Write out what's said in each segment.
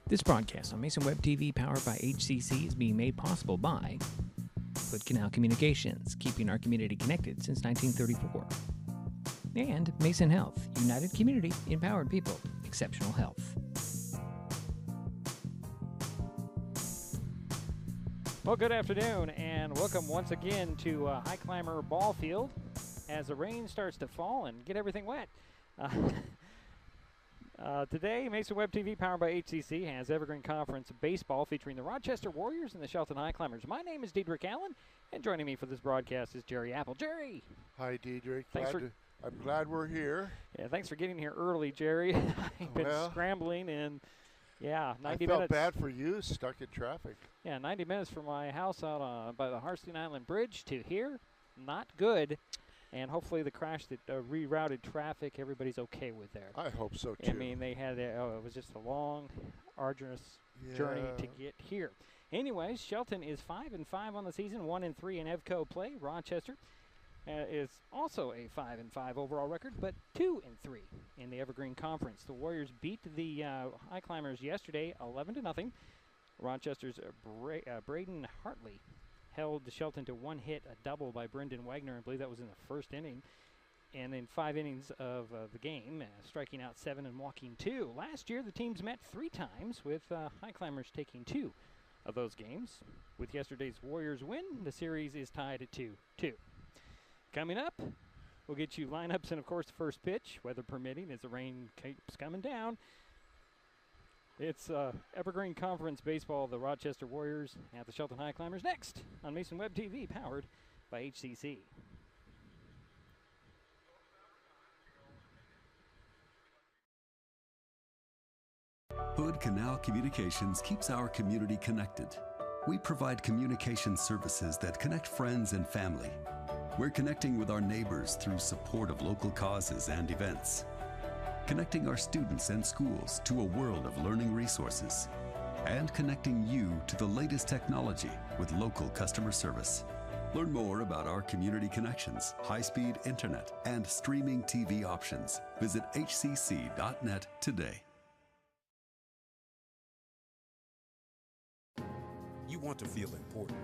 This broadcast on Mason Web TV, powered by HCC, is being made possible by Hood Canal Communications, keeping our community connected since 1934. And Mason Health, united community, empowered people, exceptional health. Well, good afternoon, and welcome once again to Highclimber Ball Field as the rain starts to fall and get everything wet. Today, Mason Web TV, powered by HCC, has Evergreen Conference Baseball featuring the Rochester Warriors and the Shelton Highclimbers. My name is Diedrich Allen, and joining me for this broadcast is Jerry Apple. Jerry! Hi, Diedrich. I'm glad we're here. Yeah, thanks for getting here early, Jerry. I've been scrambling, and yeah, 90 minutes. I felt bad for you, stuck in traffic. Yeah, 90 minutes from my house out by the Harstein Island Bridge to here, not good. And hopefully the crash that rerouted traffic, everybody's okay with there. I hope so, too. I mean, they had it was just a long, arduous journey to get here. Anyways, Shelton is 5-5 on the season, 1-3 in EVCO play. Rochester is also a 5-5 overall record, but 2-3 in the Evergreen Conference. The Warriors beat the Highclimbers yesterday, 11-0. Rochester's Braden Hartley held Shelton to one hit, a double by Brendan Wagner. I believe that was in the first inning. And in 5 innings of the game, striking out 7 and walking 2. Last year, the teams met 3 times, with Highclimbers taking 2 of those games. With yesterday's Warriors win, the series is tied at 2-2. Coming up, we'll get you lineups and, of course, the first pitch, weather permitting, as the rain keeps coming down. It's Evergreen Conference Baseball, the Rochester Warriors at the Shelton Highclimbers, next on Mason Web TV, powered by HCC. Hood Canal Communications keeps our community connected. We provide communication services that connect friends and family. We're connecting with our neighbors through support of local causes and events, connecting our students and schools to a world of learning resources, and connecting you to the latest technology with local customer service. Learn more about our community connections, high-speed internet, and streaming TV options. Visit hcc.net today. You want to feel important.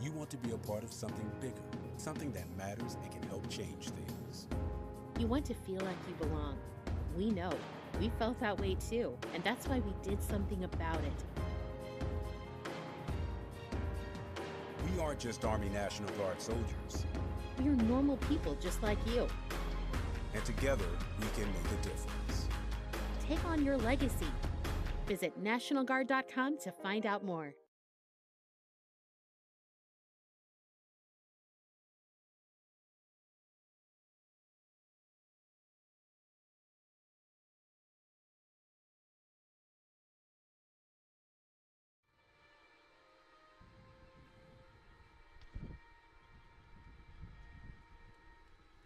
You want to be a part of something bigger, something that matters and can help change things. You want to feel like you belong. We know. We felt that way too, and that's why we did something about it. We aren't just Army National Guard soldiers. We are normal people just like you. And together, we can make a difference. Take on your legacy. Visit NationalGuard.com to find out more.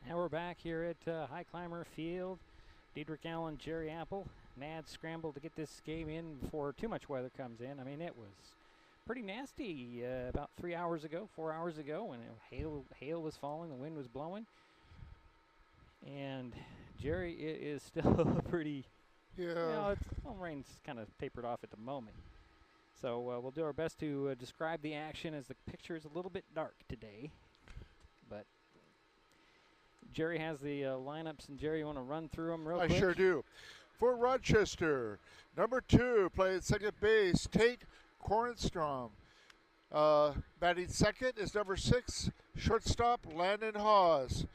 Now we're back here at Highclimber Field. Diedrich Allen, Jerry Apple. Mad scramble to get this game in before too much weather comes in. I mean, it was pretty nasty about 4 hours ago, when hail was falling, the wind was blowing. And Jerry, it is still pretty. Yeah. Rain's kind of tapered off at the moment. So we'll do our best to describe the action, as the picture is a little bit dark today. But Jerry has the lineups, and Jerry, you want to run through them real quick? I sure do. For Rochester, number 2, playing second base, Tate Kornstrom. Batting second is number 6, shortstop, Landon Hawes.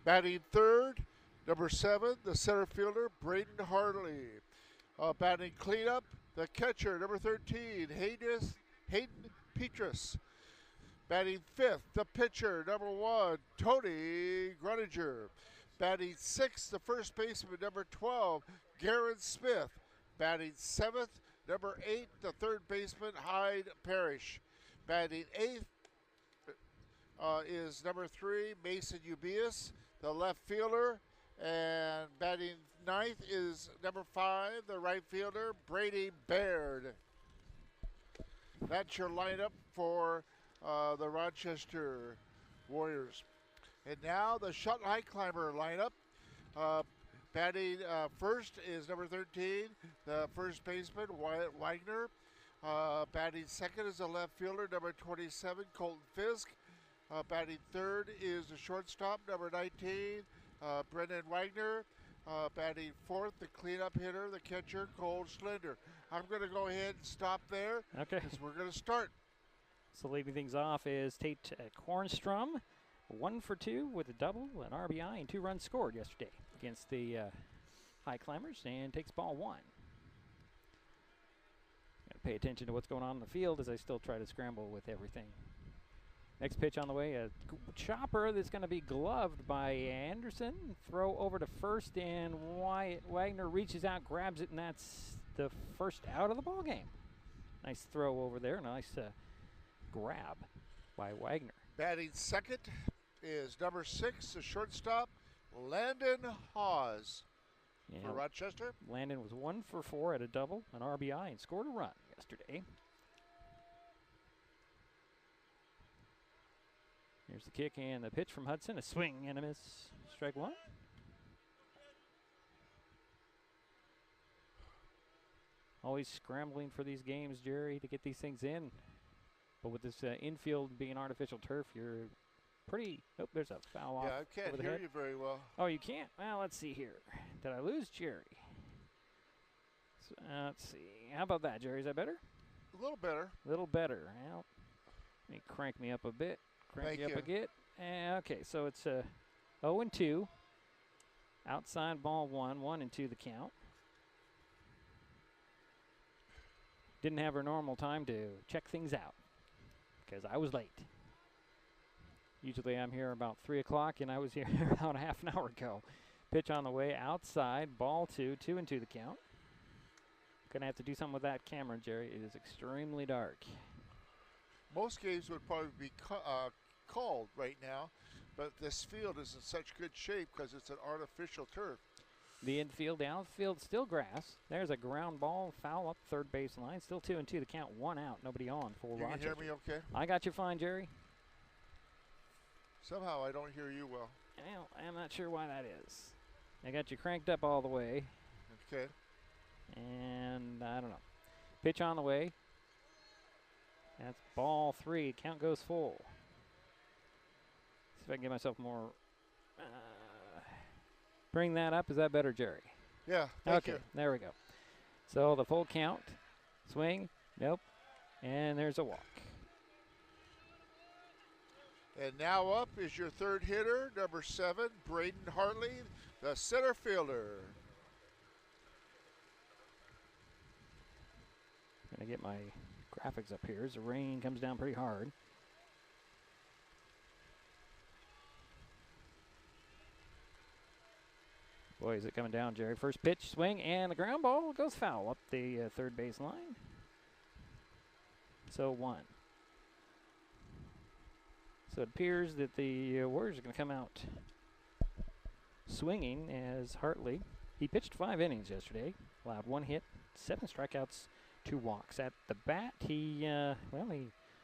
Batting third, number 7, the center fielder, Braden Hartley. Batting cleanup, the catcher, number 13, Hayden Petrus. Batting fifth, the pitcher, number 1, Tony Gruninger. Batting sixth, the first baseman, number 12, Garen Smith. Batting seventh, number 8, the third baseman, Hyde Parrish. Batting eighth is number 3, Mason Ubias, the left fielder. And batting ninth is number 5, the right fielder, Brady Baird. That's your lineup for the Rochester Warriors. And now the Shelton Highclimber lineup. Batting first is number 13, the first baseman, Wyatt Wagner. Batting second is the left fielder, number 27, Colton Fisk. Batting third is the shortstop, number 19, Brendan Wagner. Batting fourth, the cleanup hitter, the catcher, Cole Schlender. I'm going to go ahead and stop there. Okay. Because we're going to start. So leading things off is Tate Kornstrom, 1 for 2 with a double, an RBI, and 2 runs scored yesterday against the Highclimbers, and takes ball 1. Gotta pay attention to what's going on in the field as I still try to scramble with everything. Next pitch on the way, a chopper that's going to be gloved by Anderson. Throw over to first, and Wyatt Wagner reaches out, grabs it, and that's the first out of the ball game. Nice throw over there, nice grab by Wagner. Batting second is number 6, the shortstop, Landon Hawes for Rochester. Landon was 1 for 4 at a double, an RBI, and scored a run yesterday. Here's the kick and the pitch from Hudson. A swing and a miss. Strike 1. Always scrambling for these games, Jerry, to get these things in. But with this infield being artificial turf, you're pretty... Oh, there's a foul off. Yeah, I can't hear you very well. Oh, you can't? Well, let's see here. Did I lose Jerry? So, let's see. How about that, Jerry? Is that better? A little better. A little better. Well, let me crank me up a bit. Crank you up a bit. Okay, so it's 0-2. Outside ball 1, 1-2 the count. Didn't have our normal time to check things out because I was late. Usually I'm here about 3 o'clock, and I was here about a half an hour ago. Pitch on the way outside, ball 2, 2-2 the count. Gonna have to do something with that camera, Jerry. It is extremely dark. Most games would probably be called right now, but this field is in such good shape because it's an artificial turf. The infield, the outfield, still grass. There's a ground ball, foul up third base line. Still 2-2 the count, 1 out, nobody on for Rochester. You can hear me okay? I got you fine, Jerry. Somehow I don't hear you well. Well, I'm not sure why that is. I got you cranked up all the way. Okay. And I don't know. Pitch on the way. That's ball 3. Count goes full. See if I can get myself more. Bring that up. Is that better, Jerry? Yeah, thank you. There we go. So the full count. Swing. Nope. And there's a walk. And now up is your third hitter, number 7, Braden Hartley, the center fielder. I'm going to get my graphics up here as the rain comes down pretty hard. Boy, is it coming down, Jerry. First pitch, swing, and the ground ball goes foul up the third base line. So 1. So it appears that the Warriors are going to come out swinging as Hartley. He pitched 5 innings yesterday, allowed 1 hit, 7 strikeouts, 2 walks. At the bat, he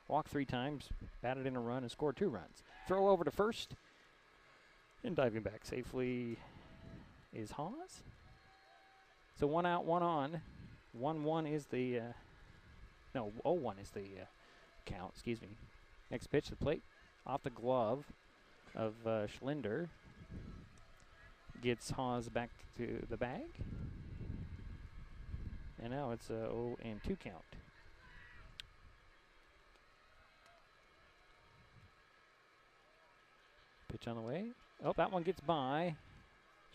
walked 3 times, batted in a run, and scored 2 runs. Throw over to first, and diving back safely is Hawes. So 1 out, 1 on. 1-1 is the 0-1 is the count, excuse me. Next pitch, the plate, off the glove of Schlender. Gets Hawes back to the bag. And now it's a 0-2 count. Pitch on the way. Oh, that one gets by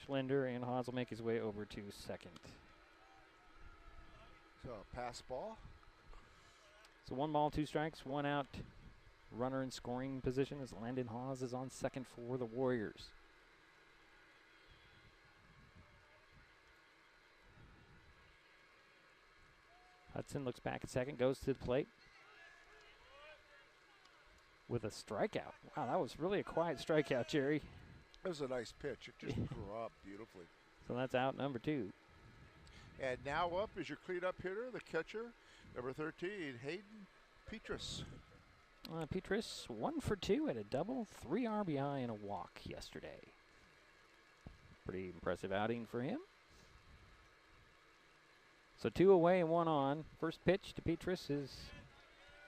Schlender, and Hawes will make his way over to second. So pass ball. So 1 ball, 2 strikes, 1 out. Runner in scoring position as Landon Hawes is on second for the Warriors. Hudson looks back at second, goes to the plate with a strikeout. Wow, that was really a quiet strikeout, Jerry. That was a nice pitch. It just dropped beautifully. So that's out number 2. And now up is your cleanup hitter, the catcher, number 13, Hayden Petrus. Petrus, 1 for 2 at a double, 3 RBI and a walk yesterday. Pretty impressive outing for him. So 2 away and 1 on. First pitch to Petrus is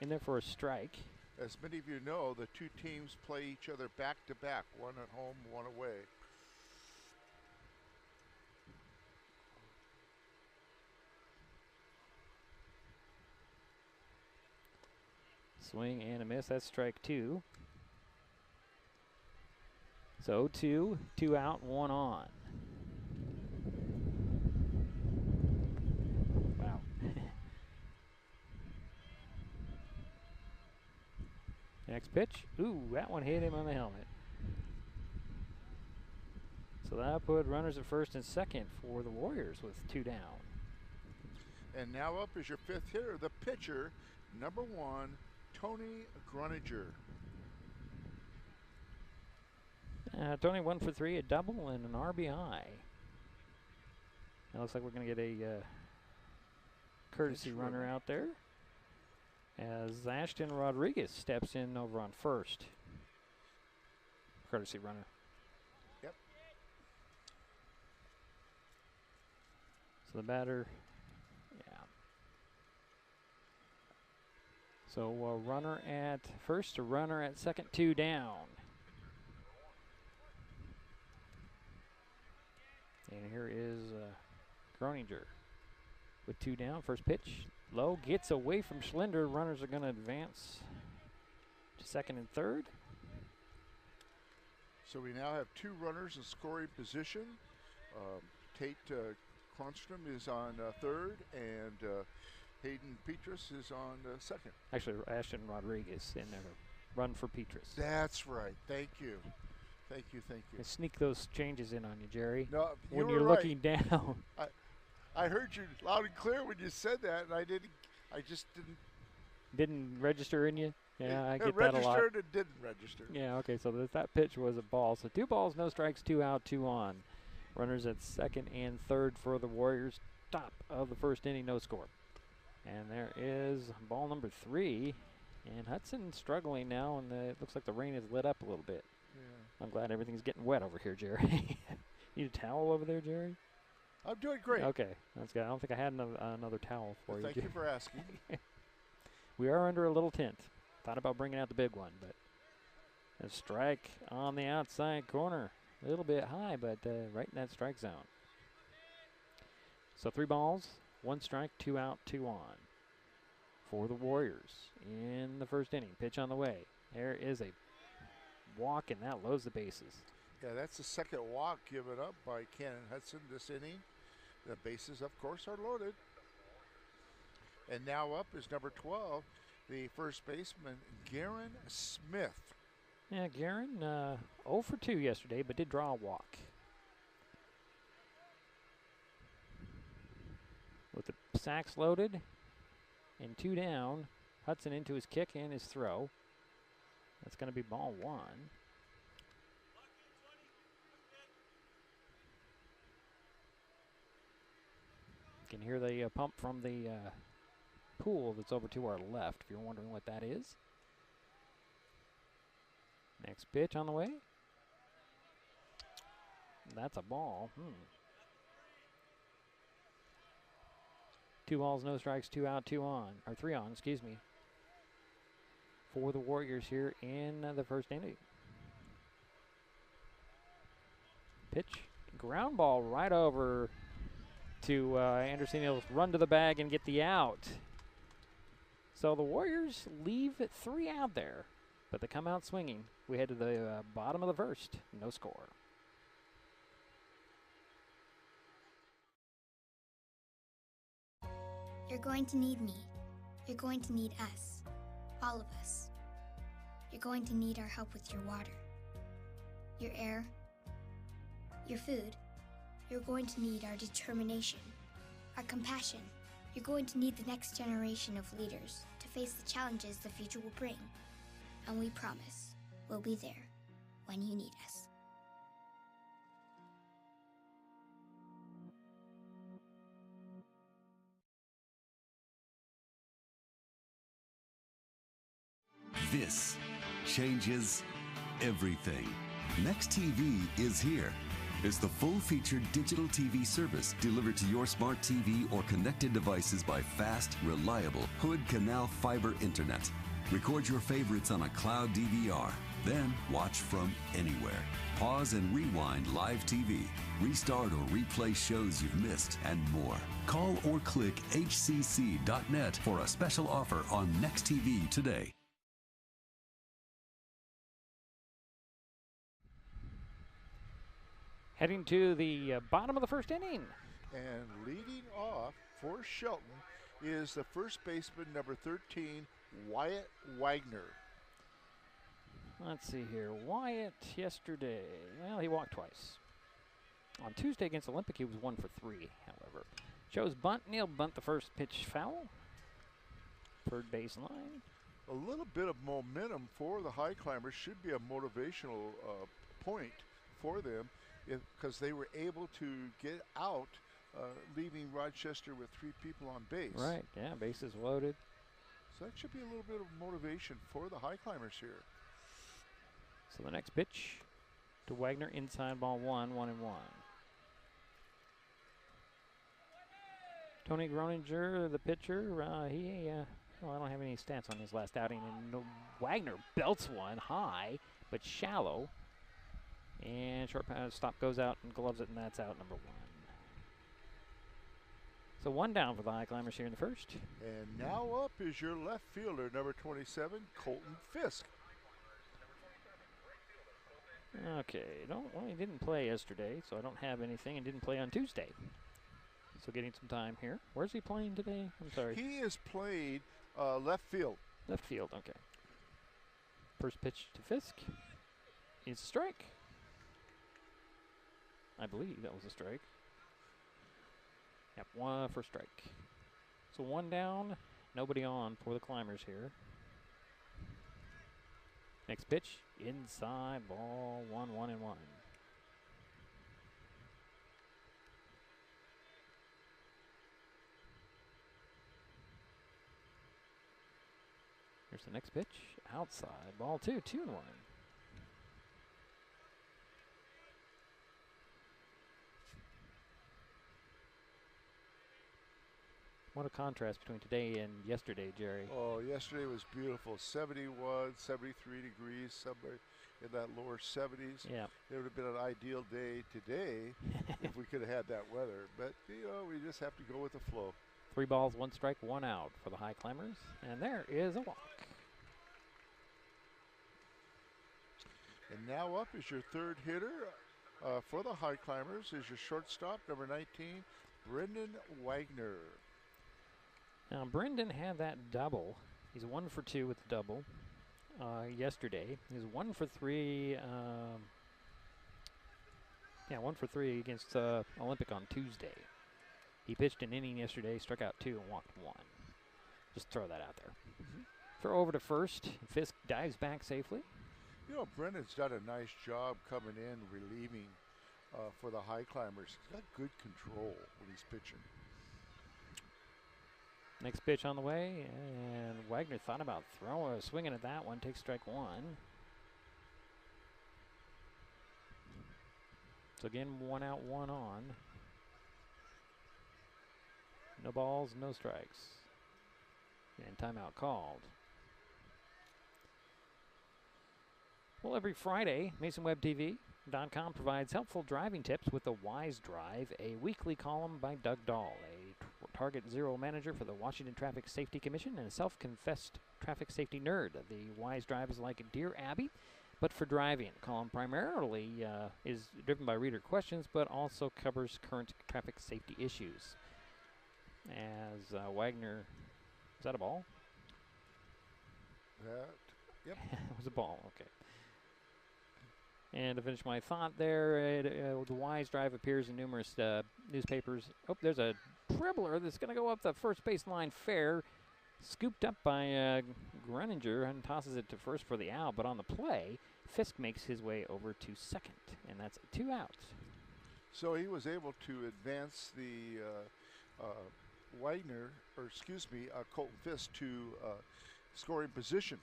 in there for a strike. As many of you know, the two teams play each other back-to-back, one at home, one away. Swing and a miss. That's strike 2. So 2 out, 1 on. Wow. Next pitch. Ooh, that one hit him on the helmet. So that put runners at first and second for the Warriors with 2 down. And now up is your 5th hitter, the pitcher, number 1, Tony Gruninger. Tony 1 for 3, a double and an RBI. Now looks like we're going to get a courtesy runner out there as Ashton Rodriguez steps in over on first. Courtesy runner. Yep. So the batter, yeah. So a runner at first, a runner at second, 2 down. And here is Groninger with 2 down. First pitch, low, gets away from Schlender. Runners are going to advance to second and third. So we now have 2 runners in scoring position. Tate Kronstrom is on third, and Hayden Petrus is on second. Actually, Ashton Rodriguez in there, run for Petrus. That's right. Thank you. Thank you. I sneak those changes in on you, Jerry. No, when you you're were looking down. I heard you loud and clear when you said that, and I just didn't. Didn't register in you? Yeah, I get it that a lot. registered and didn't register. Yeah, okay, so that pitch was a ball. So 2 balls, no strikes, 2 out, 2 on. Runners at second and third for the Warriors. Top of the first inning, no score. And there is ball number 3. And Hudson struggling now, and it looks like the rain has lit up a little bit. Yeah. I'm glad everything's getting wet over here, Jerry. Need a towel over there, Jerry? I'm doing great. Okay, that's good. I don't think I had another towel for you. Thank you for asking. We are under a little tent. Thought about bringing out the big one, but a strike on the outside corner. A little bit high, but right in that strike zone. So 3 balls, 1 strike, 2 out, 2 on for the Warriors in the first inning. Pitch on the way. There is a walk, and that loads the bases. Yeah, that's the second walk given up by Cannon Hudson this inning. The bases, of course, are loaded. And now up is number 12, the first baseman, Garen Smith. Yeah, Garen, 0 for 2 yesterday, but did draw a walk. With the sacks loaded and 2 down, Hudson into his kick and his throw. That's going to be ball 1. You can hear the pump from the pool that's over to our left, if you're wondering what that is. Next pitch on the way. That's a ball. 2 balls, no strikes, 2 out, 2 on, or 3 on, excuse me, for the Warriors here in the first inning. Pitch, ground ball right over to Anderson. He'll run to the bag and get the out. So the Warriors leave 3 out there, but they come out swinging. We head to the bottom of the first, no score. You're going to need me. You're going to need us. All of us. You're going to need our help with your water, your air, your food. You're going to need our determination, our compassion. You're going to need the next generation of leaders to face the challenges the future will bring. And we promise we'll be there when you need us. This changes everything. Next TV is here. is the full-featured digital TV service delivered to your smart TV or connected devices by fast, reliable Hood Canal fiber internet. Record your favorites on a cloud DVR, then watch from anywhere. Pause and rewind live TV, restart or replay shows you've missed, and more. Call or click hcc.net for a special offer on Next TV today. Heading to the bottom of the first inning. And leading off for Shelton is the first baseman, number 13, Wyatt Wagner. Let's see here. Wyatt yesterday, well, he walked twice. On Tuesday against Olympic, he was 1 for 3, however. Shows bunt, Neil bunt the first pitch foul. Third baseline. A little bit of momentum for the Highclimbers should be a motivational point for them because they were able to get out, leaving Rochester with 3 people on base. Right, yeah, bases loaded. So that should be a little bit of motivation for the Highclimbers here. So the next pitch to Wagner, inside ball 1, 1-1. Tony Groninger, the pitcher, I don't have any stats on his last outing. And Wagner belts one high, but shallow. And short stop goes out and gloves it, and that's out number 1. So 1 down for the Highclimbers here in the first. And now up is your left fielder, number 27, Colton Fisk. Okay, well, he didn't play yesterday, so I don't have anything, and didn't play on Tuesday. So getting some time here. Where's he playing today? I'm sorry. He is played left field. Left field, okay. First pitch to Fisk. It's a strike. I believe that was a strike. Yep, 1 for strike. So 1 down, nobody on for the Climbers here. Next pitch, inside ball 1, 1-1. Here's the next pitch, outside ball 2, 2-1. What a contrast between today and yesterday, Jerry. Oh, yesterday was beautiful. 71, 73 degrees, somewhere in that lower 70s. Yeah. It would have been an ideal day today if we could have had that weather. But, you know, we just have to go with the flow. 3 balls, 1 strike, 1 out for the Highclimbers. And there is a walk. And now up is your third hitter for the Highclimbers is your shortstop, number 19, Brendan Wagner. Now, Brendan had that double. He's 1 for 2 with the double yesterday. He was 1 for 3. 1 for 3 against Olympic on Tuesday. He pitched an inning yesterday, struck out 2 and walked 1. Just throw that out there. Throw over to first. Fisk dives back safely. You know, Brendan's done a nice job coming in, relieving for the Highclimbers. He's got good control when he's pitching. Next pitch on the way, and Wagner thought about swinging at that one. Takes strike 1. So again, 1 out, 1 on. No balls, no strikes. And timeout called. Well, every Friday, MasonWebTV.com provides helpful driving tips with the Wise Drive, a weekly column by Doug Dahl, a Target Zero manager for the Washington Traffic Safety Commission and a self-confessed traffic safety nerd. The Wise Drive is like Dear Abby, but for driving. The column primarily is driven by reader questions, but also covers current traffic safety issues. As Wagner, is that a ball? Yep. It was a ball, okay. And to finish my thought there, the Wise Drive appears in numerous newspapers. Oh, there's a dribbler that's going to go up the first baseline fair. Scooped up by Groninger and tosses it to first for the out. But on the play, Fisk makes his way over to second. And that's 2 outs. So he was able to advance the Colton Fisk to scoring position.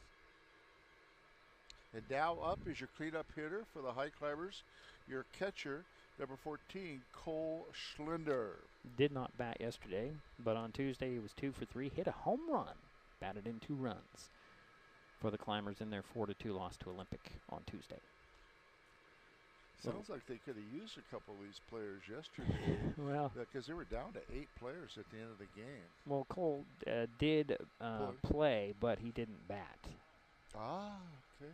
And now up is your cleanup hitter for the Highclimbers, your catcher, Number 14, Cole Schlinder. Did not bat yesterday, but on Tuesday he was 2 for 3, hit a home run, batted in 2 runs for the Climbers in their 4-2 loss to Olympic on Tuesday. Sounds like they could have used a couple of these players yesterday. Well, because they were down to 8 players at the end of the game. Well, Cole did play, but he didn't bat. Ah, okay.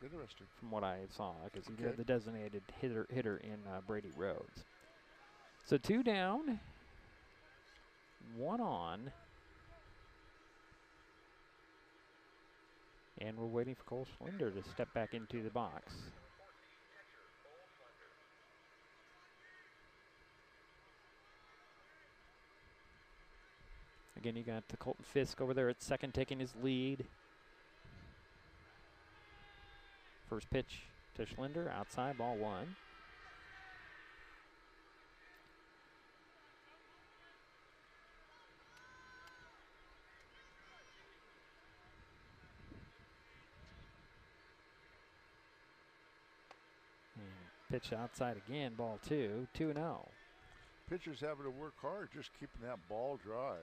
Interesting. From what I saw, because he had the designated hitter in Brady Rhodes. So 2 down, 1 on. And we're waiting for Cole Schlinder to step back into the box. Again, you got the Colton Fisk over there at second taking his lead. First pitch to Schlinder, outside, ball 1. Pitch outside again, ball 2, 2-0. Pitcher's having to work hard just keeping that ball dry.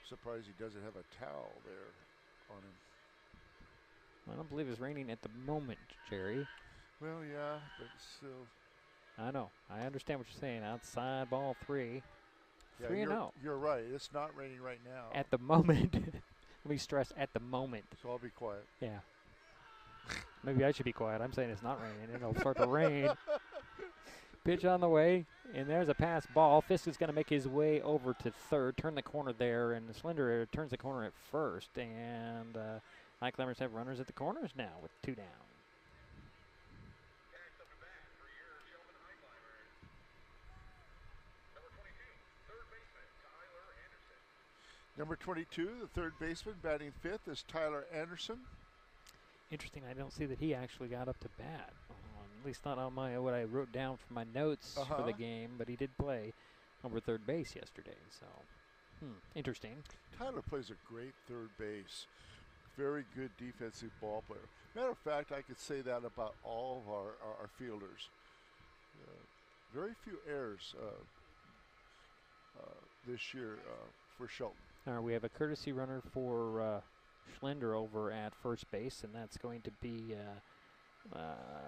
Surprised he doesn't have a towel there on him. I don't believe it's raining at the moment, Jerry. Well, yeah, but still. I know. I understand what you're saying. Outside, ball 3. Yeah, 3-0. You're right. It's not raining right now. At the moment. Let me stress, at the moment. So I'll be quiet. Yeah. Maybe I should be quiet. I'm saying it's not raining. It'll start to rain. Pitch on the way, and there's a pass ball. Fisk is going to make his way over to third, turn the corner there, and Schlinder turns the corner at first. And Highclimbers have runners at the corners now with 2 down. Number 22, the third baseman, batting 5th, is Tyler Anderson. Interesting, I don't see that he actually got up to bat. At least not on what I wrote down for my notes for the game, but he did play over third base yesterday. So, interesting. Tyler plays a great third base. Very good defensive ball player. Matter of fact, I could say that about all of our fielders. Very few errors this year for Shelton. All right, we have a courtesy runner for Schlinder over at first base, and that's going to be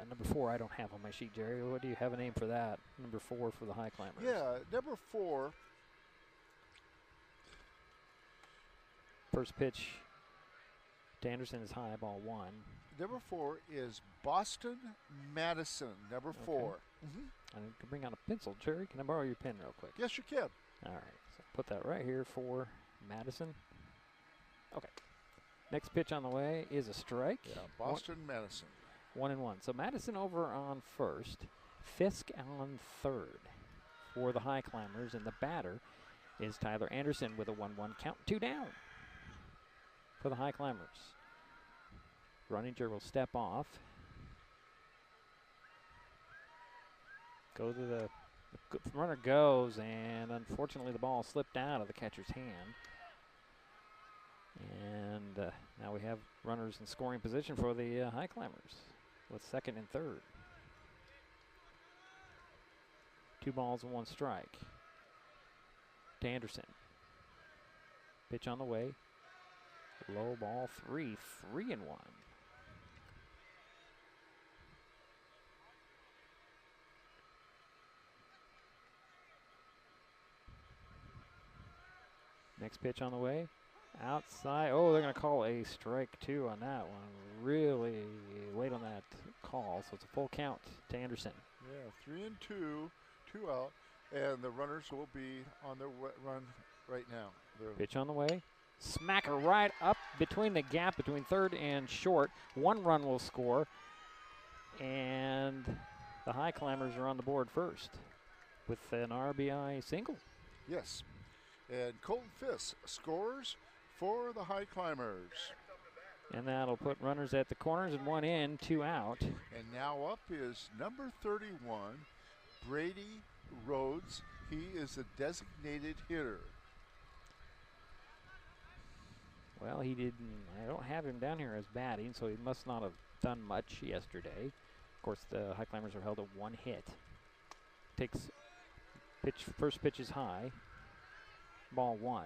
number 4. I don't have on my sheet, Jerry. What do you have a name for that? Number 4 for the Highclimbers. Yeah, number 4. First pitch to Anderson is high, ball 1. Number 4 is Boston Madison, number 4. I need to bring out a pencil. Jerry, can I borrow your pen real quick? Yes, you can. All right, so put that right here for Madison. Okay. Next pitch on the way is a strike. Yeah, Boston Madison. 1-1. So Madison over on first, Fisk on third for the Highclimbers, and the batter is Tyler Anderson with a 1-1 count. 2 down for the Highclimbers. Runninger will step off. The runner goes, and unfortunately the ball slipped out of the catcher's hand. And now we have runners in scoring position for the Highclimbers with second and third. 2 balls and 1 strike to Anderson. Pitch on the way. Low ball 3, 3-1. Next pitch on the way. Outside. Oh, they're going to call a strike 2 on that one. Really wait on that call. So it's a full count to Anderson. Yeah, 3-2, 2 out, and the runners will be on their run right now. Pitch on the way. Smacker right up between the gap between third and short. 1 run will score, and the Highclimbers are on the board first with an RBI single. Yes, and Colton Fisk scores for the Highclimbers. And that'll put runners at the corners and 1 in, 2 out. And now up is number 31, Brady Rhodes. He is a designated hitter. Well, he didn't. I don't have him down here as batting, so he must not have done much yesterday. course, the Highclimbers are held to 1 hit. First pitch is high. Ball 1.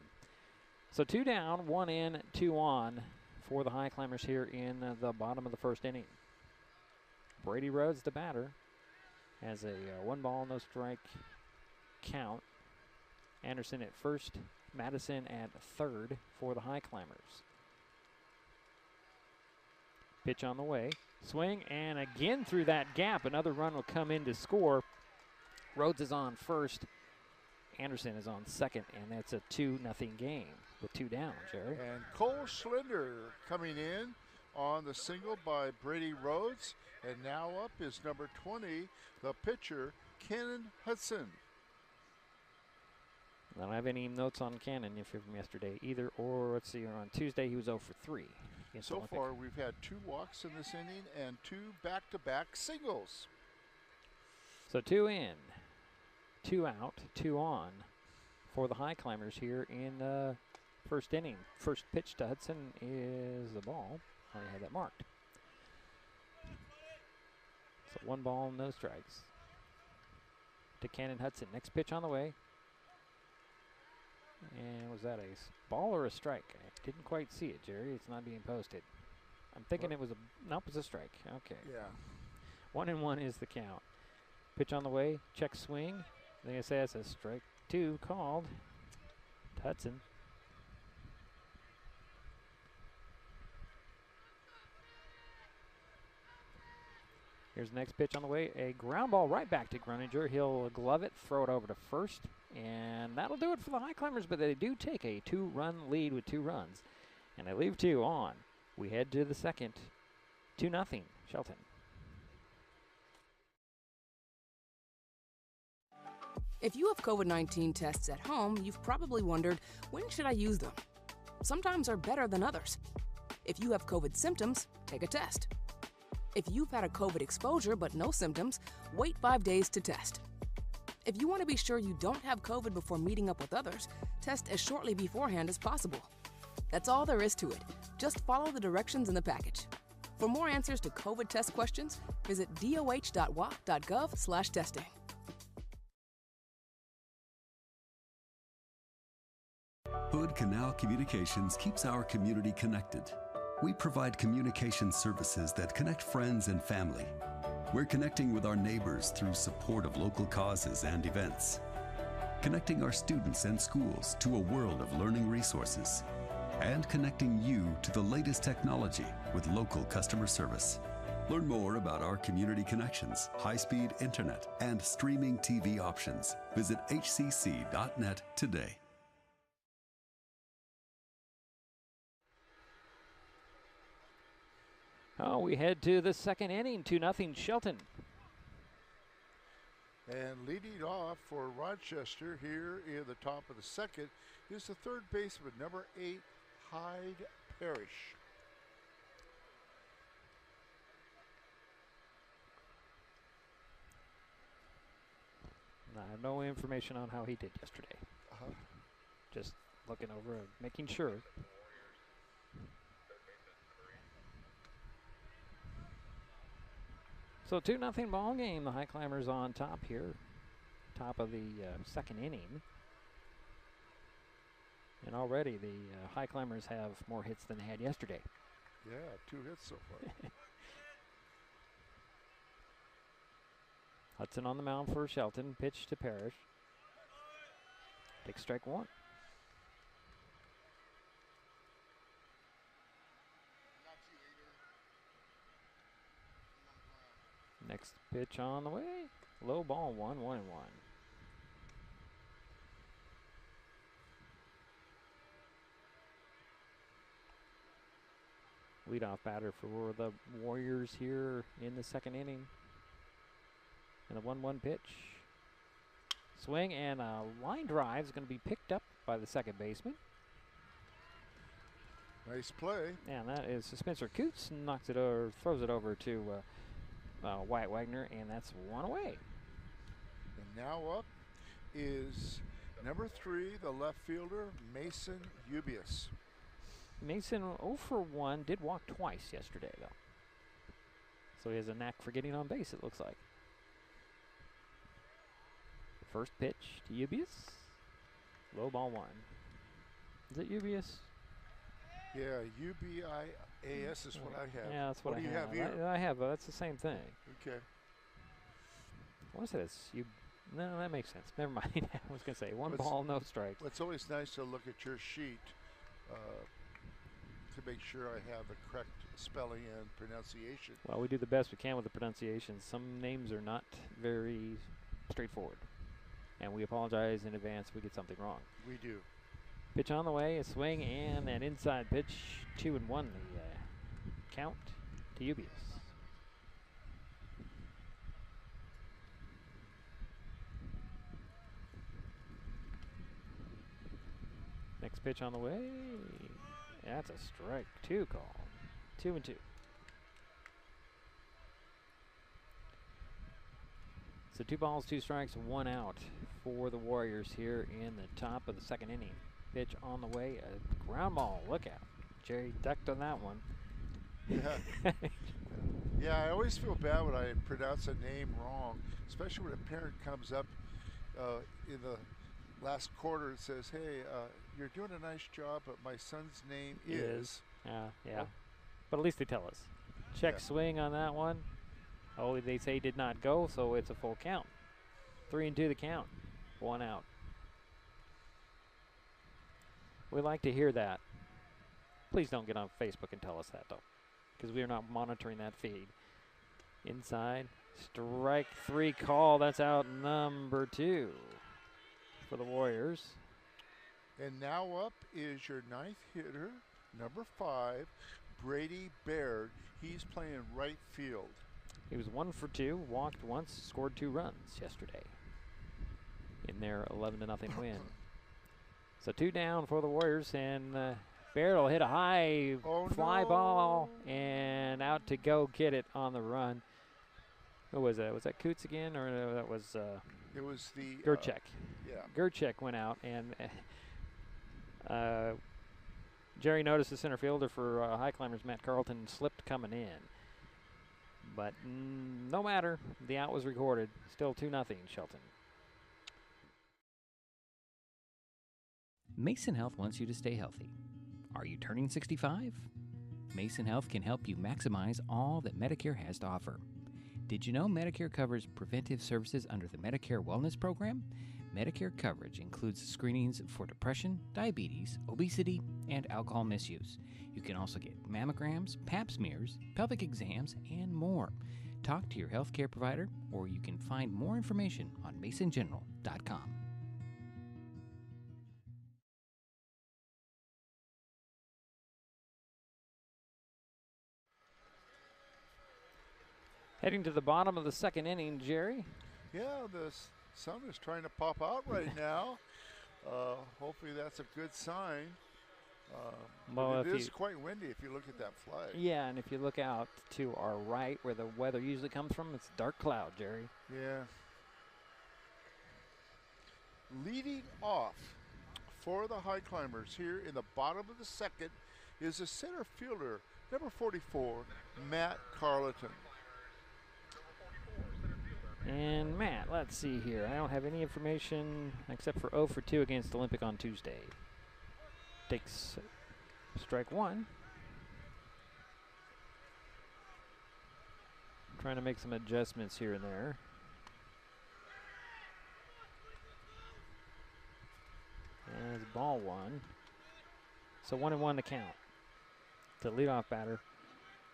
So 2 down, 1 in, 2 on for the Highclimbers here in the bottom of the first inning. Brady Rhodes, the batter, has a 1 ball, no strike count. Anderson at first, Madison at third for the Highclimbers. Pitch on the way. Swing, and again through that gap, another run will come in to score. Rhodes is on first. Anderson is on second, and that's a 2-0 game with 2 down, Jerry. And Cole Schlinder coming in on the single by Brady Rhodes. And now up is number 20, the pitcher, Cannon Hudson. I don't have any notes on Cannon from yesterday either, or let's see, on Tuesday he was 0 for 3. So far we've had 2 walks in this inning and 2 back-to-back singles. So 2 in, 2 out, 2 on for the Highclimbers here in the first inning. First pitch to Hudson is the ball. I already had that marked. So 1 ball, no strikes to Cannon Hudson. Next pitch on the way. And was that a ball or a strike? I didn't quite see it, Jerry. It's not being posted. I'm thinking it was nope, it's a strike. Okay. Yeah. 1-1 is the count. Pitch on the way, check swing. I think it says a strike 2 called. Hudson. Here's the next pitch on the way. A ground ball right back to Gruninger. He'll glove it, throw it over to first, and that'll do it for the Highclimbers, but they do take a 2-run lead with 2 runs, and they leave 2 on. We head to the second. 2-0, Shelton. If you have COVID-19 tests at home, you've probably wondered, when should I use them? Some times are better than others. If you have COVID symptoms, take a test. If you've had a COVID exposure but no symptoms, wait 5 days to test. If you want to be sure you don't have COVID before meeting up with others, test as shortly beforehand as possible. That's all there is to it. Just follow the directions in the package. For more answers to COVID test questions, visit doh.wa.gov/testing. Hood Canal Communications keeps our community connected. We provide communication services that connect friends and family. We're connecting with our neighbors through support of local causes and events. Connecting our students and schools to a world of learning resources. And connecting you to the latest technology with local customer service. Learn more about our community connections, high-speed internet, and streaming TV options. Visit hcc.net today. Oh, we head to the second inning, 2-0 Shelton. And leading off for Rochester here in the top of the second is the third baseman, number 8, Hyde Parrish. I have no information on how he did yesterday. Just looking over and making sure. So 2-0 ball game. The Highclimbers on top here. Top of the second inning. And already the Highclimbers have more hits than they had yesterday. Yeah, 2 hits so far. Hudson on the mound for Shelton. Pitch to Parrish. Takes strike 1. Next pitch on the way. Low ball, 1-1-1. Leadoff batter for the Warriors here in the second inning. And a 1-1 pitch. Swing and a line drive is going to be picked up by the second baseman. Nice play. And that is Spencer Coots knocks it over, throws it over to Wyatt Wagner, and that's 1 away. And now up is number 3, the left fielder, Mason Ubius. Mason 0 for 1, did walk twice yesterday though. So he has a knack for getting on base, it looks like. First pitch to Ubius. Low ball 1. Is it Ubius? Yeah, UBIAS is what I have. Yeah, that's what I do have. you have here? I have, but that's the same thing. Okay. I want to say that's no, that makes sense. Never mind. I was going to say one ball, no strikes. It's always nice to look at your sheet to make sure I have the correct spelling and pronunciation. Well, we do the best we can with the pronunciations. Some names are not very straightforward, and we apologize in advance if we get something wrong. We do. Pitch on the way, a swing, and an inside pitch. 2-1 the count to Ubius. Next pitch on the way. That's a strike 2 call. 2-2. So 2 balls, 2 strikes, 1 out for the Warriors here in the top of the second inning. Pitch on the way, a ground ball. Look out. Jerry ducked on that one. Yeah. Yeah, I always feel bad when I pronounce a name wrong, especially when a parent comes up in the last quarter and says, hey, you're doing a nice job, but my son's name is. Yeah. But at least they tell us. Check swing on that one. Oh, they say did not go, so it's a full count. 3-2 the count. 1 out. We like to hear that. Please don't get on Facebook and tell us that, though, because we are not monitoring that feed. Inside, strike 3 call. That's out number 2 for the Warriors. And now up is your 9th hitter, number 5, Brady Baird. He's playing right field. He was 1 for 2, walked once, scored 2 runs yesterday in their 11-0 win. So 2 down for the Warriors, and Baird will hit a high fly ball and out to go get it on the run. Who was that? Was that Coots again, or that was? It was the Gerchek. Yeah. Gerchek went out, and Jerry noticed the center fielder for Highclimbers, Matt Carlton, slipped coming in. But no matter, the out was recorded. Still 2-0 Shelton. Mason Health wants you to stay healthy. Are you turning 65? Mason Health can help you maximize all that Medicare has to offer. Did you know Medicare covers preventive services under the Medicare Wellness Program? Medicare coverage includes screenings for depression, diabetes, obesity, and alcohol misuse. You can also get mammograms, pap smears, pelvic exams, and more. Talk to your healthcare provider, or you can find more information on masongeneral.com. Heading to the bottom of the second inning, Jerry. Yeah, the sun is trying to pop out right now. Hopefully that's a good sign. Well, it is quite windy if you look at that flag. Yeah, and if you look out to our right where the weather usually comes from, it's dark cloud, Jerry. Yeah. Leading off for the Highclimbers here in the bottom of the second is the center fielder, number 44, Matt Carleton. And Matt, let's see here. I don't have any information except for 0 for 2 against Olympic on Tuesday. Takes strike 1. Trying to make some adjustments here and there. And it's ball 1. So 1-1 to count. The leadoff batter,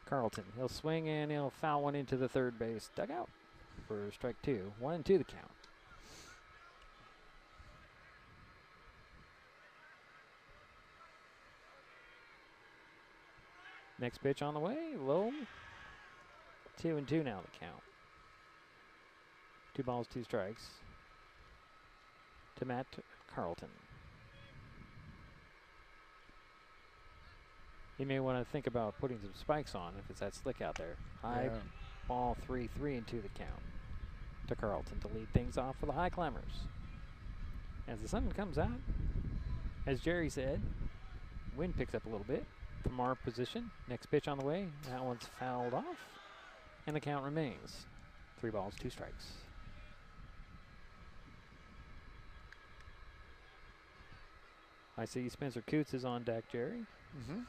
Carleton. He'll swing and he'll foul one into the third base dugout for strike 2. 1-2 the count. Next pitch on the way, low. 2-2 now the count. 2 balls, 2 strikes to Matt Carleton. He may want to think about putting some spikes on if it's that slick out there. High ball 3-2 the count to Carleton to lead things off for the Highclimbers. As the sun comes out, as Jerry said, wind picks up a little bit from our position. Next pitch on the way. That one's fouled off. And the count remains 3 balls, 2 strikes. I see Spencer Coots is on deck, Jerry. Mm-hmm.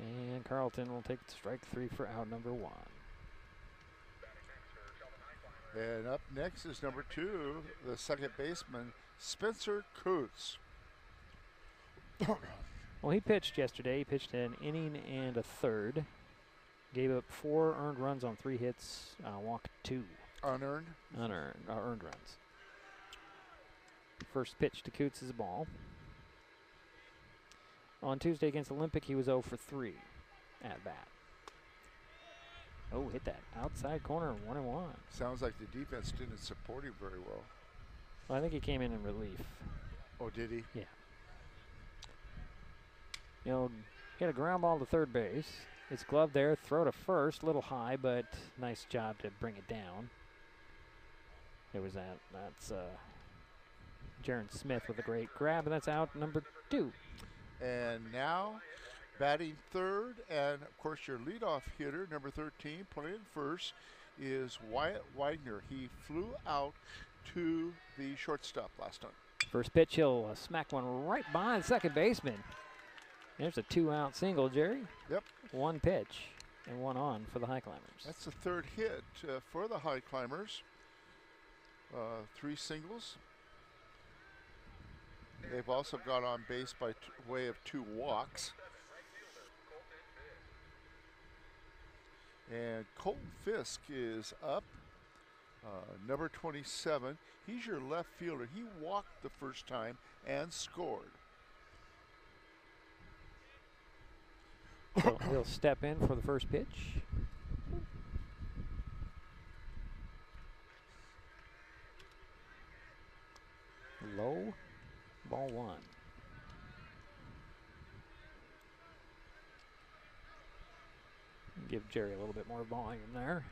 And Carlton will take strike 3 for out number 1. And up next is number 2, the second baseman, Spencer Coots. Well, he pitched yesterday. He pitched an inning and a third. Gave up 4 earned runs on 3 hits, walked 2. Unearned? Earned runs. First pitch to Coots is a ball. On Tuesday against Olympic, he was 0 for 3 at bat. Oh, hit that outside corner, 1-1. Sounds like the defense didn't support him very well. Well, I think he came in relief. Oh, did he? Yeah. You know, hit a ground ball to third base. It's gloved there, throw to first, little high, but nice job to bring it down. It was that's Jaron Smith with a great grab, and that's out number 2. And now, batting third, and of course your leadoff hitter, number 13, playing first, is Wyatt Wagner. He flew out to the shortstop last time. First pitch, he'll smack one right behind second baseman. There's a 2-out single, Jerry. Yep. 1 pitch and 1 on for the Highclimbers. That's the third hit for the Highclimbers. 3 singles. They've also got on base by way of 2 walks. And Colton Fisk is up, number 27. He's your left fielder. He walked the first time and scored. So he'll step in for the first pitch. Low, ball 1. Give Jerry a little bit more volume there.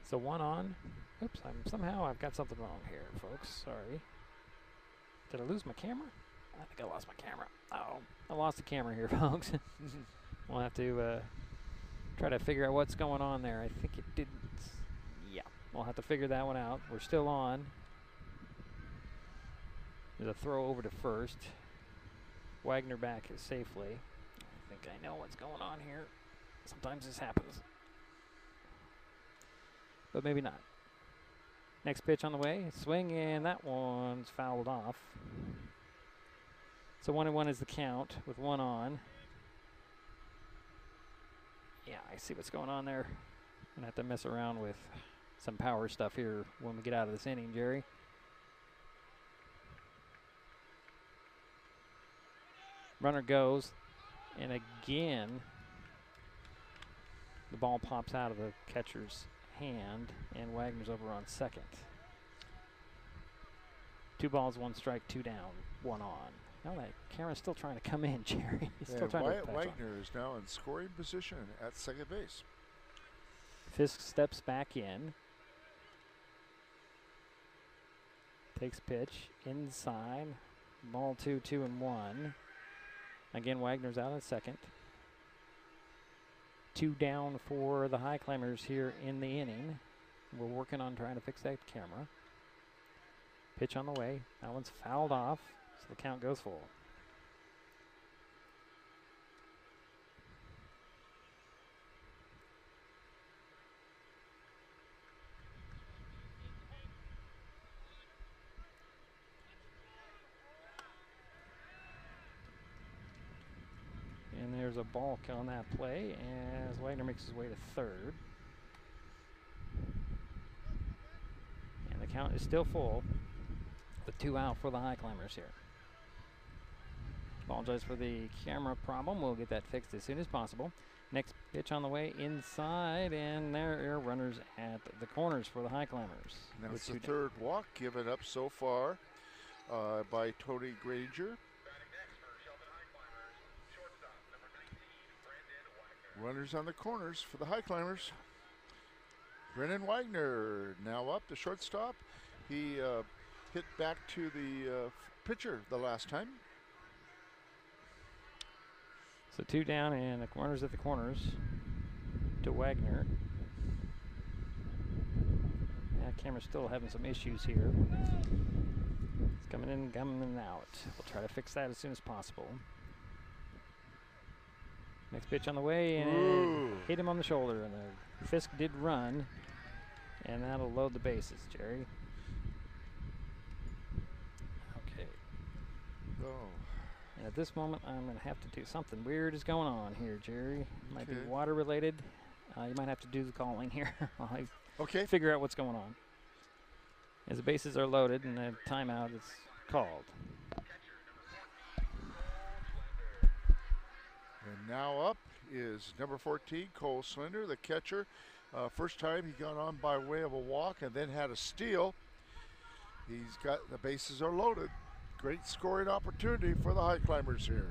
So 1 on. Oops, somehow I've got something wrong here, folks. Sorry. Did I lose my camera? I think I lost my camera. Oh, I lost the camera here, folks. We'll have to try to figure out what's going on there. I think it didn't. Yeah, we'll have to figure that one out. We're still on. There's a throw over to first. Wagner back safely. I think I know what's going on here. Sometimes this happens. But maybe not. Next pitch on the way. Swing, and that one's fouled off. So 1-1 is the count with 1 on. Yeah, I see what's going on there. Gonna have to mess around with some power stuff here when we get out of this inning, Jerry. Runner goes, and again, the ball pops out of the catcher's hand, and Wagner's over on second. 2 balls, 1 strike, 2 down, 1 on. Now that camera's still trying to come in, Jerry. He's still trying Wyatt to Wagner is now in scoring position at second base. Fisk steps back in. Takes pitch inside. Ball 2, 2-1. Again, Wagner's out at second. 2 down for the Highclimbers here in the inning. We're working on trying to fix that camera. Pitch on the way. That one's fouled off, so the count goes full. And there's a balk on that play as Wagner makes his way to third. And the count is still full with 2 out for the Highclimbers here. Apologize for the camera problem. We'll get that fixed as soon as possible. Next pitch on the way inside, and there are runners at the corners for the Highclimbers. That's the third walk given up so far by Tony Granger. Runners on the corners for the Highclimbers. Brennan Wagner now up to shortstop. He hit back to the pitcher the last time. So 2 down and the corners at the corners to Wagner. That camera's still having some issues here. It's coming in, coming out. We'll try to fix that as soon as possible. Next pitch on the way, and hit him on the shoulder, and the Fisk did run, and that'll load the bases, Jerry. Okay. Oh. And at this moment, I'm going to have to do something weird is going on here, Jerry. Might be water related. You might have to do the calling here. I'll figure out what's going on. As the bases are loaded and the timeout is called. And now up is number 14, Cole Slender, the catcher. First time he got on by way of a walk and then had a steal. He's got the bases are loaded. Great scoring opportunity for the Highclimbers here.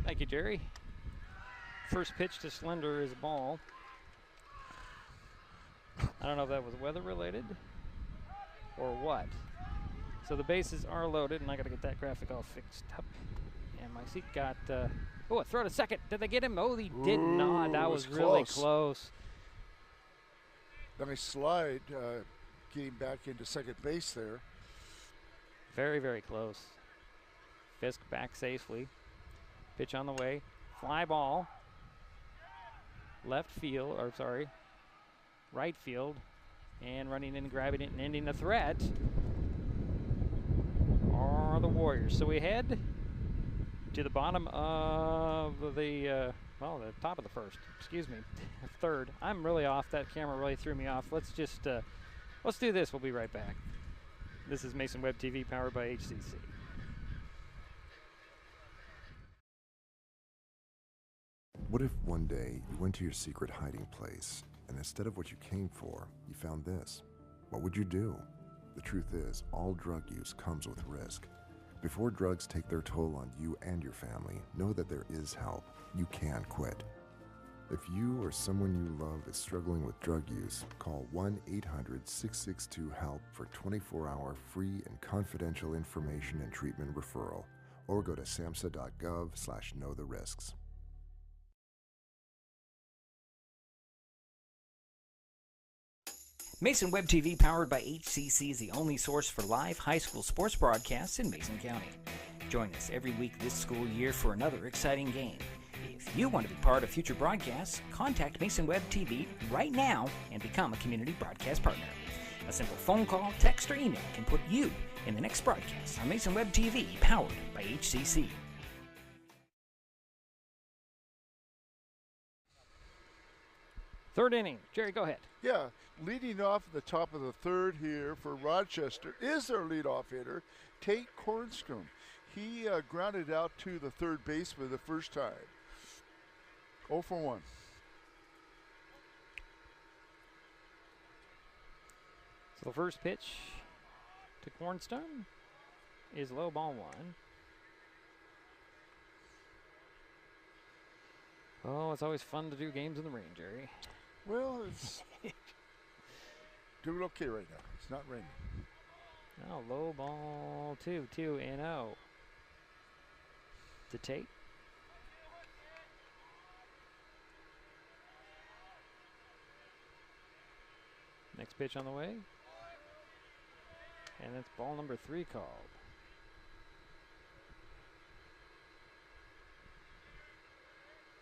Thank you, Jerry. First pitch to Slender is a ball. I don't know if that was weather related or what. So the bases are loaded, and I got to get that graphic all fixed up. And my seat got, a throw to second. Did they get him? Oh, they did not. That was really close. Nice slide, getting back into second base there. Very, very close. Fisk back safely. Pitch on the way. Fly ball. Right field. And running in, grabbing it, and ending the threat are the Warriors. So we head to the bottom of the top of the first. Excuse me, third. I'm really off. That camera really threw me off. Let's just, let's do this. We'll be right back. This is Mason Web TV powered by HCC. What if one day you went to your secret hiding place and instead of what you came for, you found this? What would you do? The truth is, all drug use comes with risk. Before drugs take their toll on you and your family, know that there is help. You can quit. If you or someone you love is struggling with drug use, call 1-800-662-HELP for 24-hour free and confidential information and treatment referral, or go to samhsa.gov/knowtherisks. Mason Web TV, powered by HCC, is the only source for live high school sports broadcasts in Mason County. Join us every week this school year for another exciting game. If you want to be part of future broadcasts, contact Mason Web TV right now and become a community broadcast partner. A simple phone call, text, or email can put you in the next broadcast on Mason Web TV, powered by HCC. Third inning. Jerry, go ahead. Yeah, leading off at the top of the third here for Rochester is their leadoff hitter, Tate Kornstrom. He grounded out to the third baseman the first time. 0 for 1. So the first pitch to Kornstrom is low, ball 1. Oh, it's always fun to do games in the rain, Jerry. Well, it's doing okay right now. It's not raining. Now low ball 2, 2-0 to Tate. Next pitch on the way. And it's ball number 3 called.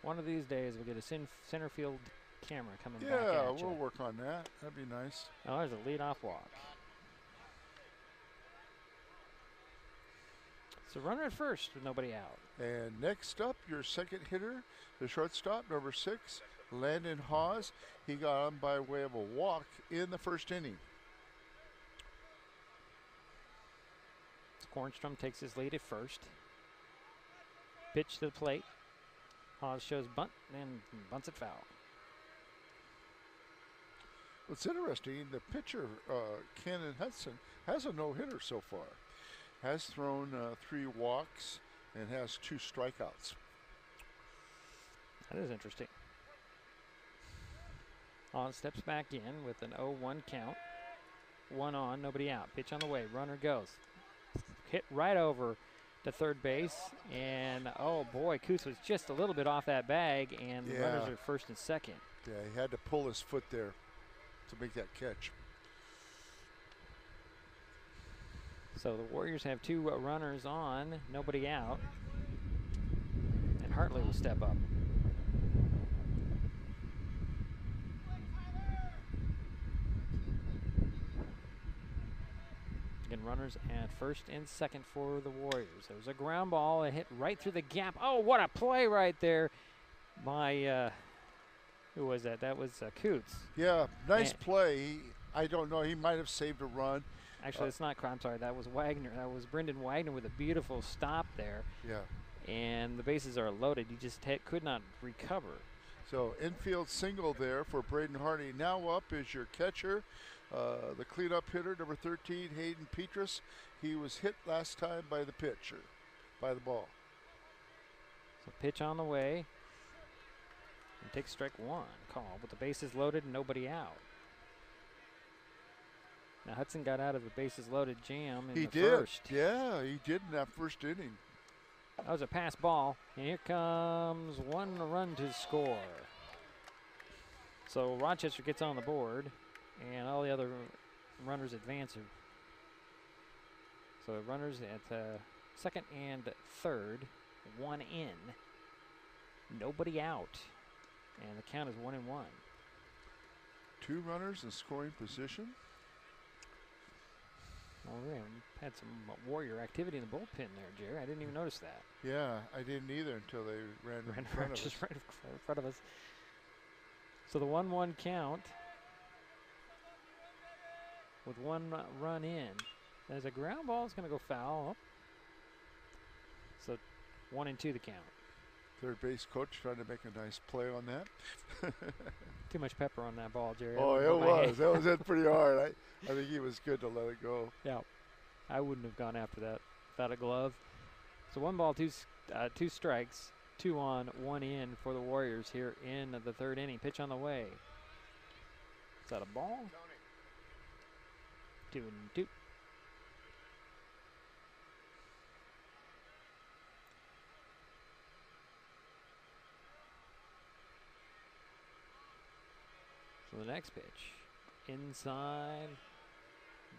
One of these days we'll get a center field camera coming back at you. Yeah, we'll work on that. That'd be nice. Oh, there's a leadoff walk. So runner at first with nobody out. And next up, your second hitter, the shortstop, number 6, Landon Hawes. He got on by way of a walk in the first inning. Kornstrom takes his lead at first. Pitch to the plate. Hawes shows bunt and bunts it foul. What's interesting, the pitcher, Cannon Hudson, has a no-hitter so far. Has thrown 3 walks and has 2 strikeouts. That is interesting. Hawes steps back in with an 0-1 count. 1 on, nobody out. Pitch on the way, runner goes. hit right over to third base. And, oh, boy, Coots was just a little bit off that bag, and the runners are first and second. Yeah, he had to pull his foot there to make that catch. So the Warriors have 2 runners on, nobody out. And Hartley will step up. Again, runners at first and second for the Warriors. There was a ground ball, it hit right through the gap. Oh, what a play right there by, who was that? That was Coots. Yeah, nice play. I don't know, he might have saved a run. Actually, it's not, I'm sorry, that was Wagner. That was Brendan Wagner with a beautiful stop there. Yeah. And the bases are loaded. You just could not recover. So infield single there for Braden Hardy. Now up is your catcher, the cleanup hitter, number 13, Hayden Petrus. He was hit last time by the pitcher, by the ball. So pitch on the way. And take strike 1 call with the bases loaded and nobody out. Now Hudson got out of the bases loaded jam in the first. Yeah, he did in that first inning. That was a pass ball, and here comes 1 run to score. So Rochester gets on the board, and all the other runners advance. So runners at second and third, 1 in, nobody out, and the count is 1-1. 2 runners in scoring position. Oh, we had some Warrior activity in the bullpen there, Jerry. I didn't even notice that. Yeah, I didn't either until they ran in front of us. Just right in front of us. So the 1-1 count with 1 run in. There's a ground ball. It's going to go foul. So 1-2 the count. Third base coach trying to make a nice play on that. Too much pepper on that ball, Jerry. Oh, it was. That was hit pretty hard. I think he was good to let it go. Yeah, I wouldn't have gone after that without a glove. So 1 ball, 2 strikes, 2 on, 1 in for the Warriors here in the third inning. Pitch on the way. Is that a ball? 2-2. So the next pitch, inside,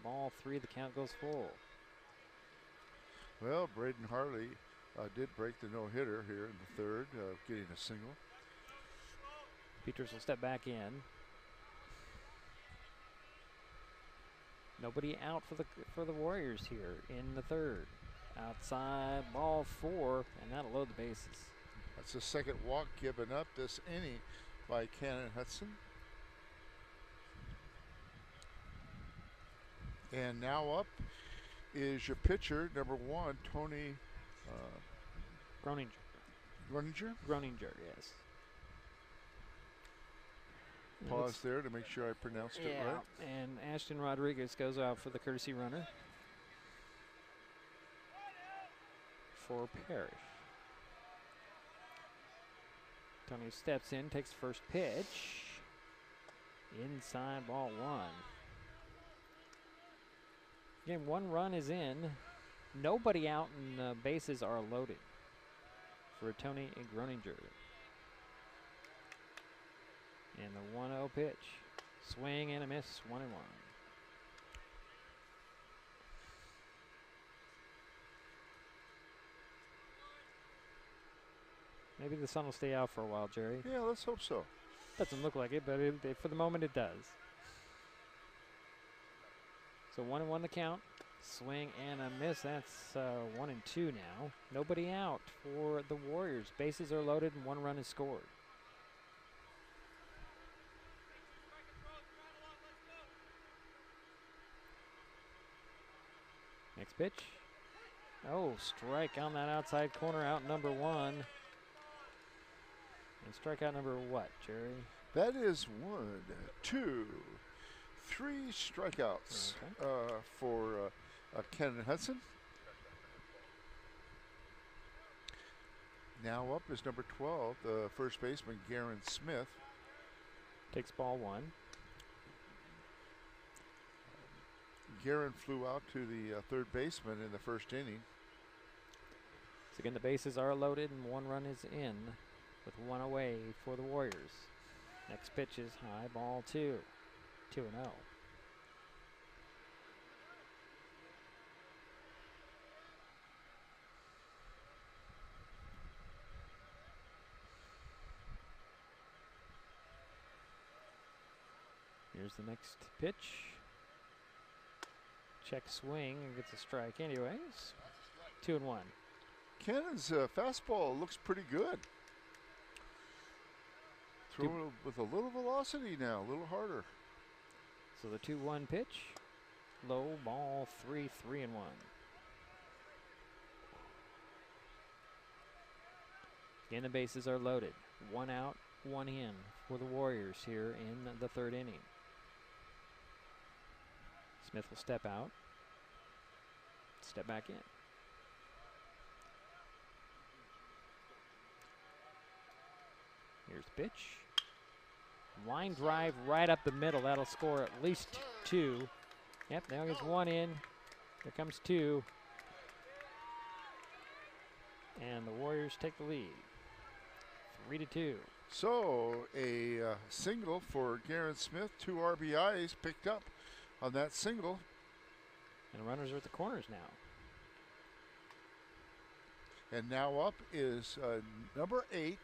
ball 3, the count goes full. Well, Braden Hartley did break the no-hitter here in the third, getting a single. Peters will step back in. Nobody out for the Warriors here in the third. Outside, ball 4, and that'll load the bases. That's the second walk given up this inning by Cannon Hudson. And now up is your pitcher, number 1, Tony Groninger. Groninger, yes. Pause there to make sure I pronounced it right. And Ashton Rodriguez goes out for the courtesy runner for Parrish. Tony steps in, takes first pitch. Inside, ball 1. Again, 1 run is in. Nobody out and bases are loaded for Tony Groninger. And the 1-0 pitch. Swing and a miss, 1-1. Maybe the sun will stay out for a while, Jerry. Yeah, let's hope so. Doesn't look like it, but for the moment it does. So 1-1 the count. Swing and a miss. That's 1-2 now. Nobody out for the Warriors. Bases are loaded and 1 run is scored. Next pitch. Oh, strike on that outside corner, out number 1. And strikeout number what, Jerry? That is 1, 2, 3 strikeouts for Cannon Hudson. Now up is number 12, the first baseman, Garen Smith. Takes ball 1. Guerin flew out to the third baseman in the first inning. So again, the bases are loaded and 1 run is in with 1 away for the Warriors. Next pitch is high, ball 2. 2-0. Here's the next pitch. Check swing and gets a strike anyways. 2-1. Cannon's fastball looks pretty good. Throwing it with a little velocity now, a little harder. So the 2-1 pitch. Low, ball 3, 3-1. Again, the bases are loaded. 1 out, 1 in for the Warriors here in the 3rd inning. Smith will step out. Step back in. Here's the pitch. Line drive right up the middle. That'll score at least 2. Yep, now gets 1 in. Here comes 2. And the Warriors take the lead. 3-2. So a single for Guerin Smith. 2 RBIs picked up on that single. And runners are at the corners now. And now up is number 8,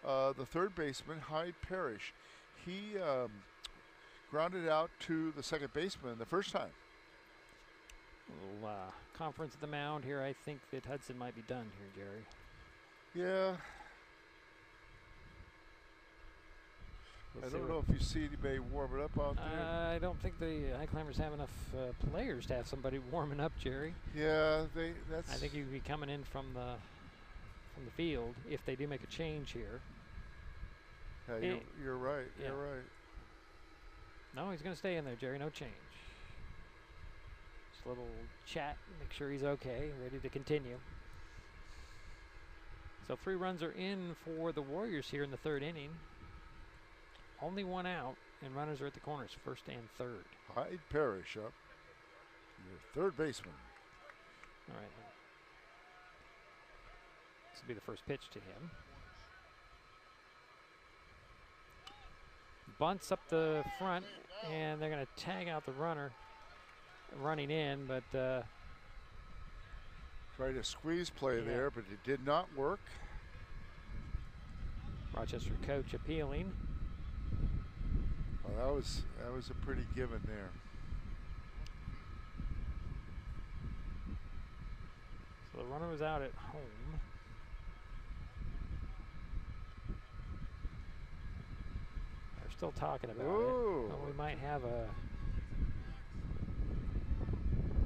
the third baseman, Hyde Parrish. He grounded out to the second baseman the first time. A little conference at the mound here. I think that Hudson might be done here, Jerry. Yeah. I don't know if you see anybody warming up out there. I don't think the Highclimbers have enough players to have somebody warming up, Jerry. Yeah, that's. I think you'd be coming in from the field if they do make a change here. Yeah, you're right. Yeah. You're right. No, he's going to stay in there, Jerry. No change. Just a little chat, make sure he's okay, ready to continue. So 3 runs are in for the Warriors here in the 3rd inning. Only 1 out, and runners are at the corners, 1st and 3rd. Hyde Parrish up, your 3rd baseman. All right. This will be the first pitch to him. Bunts up the front, and they're going to tag out the runner running in, but tried a squeeze play there, but it did not work. Rochester coach appealing. Well, that was a pretty given there. So the runner was out at home. They're still talking about it. Well, we might have a...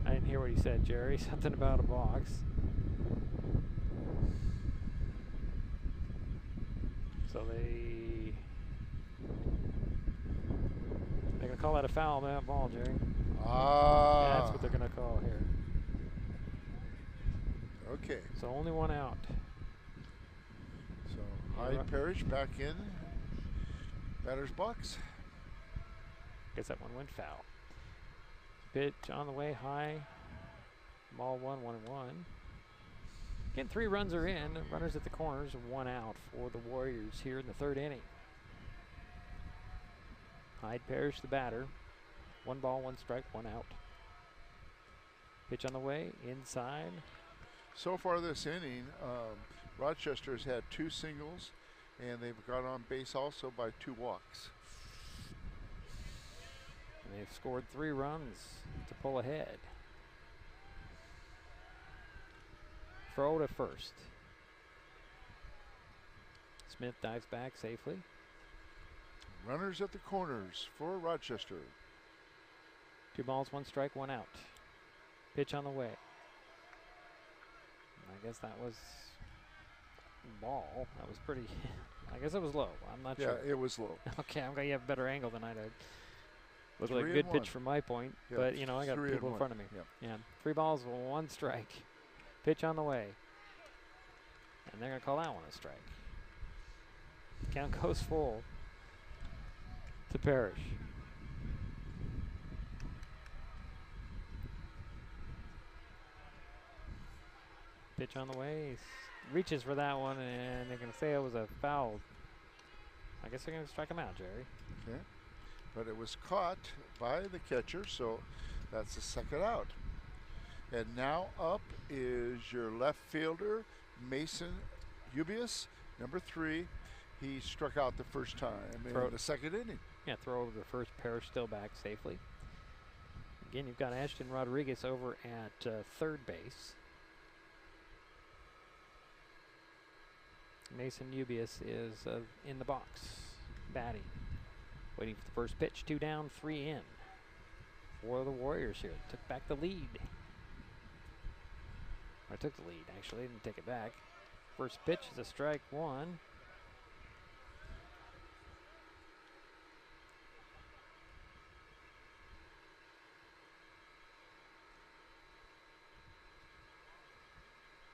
I didn't hear what he said, Jerry. Something about a box. So they're going to call that a foul on that ball, Jerry. Ah. That's what they're going to call here. Okay. So only 1 out. So Hyde Parrish back in batter's box. Guess that one went foul. Pitch on the way high. Ball 1, 1-1. Again, 3 runs are in. Runners at the corners, 1 out for the Warriors here in the 3rd inning. Hyde Parrish, the batter. 1 ball, 1 strike, 1 out. Pitch on the way, inside. So far this inning, Rochester's had 2 singles, and they've got on base also by 2 walks. And they've scored 3 runs to pull ahead. Throw to first. Smith dives back safely. Runners at the corners for Rochester. 2 balls, 1 strike, 1 out. Pitch on the way. I guess that was ball. That was pretty, I guess it was low. I'm not sure. Yeah, it was low. Okay, I'm going to have a better angle than I did. Looked like a 3-1. good pitch from my point, Yeah, but, you know, I got people in 3-1. front of me. Yep. Yeah, 3 balls, 1 strike. Pitch on the way. And they're going to call that one a strike. Count goes full to Parrish. Pitch on the way. Reaches for that one, and they're going to say it was a foul. I guess they're going to strike him out, Jerry. Okay. But it was caught by the catcher, so that's the second out. And now up is your left fielder, Mason Ubius, number 3. He struck out the first time in the second inning. Yeah, throw over the first pair, still back safely. Again, you've got Ashton Rodriguez over at third base. Mason Ubius is in the box, batting. Waiting for the first pitch. 2 down, 3 in. For the Warriors here. Took back the lead. Or took the lead, actually. Didn't take it back. First pitch is a strike 1.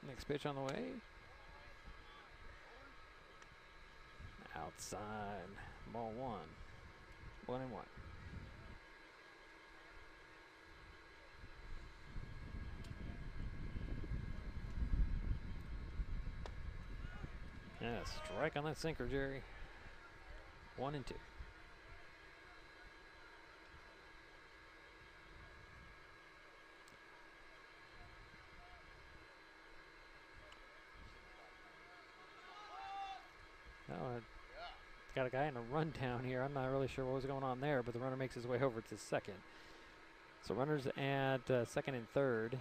Next pitch on the way. Outside. Ball 1. 1-1. Yeah, strike on that sinker, Jerry. 1-2. Got a guy in a rundown here. I'm not really sure what was going on there, but the runner makes his way over to second. So runners at second and third.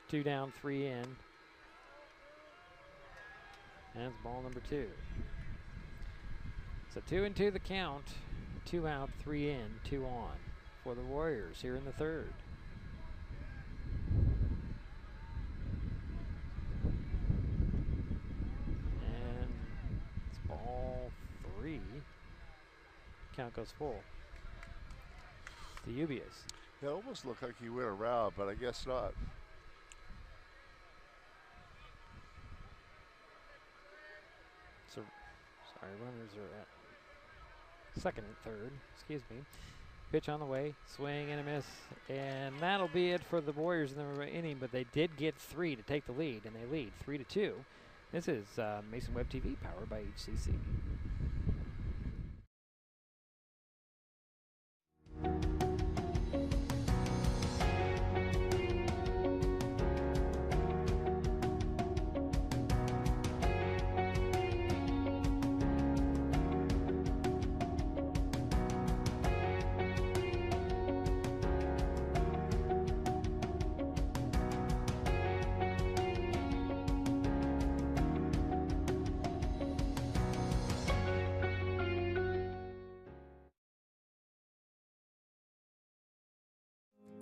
2 down, 3 in. And it's ball number 2. So 2-2 the count. 2 out, 3 in, 2 on for the Warriors here in the third. And it's ball 3. Count goes full. The Ubias. It almost looked like he went around, but I guess not. So, sorry, runners are at second and third. Excuse me. Pitch on the way, swing and a miss, and that'll be it for the Warriors in the inning. But they did get 3 to take the lead, and they lead 3-2. This is Mason Web TV, powered by HCC.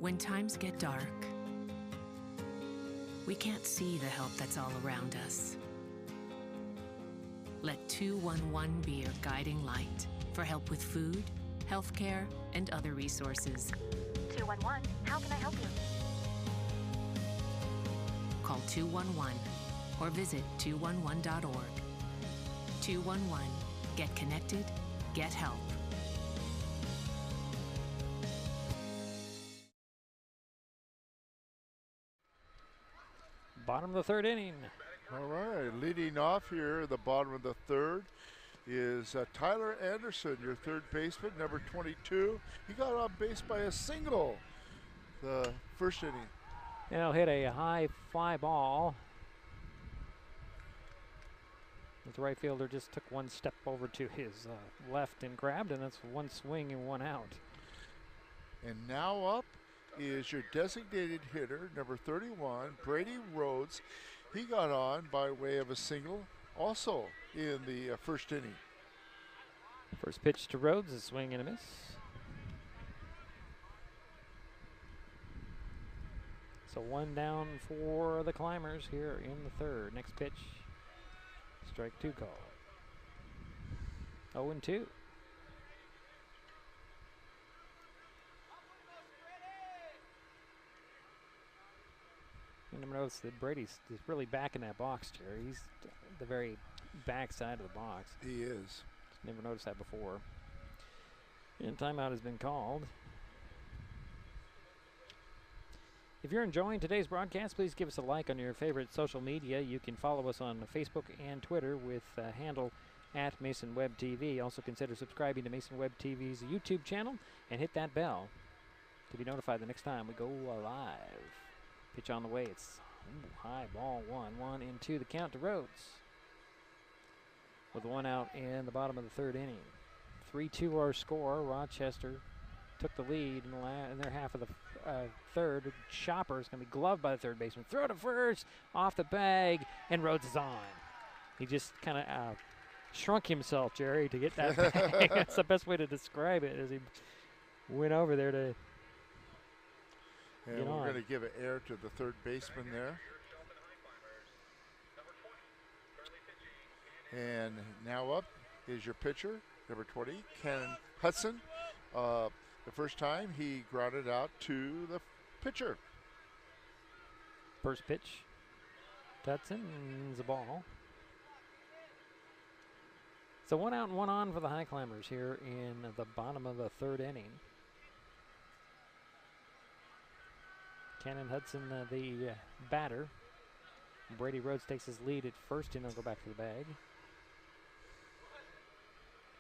When times get dark, we can't see the help that's all around us. Let 211 be your guiding light for help with food, healthcare, and other resources. 211, how can I help you? Call 211 or visit 211.org. 211, get connected, get help. Bottom of the third inning. All right, leading off here at the bottom of the third is Tyler Anderson, your third baseman, number 22. He got on base by a single the first inning. And he'll hit a high fly ball. The right fielder just took one step over to his left and grabbed, and that's one swing and one out. And now up is your designated hitter, number 31, Brady Rhodes. He got on by way of a single also in the first inning. First pitch to Rhodes, a swing and a miss. So 1 down for the Climbers here in the third. Next pitch, strike 2 call. 0-2. You never notice that Brady's really back in that box, Jerry. He's the very back side of the box. He is. Never noticed that before. And timeout has been called. If you're enjoying today's broadcast, please give us a like on your favorite social media. You can follow us on Facebook and Twitter with handle at Mason Web TV. Also consider subscribing to Mason Web TV's YouTube channel and hit that bell to be notified the next time we go live. Pitch on the way. It's high ball 1 and 2. The count to Rhodes. With 1 out in the bottom of the 3rd inning. 3-2 our score. Rochester took the lead in their half of the 3rd. Chopper is going to be gloved by the 3rd baseman. Throw to first, off the bag, and Rhodes is on. He just kind of shrunk himself, Jerry, to get that bag. That's the best way to describe it, as he went over there to and get we're on. going to give an air to the 3rd baseman there. And now up is your pitcher, number 20, Cannon Hudson. The first time he grounded out to the pitcher. First pitch. Hudson's a ball. So 1 out and 1 on for the Highclimbers here in the bottom of the 3rd inning. Cannon Hudson, the batter. Brady Rhodes takes his lead at first, and he'll go back to the bag.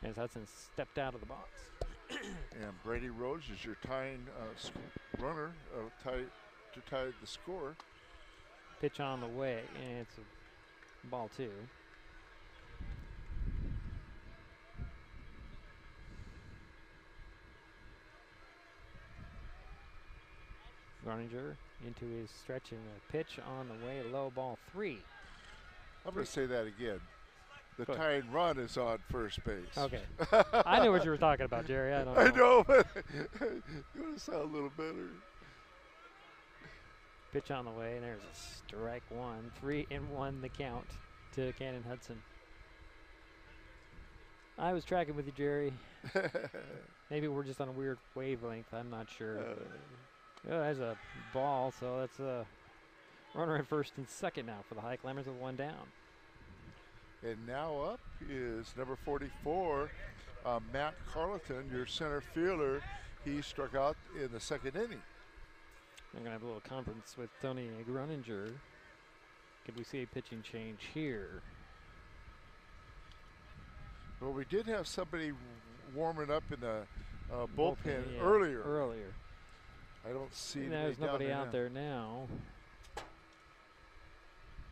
As Hudson stepped out of the box. And Brady Rhodes is your tying runner to tie the score. Pitch on the way, and it's a ball 2. Groninger into his stretch, and a pitch on the way, low, ball 3. I'm going to say that again. The Good. tying run is on first base. Okay. I knew what you were talking about, Jerry. I don't know. I know, but you want to sound a little better. Pitch on the way, and there's a strike 1. 3-1 the count to Cannon Hudson. I was tracking with you, Jerry. Maybe we're just on a weird wavelength. I'm not sure. Oh, there's a ball, so that's a runner at first and second now for the Highclimbers with 1 down. And now up is number 44, Matt Carleton, your center fielder. He struck out in the 2nd inning. I'm going to have a little conference with Tony Groninger. Could we see a pitching change here? Well, we did have somebody warming up in the bullpen earlier. I don't see there's nobody out there now.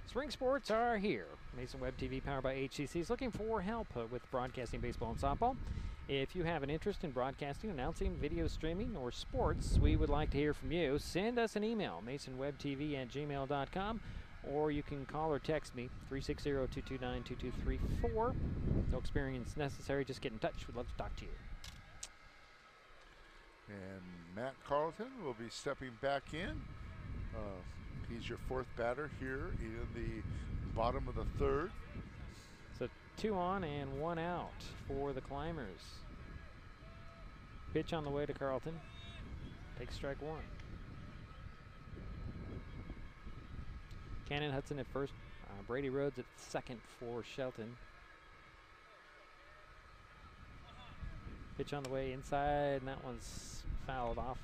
Spring sports are here. Mason Web TV, powered by HCC, is looking for help with broadcasting baseball and softball. If you have an interest in broadcasting, announcing, video streaming, or sports, we would like to hear from you. Send us an email, masonwebtv@gmail.com, or you can call or text me, 360-229-2234. No experience necessary. Just get in touch. We'd love to talk to you. And Matt Carleton will be stepping back in. He's your 4th batter here in the bottom of the 3rd. So 2 on and 1 out for the Climbers. Pitch on the way to Carleton. Takes strike 1. Cannon Hudson at first. Brady Rhodes at second for Shelton. Pitch on the way inside, and that one's fouled off.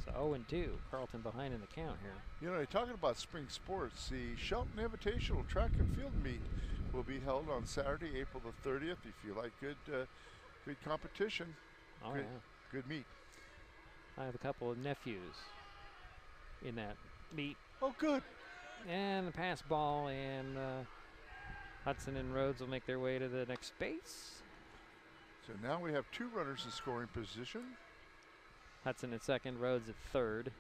So 0-2. Carleton behind in the count here. You know, you're talking about spring sports. The Shelton Invitational Track and Field Meet will be held on Saturday, April the 30th. If you like good competition, good meet. I have a couple of nephews in that meet. Oh, good. And the pass ball, and Hudson and Rhodes will make their way to the next base. So now we have 2 runners in scoring position. Hudson at second, Rhodes at third.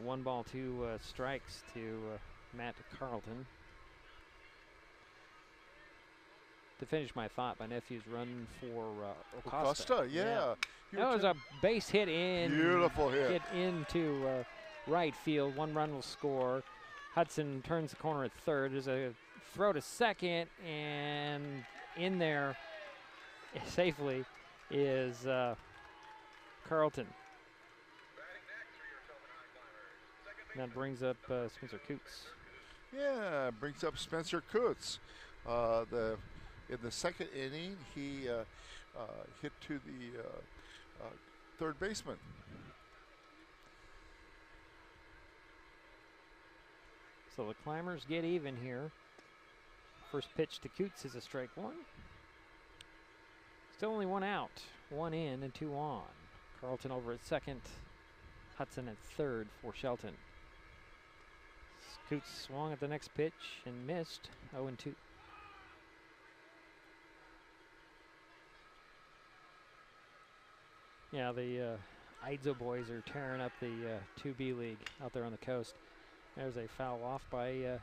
1 ball, 2 strikes to Matt Carleton. To finish my thought, my nephew's run for Acosta, yeah. That was a base hit in. Beautiful hit. Into right field. 1 run will score. Hudson turns the corner at third. There's a throw to second, and in there safely is Carleton. That brings up Spencer Coots. Yeah, brings up Spencer Coots. In the 2nd inning, he hit to the 3rd baseman. So the Climbers get even here. First pitch to Coots is a strike one. Still only one out. One in and two on. Carlton over at second. Hudson at third for Shelton. Coots swung at the next pitch and missed. 0-2. Yeah, the Idzo boys are tearing up the 2B league out there on the coast. There's a foul off by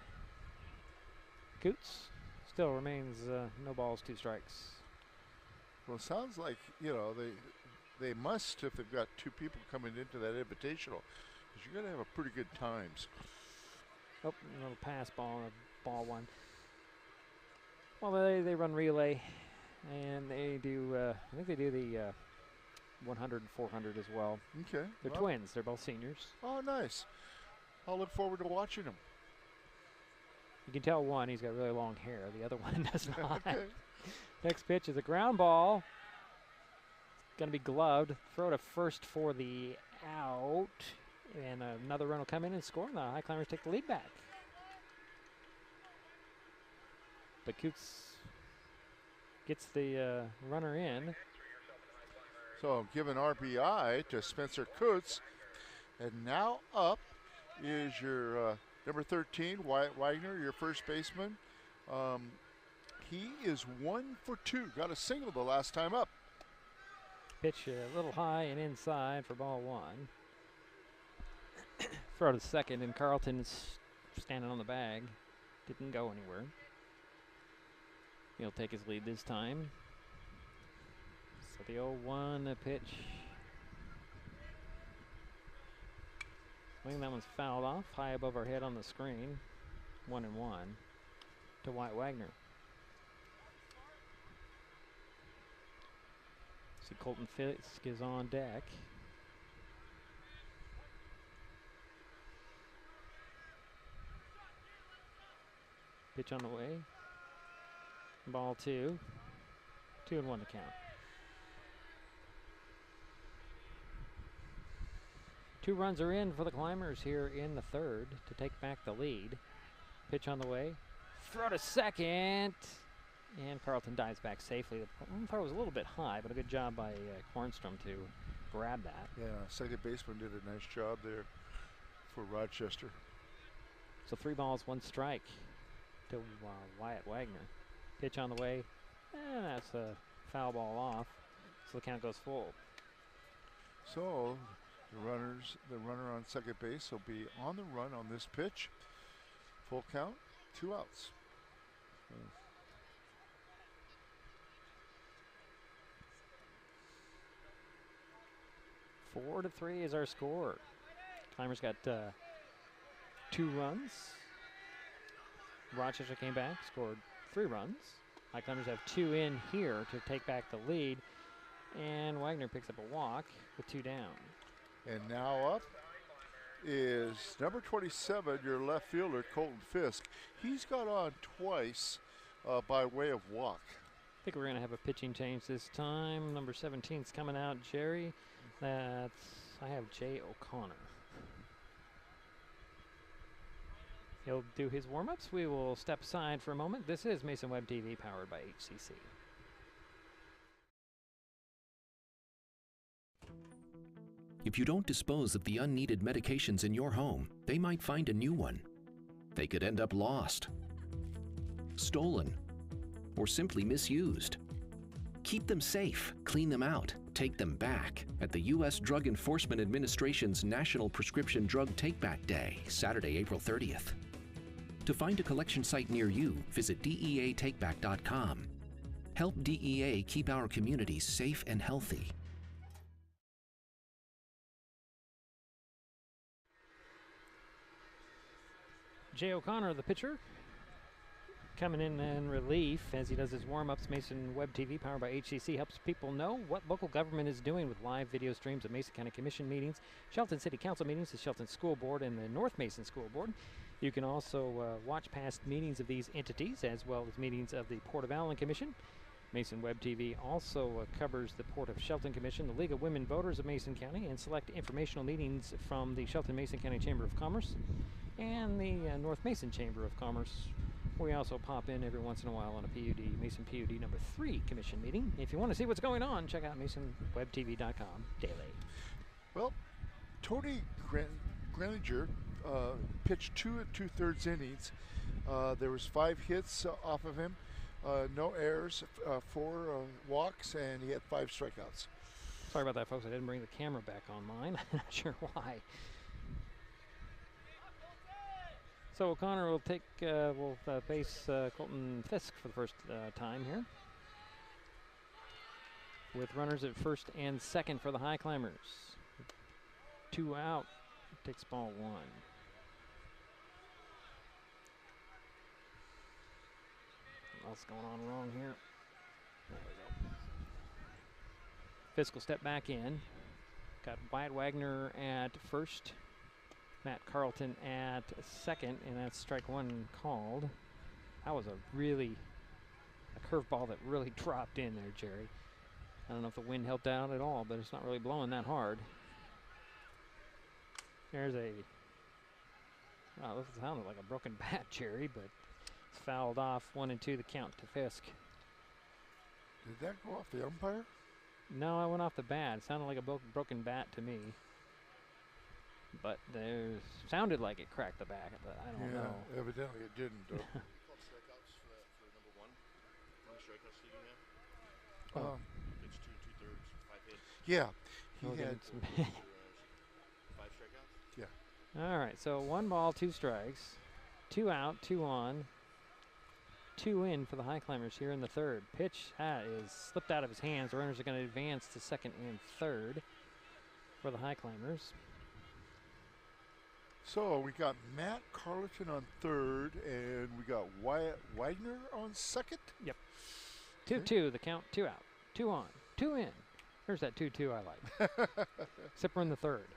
Coots. Still remains no balls, 2 strikes. Well, it sounds like, you know, they must, if they've got 2 people coming into that invitational, because you're going to have a pretty good times. Oh, a little pass ball and a ball one. Well, they run relay, and they do, I think they do the 100 and 400 as well. Okay. They're twins. They're both seniors. Oh, nice. I'll look forward to watching them. You can tell one, he's got really long hair. The other one does not. Okay. Next pitch is a ground ball. Going to be gloved. Throw to first for the out. And another run will come in and score. And the Highclimbers take the lead back. But Coots gets the runner in. So given RBI to Spencer Coots. And now up is your number 13, Wyatt Wagner, your first baseman. He is 1 for 2. Got a single the last time up. Pitch a little high and inside for ball 1. Throw to second, and Carlton's standing on the bag. Didn't go anywhere. He'll take his lead this time. So the 0-1 pitch. Swing, that one's fouled off, high above our head on the screen. 1-1 to Wyatt Wagner. See Colton Fisk is on deck. Pitch on the way. Ball 2. 2-1 to count. Two runs are in for the Climbers here in the third to take back the lead. Pitch on the way. Throw to second. And Carlton dives back safely. The throw was a little bit high, but a good job by Kornstrom to grab that. Yeah, second baseman did a nice job there for Rochester. So 3 balls, 1 strike to Wyatt Wagner. Pitch on the way. And that's a foul ball off. So the count goes full. So the runner on second base will be on the run on this pitch. Full count, 2 outs. 4-3 is our score. Climbers got 2 runs. Rochester came back, scored 3 runs. Highclimbers have 2 in here to take back the lead. And Wagner picks up a walk with 2 down. And now up is number 27, your left fielder, Colton Fisk. He's got on twice by way of walk. I think we're going to have a pitching change this time. Number 17's coming out, Jerry. I have Jay O'Connor. He'll do his warm-ups. We will step aside for a moment. This is Mason Web TV, powered by HCC. If you don't dispose of the unneeded medications in your home, they might find a new one. They could end up lost, stolen, or simply misused. Keep them safe, clean them out, take them back at the U.S. Drug Enforcement Administration's National Prescription Drug Take-Back Day, Saturday, April 30th. To find a collection site near you, visit DEATakeback.com. Help DEA keep our communities safe and healthy. Jay O'Connor, the pitcher, coming in relief as he does his warm-ups. Mason Web TV, powered by HCC, helps people know what local government is doing with live video streams of Mason County Commission meetings, Shelton City Council meetings, the Shelton School Board, and the North Mason School Board. You can also watch past meetings of these entities as well as meetings of the Port of Allen Commission. Mason Web TV also covers the Port of Shelton Commission, the League of Women Voters of Mason County, and select informational meetings from the Shelton Mason County Chamber of Commerce. and the North Mason Chamber of Commerce. We also pop in every once in a while on a PUD, Mason PUD number 3 commission meeting. If you want to see what's going on, check out MasonWebTV.com daily. Well, Tony Granger pitched 2 2/3 innings. There was 5 hits off of him, no errors, 4 walks, and he had 5 strikeouts. Sorry about that, folks. I didn't bring the camera back on mine. Not sure why. So O'Connor will take, will face Colton Fisk for the first time here, with runners at first and second for the Highclimbers. 2 out, takes ball 1. What's going on wrong here? There we go. Fisk will step back in. Got Wyatt Wagner at first, Matt Carlton at second, and that's strike 1 called. That was a curveball that really dropped in there, Jerry. I don't know if the wind helped out at all, but it's not really blowing that hard. There's wow, this sounded like a broken bat, Jerry, but it's fouled off. 1 and 2 the count to Fisk. Did that go off the umpire? No, I went off the bat. It sounded like a broken bat to me. But there sounded like it cracked the back, but I don't know. Evidently it didn't, though. Strikeouts for number 1. How many strikeouts did you have? It's 2 2/3, 5 hits. Yeah, he had some 5 strikeouts. Yeah. All right, so 1 ball, 2 strikes, 2 out, 2 on, 2 in for the Highclimbers here in the third. Pitch is slipped out of his hands. The runners are going to advance to second and third for the Highclimbers. So we got Matt Carlton on third, and we got Wyatt Wagner on second. Yep. 2-2, the count, 2 out, 2 on, 2 in. There's that 2-2 I like. Except we're in the third.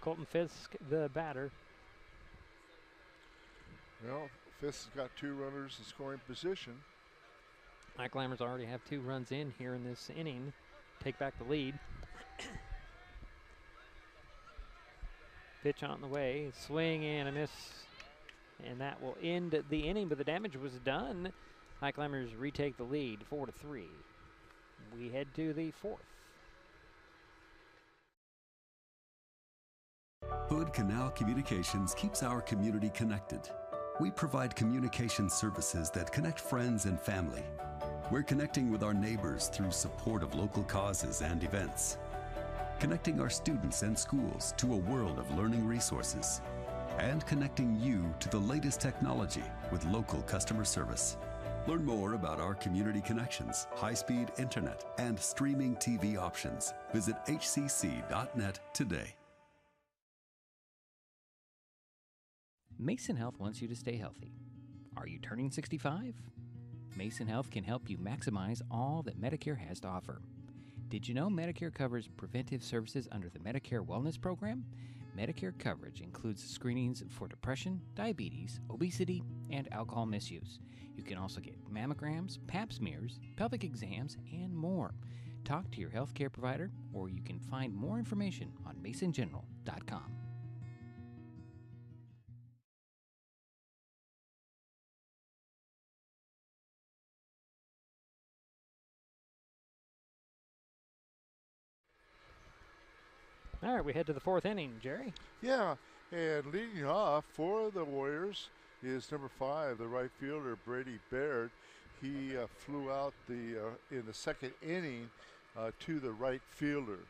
Colton Fisk, the batter. Well, Fisk's got 2 runners in scoring position. Highclimbers already have 2 runs in here in this inning. Take back the lead. Pitch on the way, swing and a miss, and that will end the inning, but the damage was done. Highclimbers retake the lead, 4-3. We head to the 4th. Hood Canal Communications keeps our community connected. We provide communication services that connect friends and family. We're connecting with our neighbors through support of local causes and events. Connecting our students and schools to a world of learning resources, and connecting you to the latest technology with local customer service. Learn more about our community connections, high-speed internet, and streaming TV options. Visit hcc.net today. Mason Health wants you to stay healthy. Are you turning 65? Mason Health can help you maximize all that Medicare has to offer. Did you know Medicare covers preventive services under the Medicare Wellness Program? Medicare coverage includes screenings for depression, diabetes, obesity, and alcohol misuse. You can also get mammograms, pap smears, pelvic exams, and more. Talk to your healthcare provider, or you can find more information on masongeneral.com. All right, we head to the 4th inning, Jerry. Yeah, and leading off for the Warriors is number 5, the right fielder, Brady Baird. He flew out in the 2nd inning to the right fielder.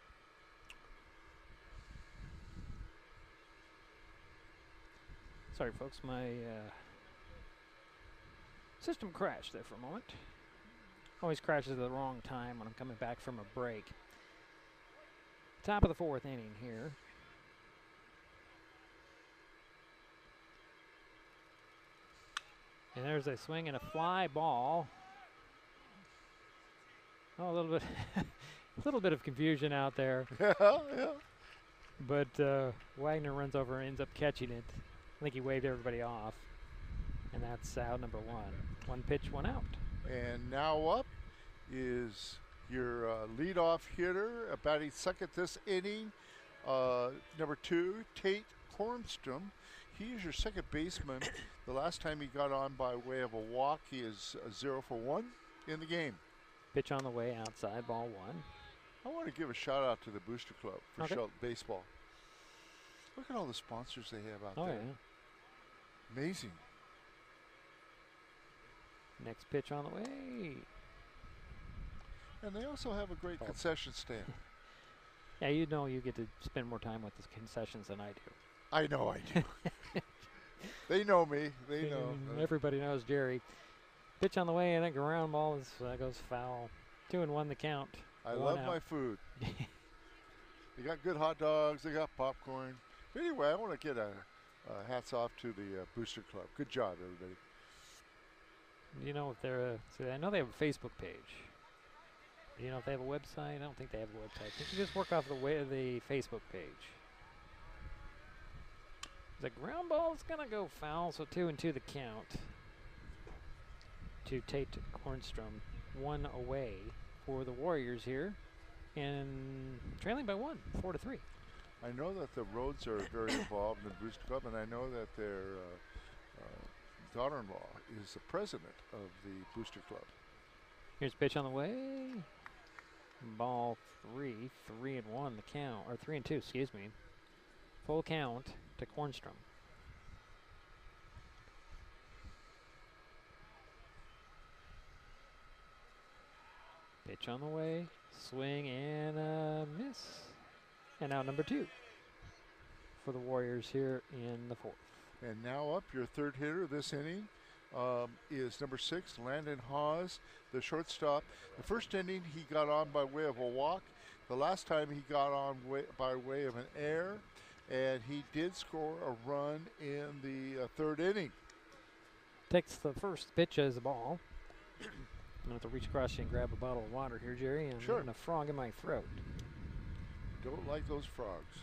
Sorry, folks, my system crashed there for a moment. Always crashes at the wrong time when I'm coming back from a break. Top of the 4th inning here. And there's a swing and a fly ball. Oh, a little bit of confusion out there. Yeah. But Wagner runs over and ends up catching it. I think he waved everybody off. And that's out number 1. 1 pitch, 1 out. And now up is your leadoff hitter, batting second this inning, Number 2, Tate Kornstrom. He is your second baseman. The last time he got on by way of a walk, he is 0 for 1 in the game. Pitch on the way outside, ball 1. I want to give a shout out to the Booster Club for Okay. Shelton Baseball. Look at all the sponsors they have out there. Yeah. Amazing. Next pitch on the way. And they also have a great concession stand. Yeah, you know you get to spend more time with the concessions than I do. I know I do. They know me. They know. Everybody knows Jerry. Pitch on the way, and a ground ball goes foul. 2-1 the count. I One love out. my food. They got good hot dogs. They got popcorn. But anyway, I want to get a hats off to the Booster Club. Good job, everybody. You know if they're I know they have a Facebook page. You know if they have a website? I don't think they have a website. I think you just work off the Facebook page. The ground ball is going to go foul, so 2-2 the count. To Tate Kornstrom, 1 away for the Warriors here, and trailing by 1, 4-3. I know that the Roads are very involved in the Booster Club, and I know that their daughter-in-law is the president of the Booster Club. Here's a pitch on the way. Ball 3, 3-1 the count, or 3-2, excuse me. Full count to Kornstrom. Pitch on the way, swing and a miss. And out number 2 for the Warriors here in the 4th. And now up, your third hitter this inning is number 6, Landon Hawes, the shortstop. The first inning he got on by way of a walk. The last time he got on by way of an error, and he did score a run in the third inning. Takes the first pitch as a ball. I'm going to have to reach across you and grab a bottle of water here, Jerry. I'm getting a frog in my throat. Don't like those frogs.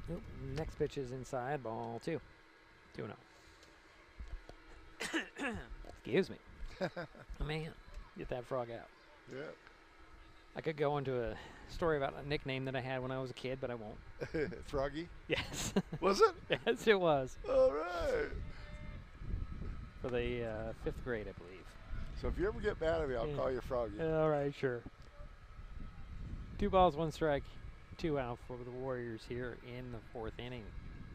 Nope. Next pitch is inside, ball 2. 2-0. Excuse me. Oh, man, get that frog out. Yeah. I could go into a story about a nickname that I had when I was a kid, but I won't. Froggy? Yes. Was it? Yes, it was. All right. For the 5th grade, I believe. So if you ever get mad at me, I'll call you Froggy. All right, sure. 2 balls, 1 strike, 2 out for the Warriors here in the 4th inning.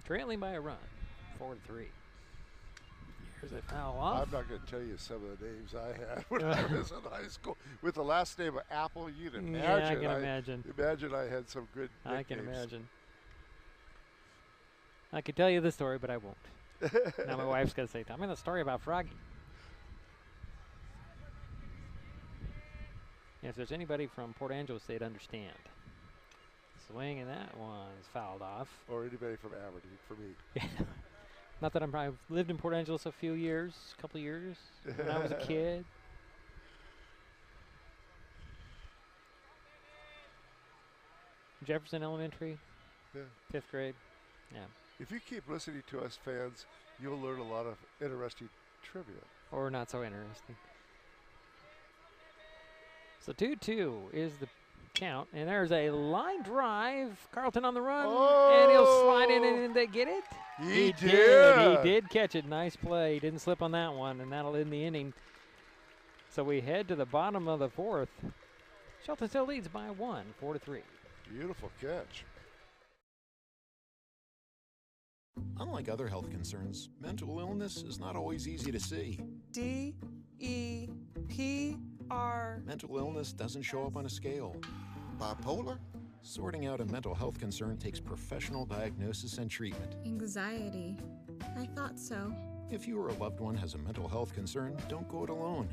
Trailing by a run, 4-3. Here's a foul off. I'm not going to tell you some of the names I had when I was in high school. With the last name of Apple, you'd imagine. Yeah, I can imagine. Imagine I had some good nicknames. I can imagine. I could tell you the story, but I won't. Now my wife's going to say, tell me the story about Froggy. And if there's anybody from Port Angeles, they'd understand. Swing, and that one's fouled off. Or anybody from Aberdeen, for me. Not that I've lived in Port Angeles a couple years, when I was a kid. Jefferson Elementary, Yeah. 5th grade. Yeah. If you keep listening to us fans, you'll learn a lot of interesting trivia. Or not so interesting. So 2-2 is the count, and there's a line drive. Carlton on the run, and he'll slide in and they get it. He did. He did catch it. Nice play. He didn't slip on that one, and that'll end the inning. So we head to the bottom of the 4th. Shelton still leads by 1, 4-3. Beautiful catch. Unlike other health concerns, mental illness is not always easy to see. D-E-P-R. Mental illness doesn't show up on a scale. Bipolar? Sorting out a mental health concern takes professional diagnosis and treatment. Anxiety. I thought so. If you or a loved one has a mental health concern, don't go it alone.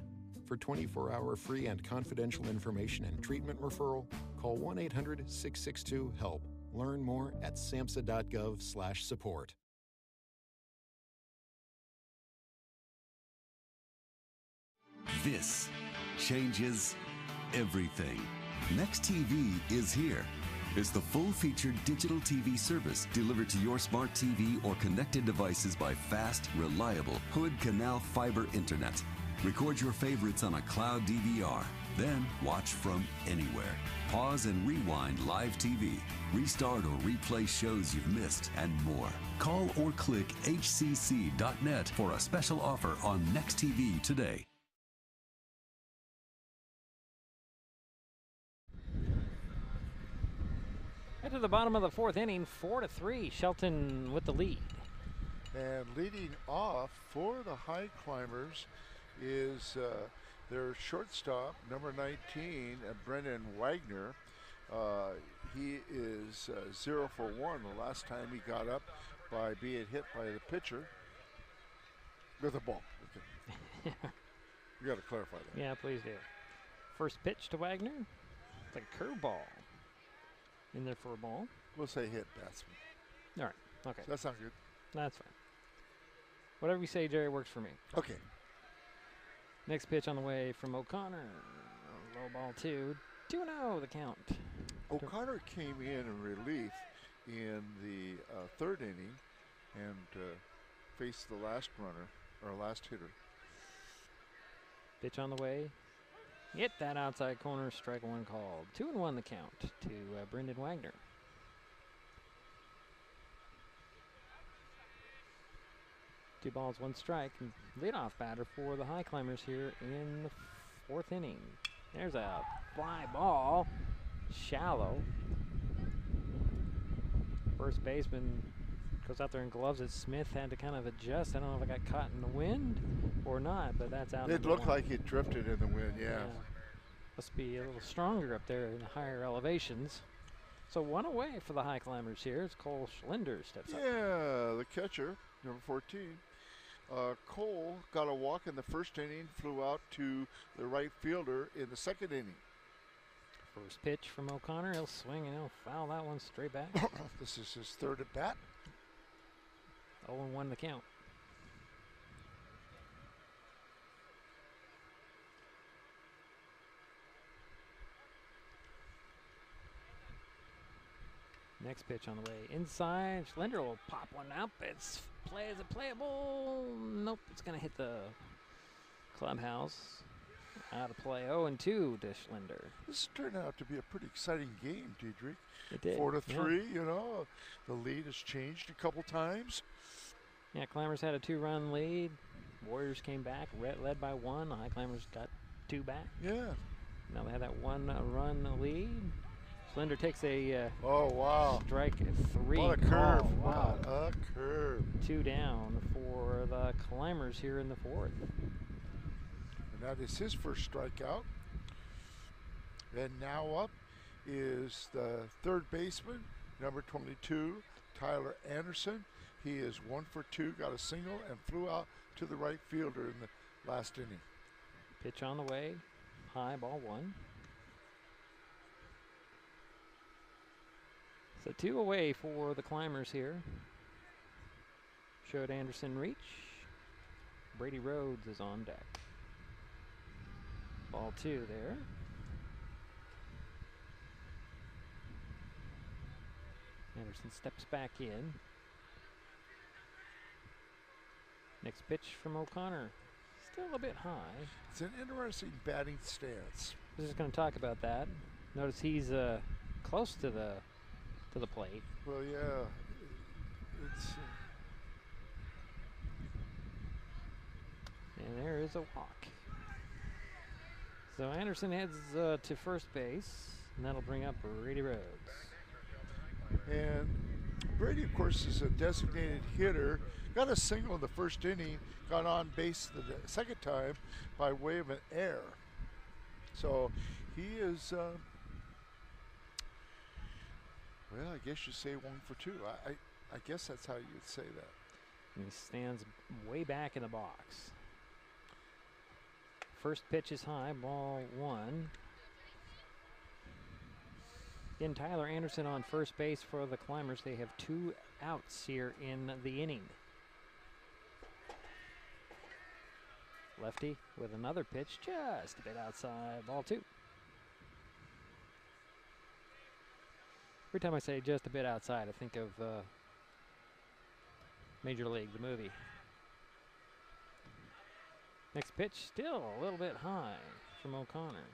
For 24-hour free and confidential information and treatment referral, call 1-800-662-HELP. Learn more at samhsa.gov/support. This changes everything. Next TV is here. It's the full-featured digital TV service delivered to your smart TV or connected devices by fast, reliable Hood Canal fiber internet. Record your favorites on a cloud DVR. Then watch from anywhere. Pause and rewind live TV. Restart or replay shows you've missed and more. Call or click hcc.net for a special offer on Next TV today. Head to the bottom of the fourth inning, 4-3. Shelton with the lead. And leading off for the Highclimbers is their shortstop, number 19, Brendan Wagner. He is 0 for 1 the last time he got up by being hit by the pitcher with a ball. Okay. You got to clarify that. Yeah, please do. First pitch to Wagner. It's like a curveball. In there for a ball. We'll say hit, batsman. All right. Okay. Does that sound good? That's fine. Whatever you say, Jerry, works for me. Okay. Next pitch on the way from O'Connor. Low ball 2. 2-0 the count. O'Connor came in relief in the third inning and faced the last runner, or last hitter. Pitch on the way. Hit that outside corner, strike one called. 2-1 the count to Brendan Wagner. Two balls, one strike. And leadoff batter for the Highclimbers here in the fourth inning. There's a fly ball, shallow. First baseman goes out there and gloves it. Smith had to kind of adjust. I don't know if it got caught in the wind or not, but that's out. It looked like it drifted in the wind, yeah. Must be a little stronger up there in the higher elevations. So one away for the Highclimbers here. It's Cole Schlender steps up. Yeah, the catcher, number 14. Cole got a walk in the first inning, flew out to the right fielder in the second inning. First pitch from O'Connor. He'll swing and he'll foul that one straight back. This is his third at bat. 0-1 the count. Next pitch on the way inside. Schlender will pop one up. Is it playable? Nope. It's going to hit the clubhouse. Out of play. 0-2 to Schlender. This turned out to be a pretty exciting game, Diedrich. It did. 4-3. Yeah. You know, the lead has changed a couple times. Yeah, Climbers had a 2-run lead. Warriors came back, led by 1. The Highclimbers got 2 back. Yeah. Now they have that 1-run lead. Schlender takes a strike at 3. What a curve. Wow. A curve. 2 down for the Climbers here in the fourth. And that is his first strikeout. And now up is the third baseman, number 22, Tyler Anderson. He is 1 for 2, got a single, and flew out to the right fielder in the last inning. Pitch on the way. High, ball 1. So 2 away for the Climbers here. Showed Anderson reach. Brady Rhodes is on deck. Ball 2 there. Anderson steps back in. Next pitch from O'Connor. Still a bit high. It's an interesting batting stance. I was just going to talk about that. Notice he's close to the plate. Well, yeah. It's and there is a walk. So Anderson heads to first base, and that'll bring up Brady Rhodes. And Brady, of course, is a designated hitter. Got a single in the first inning, got on base the second time by way of an error. So he is, well, I guess you say 1 for 2. I guess that's how you'd say that. And he stands way back in the box. First pitch is high, ball 1. Again, Tyler Anderson on first base for the Climbers. They have 2 outs here in the inning. Lefty with another pitch, just a bit outside, ball 2. Every time I say just a bit outside, I think of Major League, the movie. Next pitch, still a little bit high from O'Connor.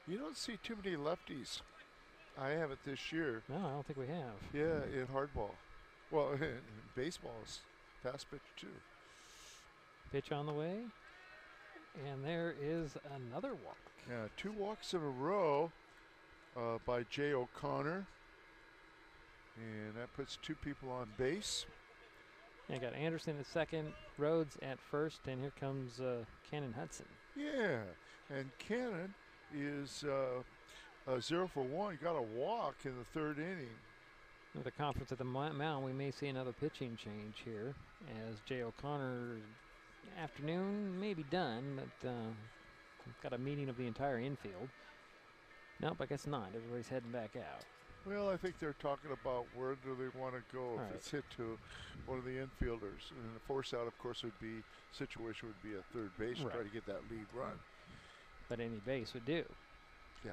You don't see too many lefties. I haven't this year. No, I don't think we have. Yeah, in hardball. Well, in baseball is fast pitch too. Pitch on the way. And there is another walk. Yeah, 2 walks in a row by Jay O'Connor. And that puts 2 people on base. Yeah, got Anderson at second, Rhodes at first, and here comes Cannon Hudson. Yeah, and Cannon is 0 for 1. He got a walk in the 3rd inning. With the conference at the mound, we may see another pitching change here as Jay O'Connor's afternoon may be done, but got a meeting of the entire infield. Nope, I guess not. Everybody's heading back out. Well, I think they're talking about where do they want to go if Right. it's hit to one of the infielders. And the force out, of course, would be situation would be a third base to try Right. to get that lead run. But any base would do. Yeah.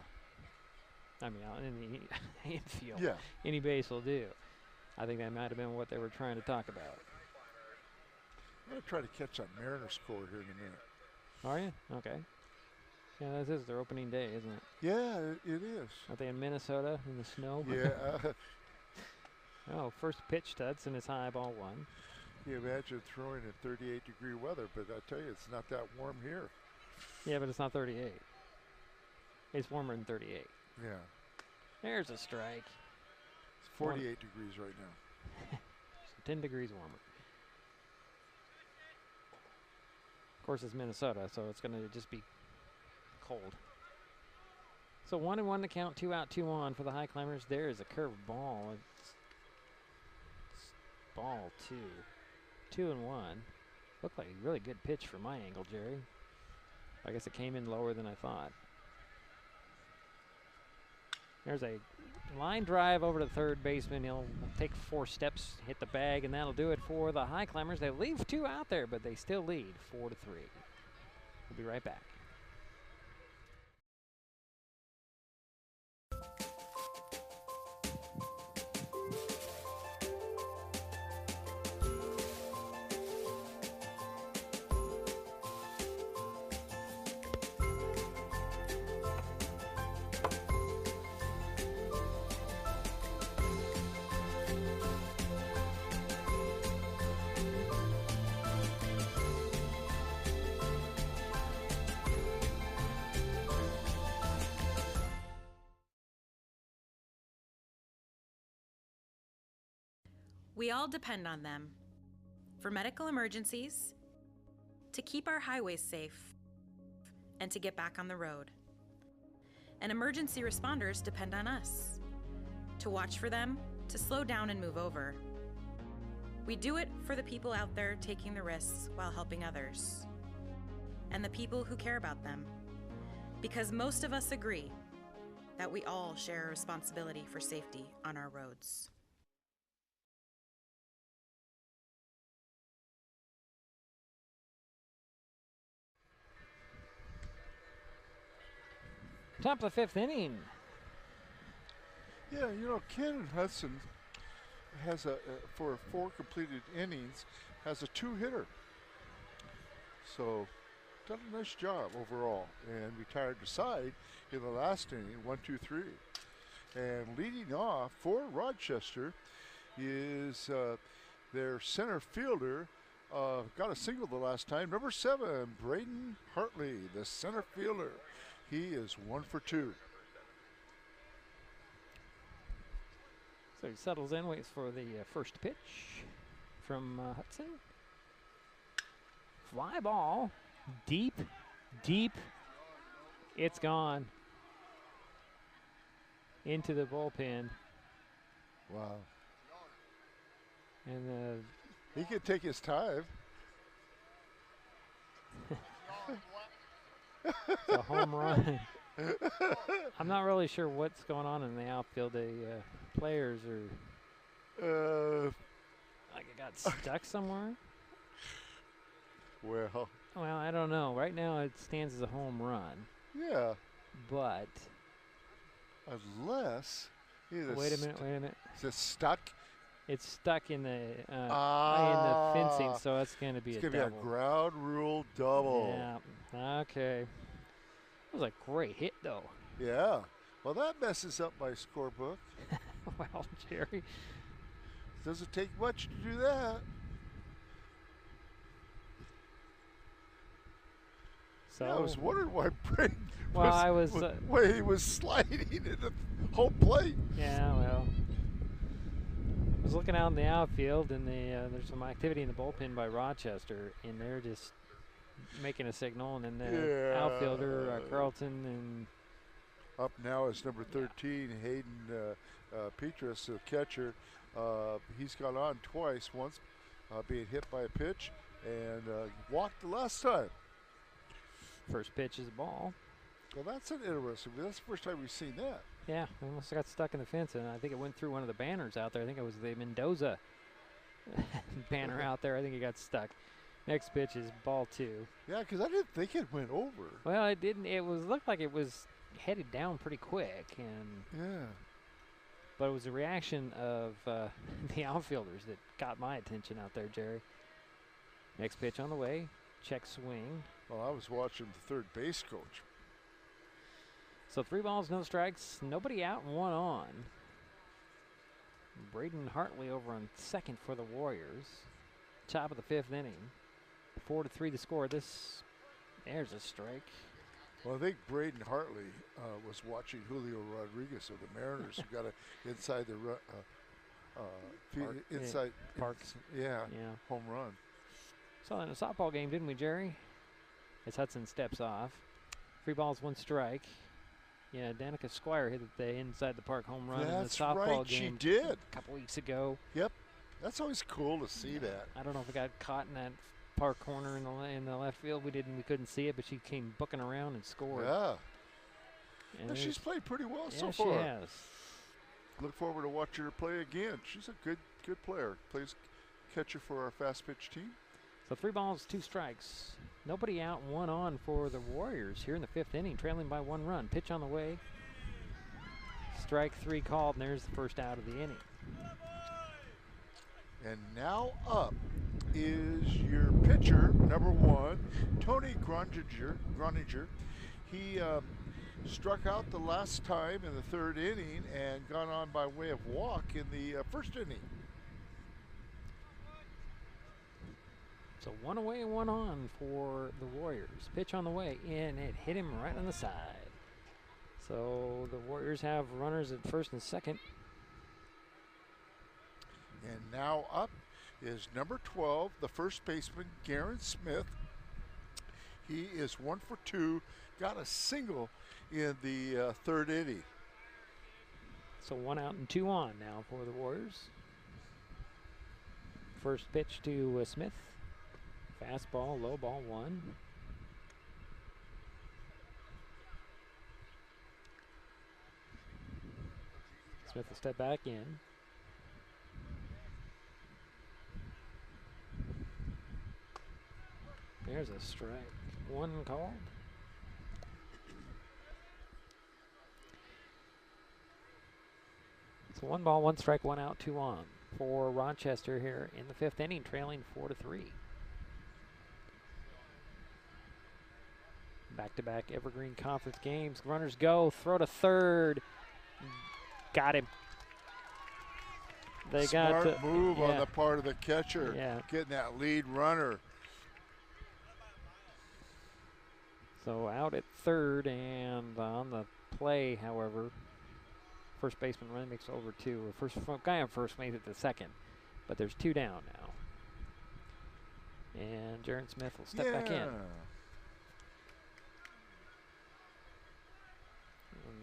I mean, out in the infield. Yeah. Any base will do. I think that might have been what they were trying to talk about. I'm going to try to catch that Mariners score here in a minute. Are you? Okay. Yeah, this is their opening day, isn't it? Yeah, it is. Are they in Minnesota in the snow? Yeah. Oh, first pitch to Hudson is high, ball 1. You imagine throwing in 38-degree weather, but I tell you, it's not that warm here. Yeah, but it's not 38. It's warmer than 38. Yeah. There's a strike. It's 48 degrees right now. So 10 degrees warmer. Of course, it's Minnesota, so it's going to just be cold. So 1-1 to count, 2 out, 2 on for the Highclimbers. There is a curved ball. It's ball 2. 2-1. Looked like a really good pitch from my angle, Jerry. I guess it came in lower than I thought. There's a line drive over to the third baseman. He'll take 4 steps, hit the bag, and that'll do it for the Highclimbers. They leave 2 out there, but they still lead 4-3. We'll be right back. We all depend on them for medical emergencies, to keep our highways safe, and to get back on the road. And emergency responders depend on us to watch for them, to slow down and move over. We do it for the people out there taking the risks while helping others, and the people who care about them, because most of us agree that we all share a responsibility for safety on our roads. Top of the 5th inning. Yeah, you know, Cannon Hudson has for 4 completed innings, has a 2-hitter. So, done a nice job overall, and retired the side in the last inning, 1-2-3. And leading off for Rochester is their center fielder. Got a single the last time. Number 7, Braden Hartley, the center fielder. He is 1 for 2. So he settles in, waits for the first pitch from Hudson. Fly ball, deep, deep. It's gone into the bullpen. Wow. And he could take his time. It's a home run. I'm not really sure what's going on in the outfield. The players are like it got stuck somewhere. Well, I don't know. Right now it stands as a home run. Yeah. But unless wait a minute. is it stuck It's stuck in the fencing, so it's going to be it's a gonna double. be a ground rule double. Yeah. Okay. That was a great hit, though. Yeah. Well, that messes up my scorebook. Well, Jerry. Doesn't take much to do that. So yeah, I was wondering why Braden he was sliding into the home plate. Yeah, well. I was looking out in the outfield, and there's some activity in the bullpen by Rochester, and they're just making a signal, and then the outfielder, Carlton, and... Up now is number 13, Hayden Petrus, the catcher. He's gone on twice, once being hit by a pitch, and walked the last time. First pitch is a ball. Well, that's an interesting. That's the first time we've seen that. Yeah, it almost got stuck in the fence, and I think it went through one of the banners out there. I think it was the Mendoza banner out there. I think it got stuck. Next pitch is ball 2. Yeah, because I didn't think it went over. Well, it didn't. It looked like it was headed down pretty quick, and but it was a reaction of the outfielders that got my attention out there, Jerry. Next pitch on the way. Check swing. Well, I was watching the third base coach. So 3 balls, no strikes, nobody out and 1 on. Braden Hartley over on second for the Warriors. Top of the 5th inning. 4-3 the score. There's a strike. Well, I think Braden Hartley was watching Julio Rodriguez of the Mariners, who got inside the home run. Saw that in a softball game, didn't we, Jerry? As Hudson steps off. 3 balls, 1 strike. Yeah, Danica Squire hit the inside the park home run in the softball game. She did. A couple weeks ago. Yep. That's always cool to see that. I don't know if it got caught in that park corner in the left field. We couldn't see it, but she came booking around and scored. Yeah. And she's played pretty well so far. Yeah, she has. Look forward to watching her play again. She's a good player. Plays catcher for our fast pitch team. So 3 balls, 2 strikes. Nobody out, 1 on for the Warriors here in the 5th inning, trailing by 1 run. Pitch on the way. Strike 3 called, and there's the first out of the inning. And now up is your pitcher, number 1, Tony Groninger. He struck out the last time in the 3rd inning and gone on by way of walk in the 1st inning. So 1 away and 1 on for the Warriors. Pitch on the way, and it hit him right on the side. So the Warriors have runners at first and second. And now up is number 12, the first baseman, Garen Smith. He is 1 for 2, got a single in the 3rd inning. So 1 out and 2 on now for the Warriors. First pitch to Smith. Fastball, low ball 1. Smith will step back in. There's a strike. 1 called. So 1 ball, 1 strike, 1 out, 2 on for Rochester here in the 5th inning, trailing 4-3. Back-to-back Evergreen Conference games. Runners go. Throw to third. Got him. Smart move on the part of the catcher. Yeah. Getting that lead runner. So out at third, and on the play, however, first baseman run makes over 2. First guy on first makes it to second, but there's 2 down now. And Jaron Smith will step back in.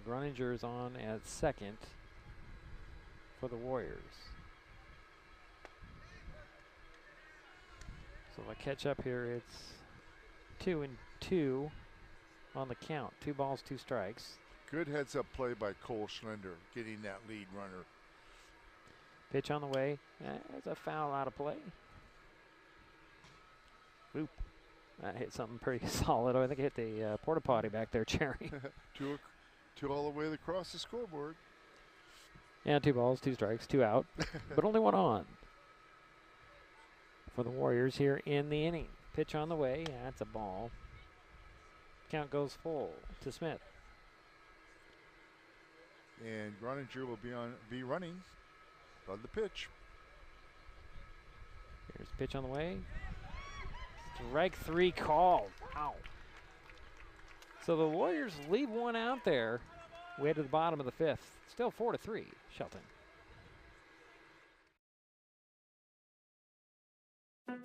Groninger is on at second for the Warriors. So if I catch up here, it's 2-2 on the count. 2 balls, 2 strikes. Good heads-up play by Cole Schlender, getting that lead runner. Pitch on the way. There's a foul out of play. Oop. That hit something pretty solid. I think it hit the porta potty back there, Cherry. Two all the way across the scoreboard. Yeah, 2 balls, 2 strikes, 2 out, but only 1 on for the Warriors here in the inning. Pitch on the way. That's a ball. Count goes full to Smith. And Groninger will be running on the pitch. Here's the pitch on the way. Strike 3 called. Wow. So the Warriors leave 1 out there. Way to the bottom of the 5th. Still 4-3, Shelton.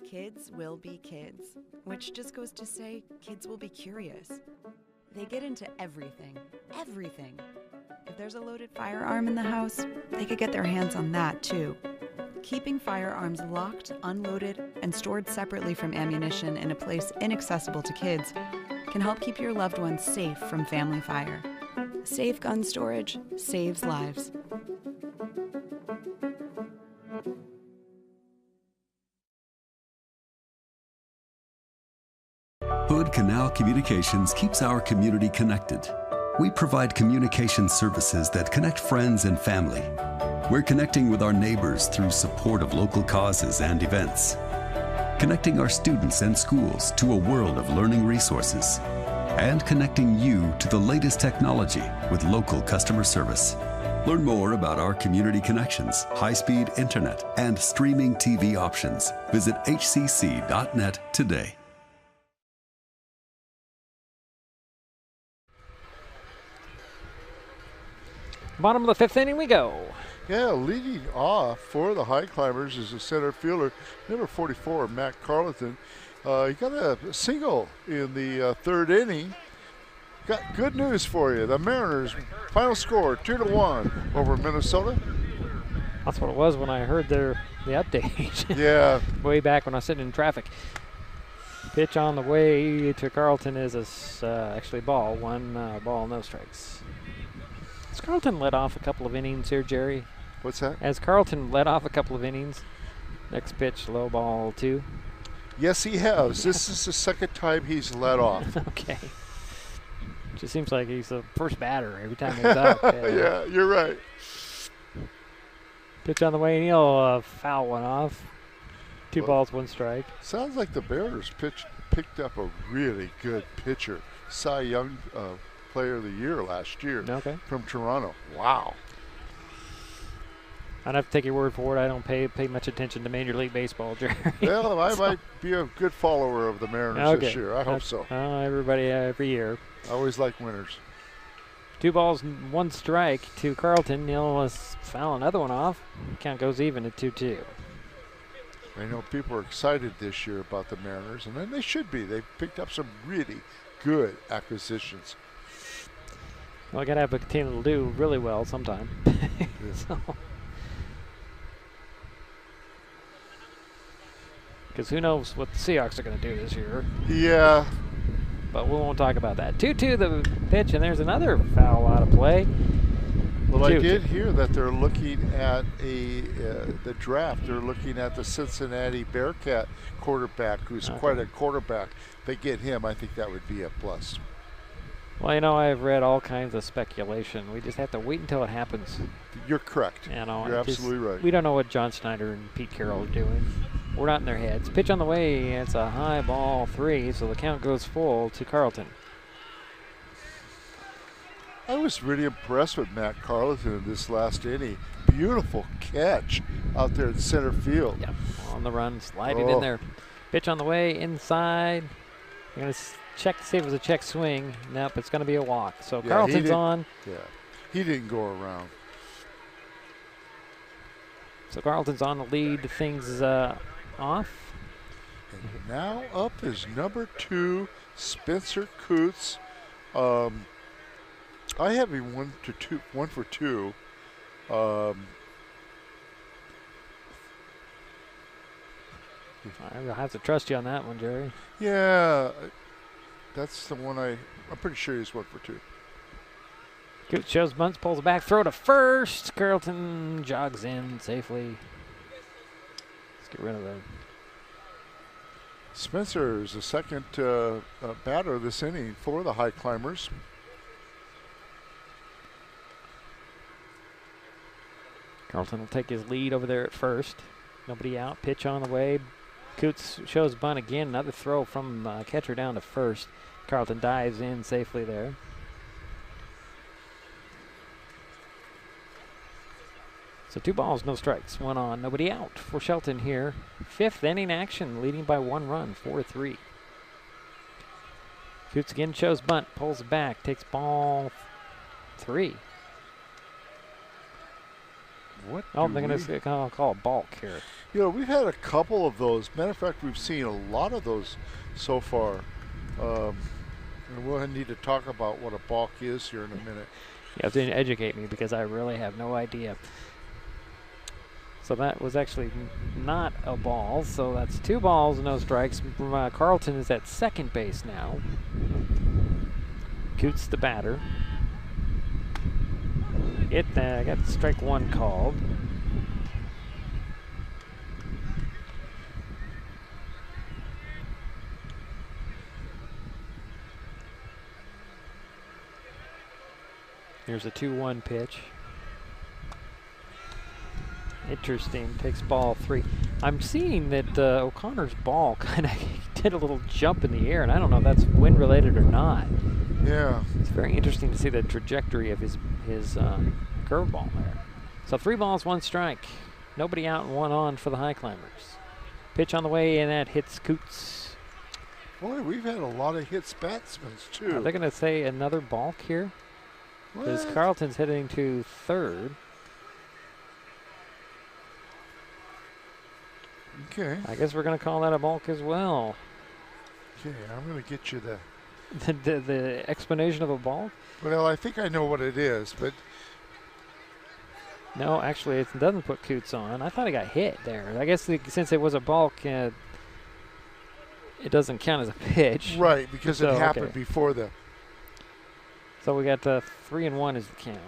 Kids will be kids, which just goes to say kids will be curious. They get into everything, everything. If there's a loaded firearm in the house, they could get their hands on that too. Keeping firearms locked, unloaded, and stored separately from ammunition in a place inaccessible to kids can help keep your loved ones safe from family fire. Safe gun storage saves lives. Hood Canal Communications keeps our community connected. We provide communication services that connect friends and family. We're connecting with our neighbors through support of local causes and events. Connecting our students and schools to a world of learning resources. And connecting you to the latest technology with local customer service. Learn more about our community connections, high-speed internet, and streaming TV options. Visit hcc.net today. Bottom of the 5th inning we go. Yeah, leading off for the Highclimbers is the center fielder, number 44, Matt Carleton. He got a single in the 3rd inning. Got good news for you. The Mariners final score 2-1 over Minnesota. That's what it was when I heard the update. Yeah. Way back when I was sitting in traffic. Pitch on the way to Carleton is actually ball. 1 ball, no strikes. Has Carleton led off a couple of innings here, Jerry? What's that? Has Carleton led off a couple of innings? Next pitch, low ball 2. Yes, he has. This is the 2nd time he's led off. Okay. Just seems like he's the first batter every time he's up. Yeah, you're right. Pitch on the way, and he'll foul one off. 2 balls, 1 strike. Sounds like the Mariners picked up a really good pitcher. Cy Young Player of the Year last year from Toronto. Wow. I'd have to take your word for it. I don't pay much attention to Major League Baseball, Jerry. Well, I might be a good follower of the Mariners this year. I hope so. Everybody every year. I always like winners. 2 balls, 1 strike to Carleton. He'll foul another one off. Count goes even at 2-2. I know people are excited this year about the Mariners, and then they should be. They've picked up some really good acquisitions. Well, I got to have a team that'll do really well sometime. Because who knows what the Seahawks are going to do this year. Yeah. But we won't talk about that. 2-2 the pitch, and there's another foul out of play. Well, I did hear that they're looking at the draft. They're looking at the Cincinnati Bearcat quarterback, who's quite a quarterback. If they get him, I think that would be a plus. Well, you know, I've read all kinds of speculation. We just have to wait until it happens. You're correct. You know, you're absolutely right. We don't know what John Schneider and Pete Carroll are doing. We're not in their heads. Pitch on the way. It's a high ball 3, so the count goes full to Carleton. I was really impressed with Matt Carleton in this last inning. Beautiful catch out there in center field. Yep, on the run, sliding in there. Pitch on the way, inside. You're going to check to see if it was a check swing. Nope, it's going to be a walk. So yeah, Carleton's on. Yeah, he didn't go around. So Carleton's on to lead things off. And now up is number 2, Spencer Coots. I have him 1 for 2. I'll have to trust you on that one, Jerry. Yeah, that's the one I'm pretty sure he's 1 for 2. Coots shows bunts, pulls it back, throw to first. Carleton jogs in safely. Let's get rid of that. Spencer is the second batter this inning for the Highclimbers. Carlton will take his lead over there at first. Nobody out. Pitch on the way. Coots shows bunt again. Another throw from catcher down to first. Carlton dives in safely there. So 2 balls, no strikes. 1 on, nobody out for Shelton here. 5th inning action, leading by 1 run, 4-3. Coots again shows bunt, pulls back, takes ball 3. What? Oh, they're going to call a balk here. You know, we've had a couple of those. Matter of fact, we've seen a lot of those so far. And we'll need to talk about what a balk is here in a minute. You have to educate me because I really have no idea. So that was actually not a ball. So that's 2 balls, no strikes. Carlton is at second base now. Coots the batter. Got strike 1 called. Here's a 2-1 pitch. Interesting. Takes ball 3. I'm seeing that O'Connor's ball kind of did a little jump in the air, and I don't know if that's wind related or not. Yeah. It's very interesting to see the trajectory of his curveball there. So 3 balls, 1 strike. Nobody out and 1 on for the Highclimbers. Pitch on the way, and that hits Coots. Boy, we've had a lot of hits batsmen too. Are they going to say another balk here? Because Carlton's heading to 3rd. Okay. I guess we're going to call that a balk as well. Okay, I'm going to get you the explanation of a balk? Well, I think I know what it is, but... No, actually, it doesn't put Coots on. I thought he got hit there. I guess since it was a balk, it doesn't count as a pitch. Right, because it happened before the... So we got 3-1 is the count.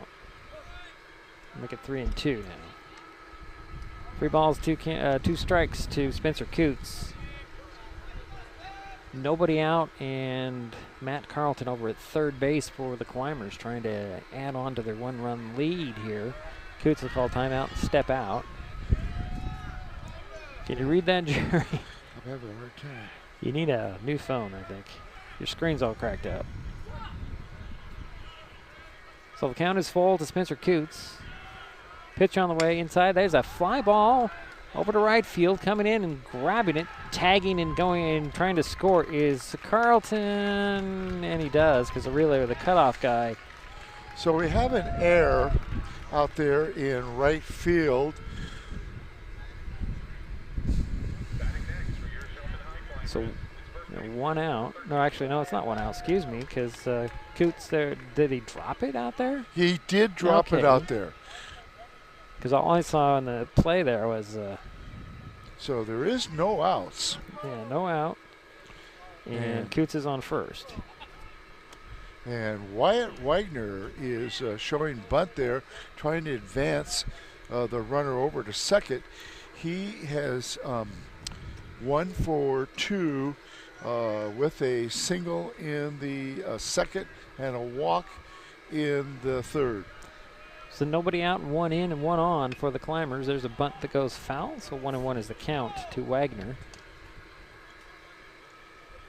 Make it 3-2 now. 3 balls, 2 strikes to Spencer Coots. Nobody out, and Matt Carlton over at third base for the Climbers, trying to add on to their 1-run lead here. Coots will call timeout and step out. Can you read that, Jerry? I'm having a hard time. You need a new phone, I think. Your screen's all cracked up. So the count is full to Spencer Coots. Pitch on the way inside. There's a fly ball over to right field. Coming in and grabbing it, tagging and going and trying to score is Carlton. And he does, because the cutoff guy. So we have an error out there in right field. So 1 out. No, actually, no, it's not 1 out. Excuse me, because Coots there, did he drop it out there? He did drop it out there. Because all I saw in the play there was... so there is no outs. Yeah, no out. And Coots is on first. And Wyatt Wagner is showing bunt there, trying to advance the runner over to second. He has 1 for 2 with a single in the second and a walk in the third. So nobody out and 1 in and 1 on for the Climbers. There's a bunt that goes foul, so 1-1 is the count to Wagner.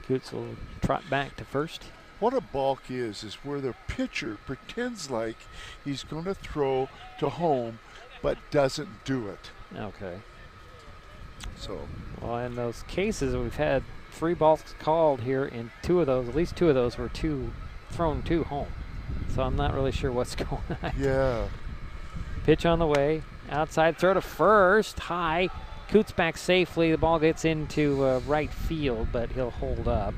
Coots will trot back to first. What a balk is where the pitcher pretends like he's going to throw to home, but doesn't do it. Okay. So. Well, in those cases, we've had 3 balks called here, and 2 of those, at least 2 of those, were thrown to home. So I'm not really sure what's going on. Yeah. Pitch on the way. Outside throw to first. High. Coots back safely. The ball gets into right field, but he'll hold up.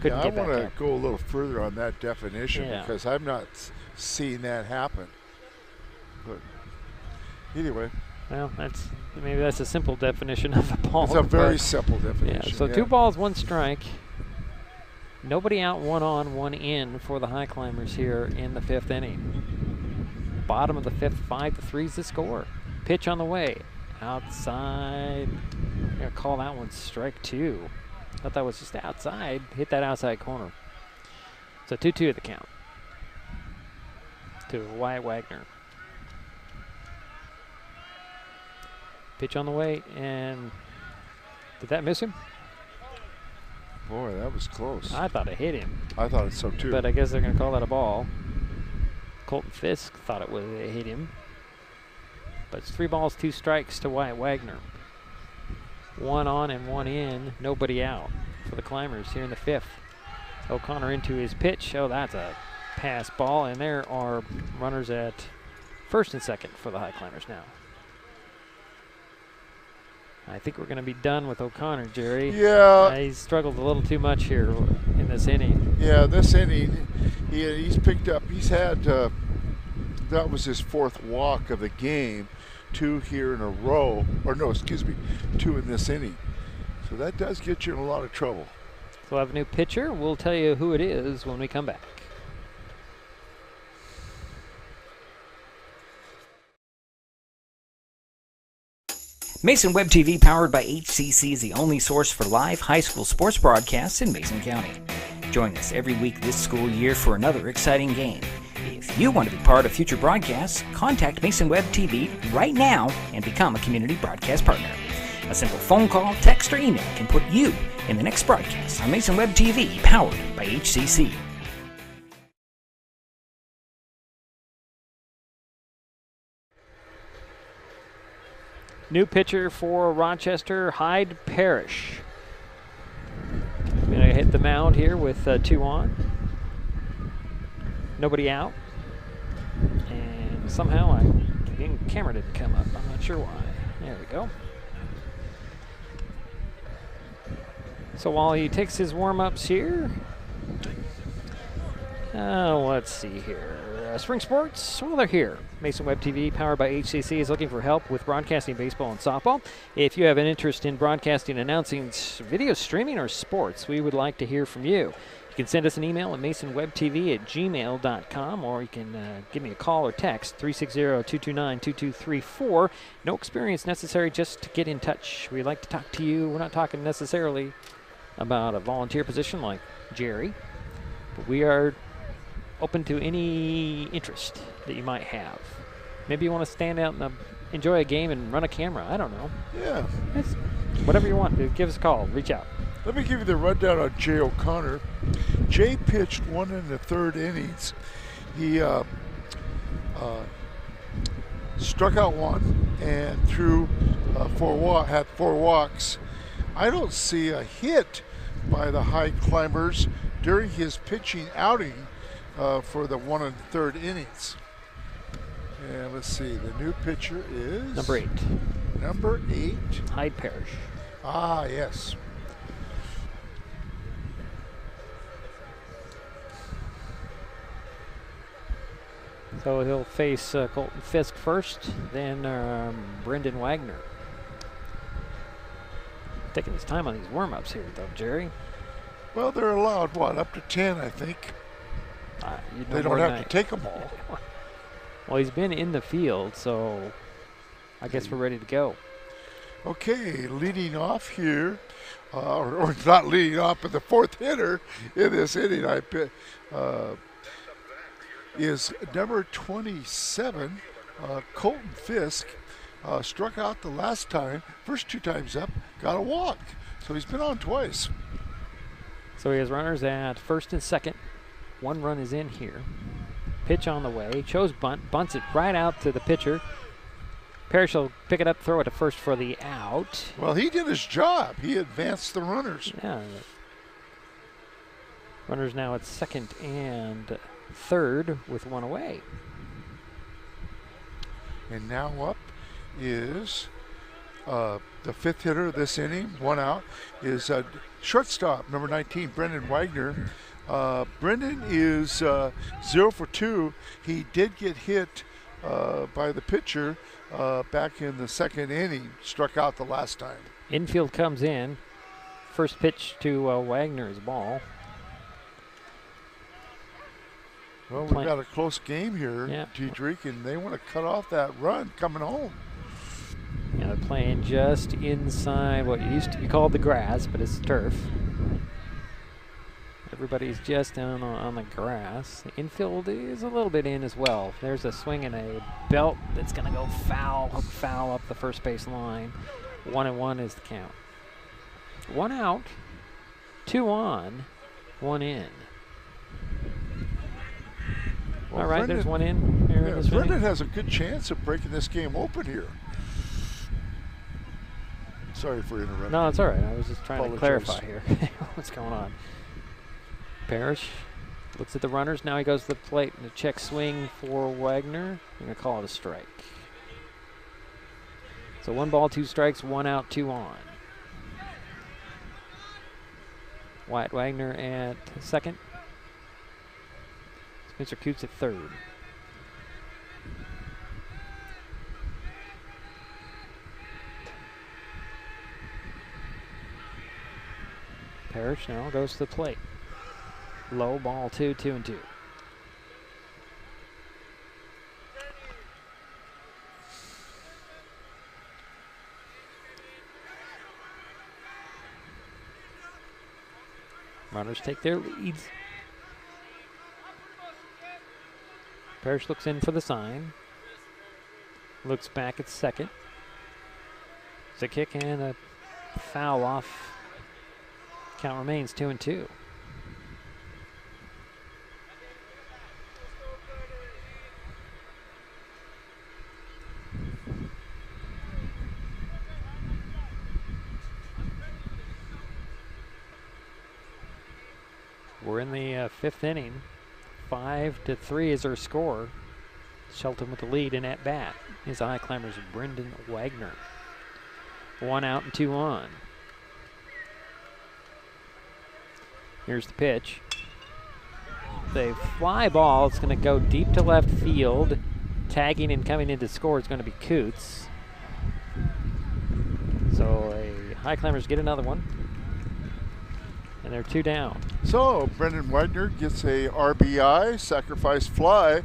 Couldn't get back up. I want to go a little further on that definition because I'm not seeing that happen. But anyway. Well, maybe that's a simple definition of a ball. It's a very simple definition. Yeah, so 2 balls, 1 strike. Nobody out, 1 on, 1 in for the Highclimbers here in the 5th inning. Bottom of the 5th, 5-3 is the score. Pitch on the way. Outside. I'm going to call that one strike 2. Thought that was just outside. Hit that outside corner. So 2-2 at the count to Wyatt Wagner. Pitch on the way, and did that miss him? Boy, that was close. I thought it hit him. I thought it so too. But I guess they're going to call that a ball. Colton Fisk thought it hit him. But it's 3 balls, 2 strikes to Wyatt Wagner. 1 on and 1 in, nobody out for the Climbers here in the 5th. O'Connor into his pitch. Oh, that's a pass ball, and there are runners at first and second for the Highclimbers now. I think we're going to be done with O'Connor, Jerry. Yeah. He's struggled a little too much here in this inning. Yeah, this inning, he's picked up, he's had, that was his 4th walk of the game, 2 here in a row, or no, excuse me, 2 in this inning. So that does get you in a lot of trouble. So we'll have a new pitcher. We'll tell you who it is when we come back. Mason Web TV, powered by HCC, is the only source for live high school sports broadcasts in Mason County. Join us every week this school year for another exciting game. If you want to be part of future broadcasts, contact Mason Web TV right now and become a community broadcast partner. A simple phone call, text, or email can put you in the next broadcast on Mason Web TV, powered by HCC. New pitcher for Rochester, Hyde Parrish. Going to hit the mound here with 2 on. Nobody out. And somehow the camera didn't come up. I'm not sure why. There we go. So while he takes his warm-ups here, let's see here. Spring sports, well, they're here. Mason Web TV, powered by HCC, is looking for help with broadcasting baseball and softball. If you have an interest in broadcasting, announcing, video streaming, or sports, we would like to hear from you. You can send us an email at masonwebtv@gmail.com, or you can give me a call or text, 360-229-2234. No experience necessary, just to get in touch. We'd like to talk to you. We're not talking necessarily about a volunteer position like Jerry, but we are open to any interest that you might have. Maybe you want to stand out and enjoy a game and run a camera. I don't know. Yeah. It's whatever you want. Give us a call. Reach out. Let me give you the rundown on Jay O'Connor. Jay pitched 1 in the 3rd innings. He struck out 1 and threw had 4 walks. I don't see a hit by the Highclimbers during his pitching outing for the 1 and 3rd innings. And let's see, the new pitcher is number 8. Number 8, Hyde Parrish. Ah, yes. So he'll face Colton Fisk first, then Brendan Wagner. Taking his time on these warm-ups here, though, Jerry. Well, they're allowed, what, up to 10, I think. They don't have to take them all. Well, he's been in the field, so I guess we're ready to go. Okay, leading off here, or not leading off, but the 4th hitter in this inning is number 27, Colton Fisk. Struck out the last time, first 2 times up, got a walk. So he's been on twice. So he has runners at first and second. 1 run is in here. Pitch on the way. Chose bunt. Bunts it right out to the pitcher. Parrish will pick it up, throw it to first for the out. Well, he did his job. He advanced the runners. Yeah. Runners now at second and third with 1 away. And now up is the 5th hitter of this inning, 1 out, is shortstop, number 19, Brendan Wagner. Brendan is 0 for 2. He did get hit by the pitcher back in the 2nd inning, struck out the last time. Infield comes in. First pitch to Wagner's ball. Well, we've got a close game here, Diedrich, and they want to cut off that run coming home. Yeah, they're playing just inside what used to be called the grass, but it's turf. Everybody's just down on the grass. The infield is a little bit in as well. There's a swing and a belt that's going to go foul up the first base line. 1-1 is the count. 1 out, 2 on, 1 in. Well, all right, Brendan, there's 1 in here in this inning. Brendan has a good chance of breaking this game open here. Sorry for interrupting. No, it's all right. I was just trying to Apologize. clarify here what's going on. Parrish looks at the runners. Now he goes to the plate and a check swing for Wagner. I'm going to call it a strike. So 1 ball, 2 strikes, 1 out, 2 on. Wyatt Wagner at second. Spencer Coots at third. Parrish now goes to the plate. Low ball 2, 2-2. Runners take their leads. Parrish looks in for the sign. Looks back at second. It's a kick and a foul off. Count remains 2-2. We're in the 5th inning. 5-3 is our score. Shelton with the lead and at bat is Highclimbers Brendan Wagner. 1 out and 2 on. Here's the pitch. The fly ball is going to go deep to left field. Tagging and coming in to score is going to be Coots. So Highclimbers get another one. And they're 2 down. So Brendan Wagner gets a RBI, sacrifice fly.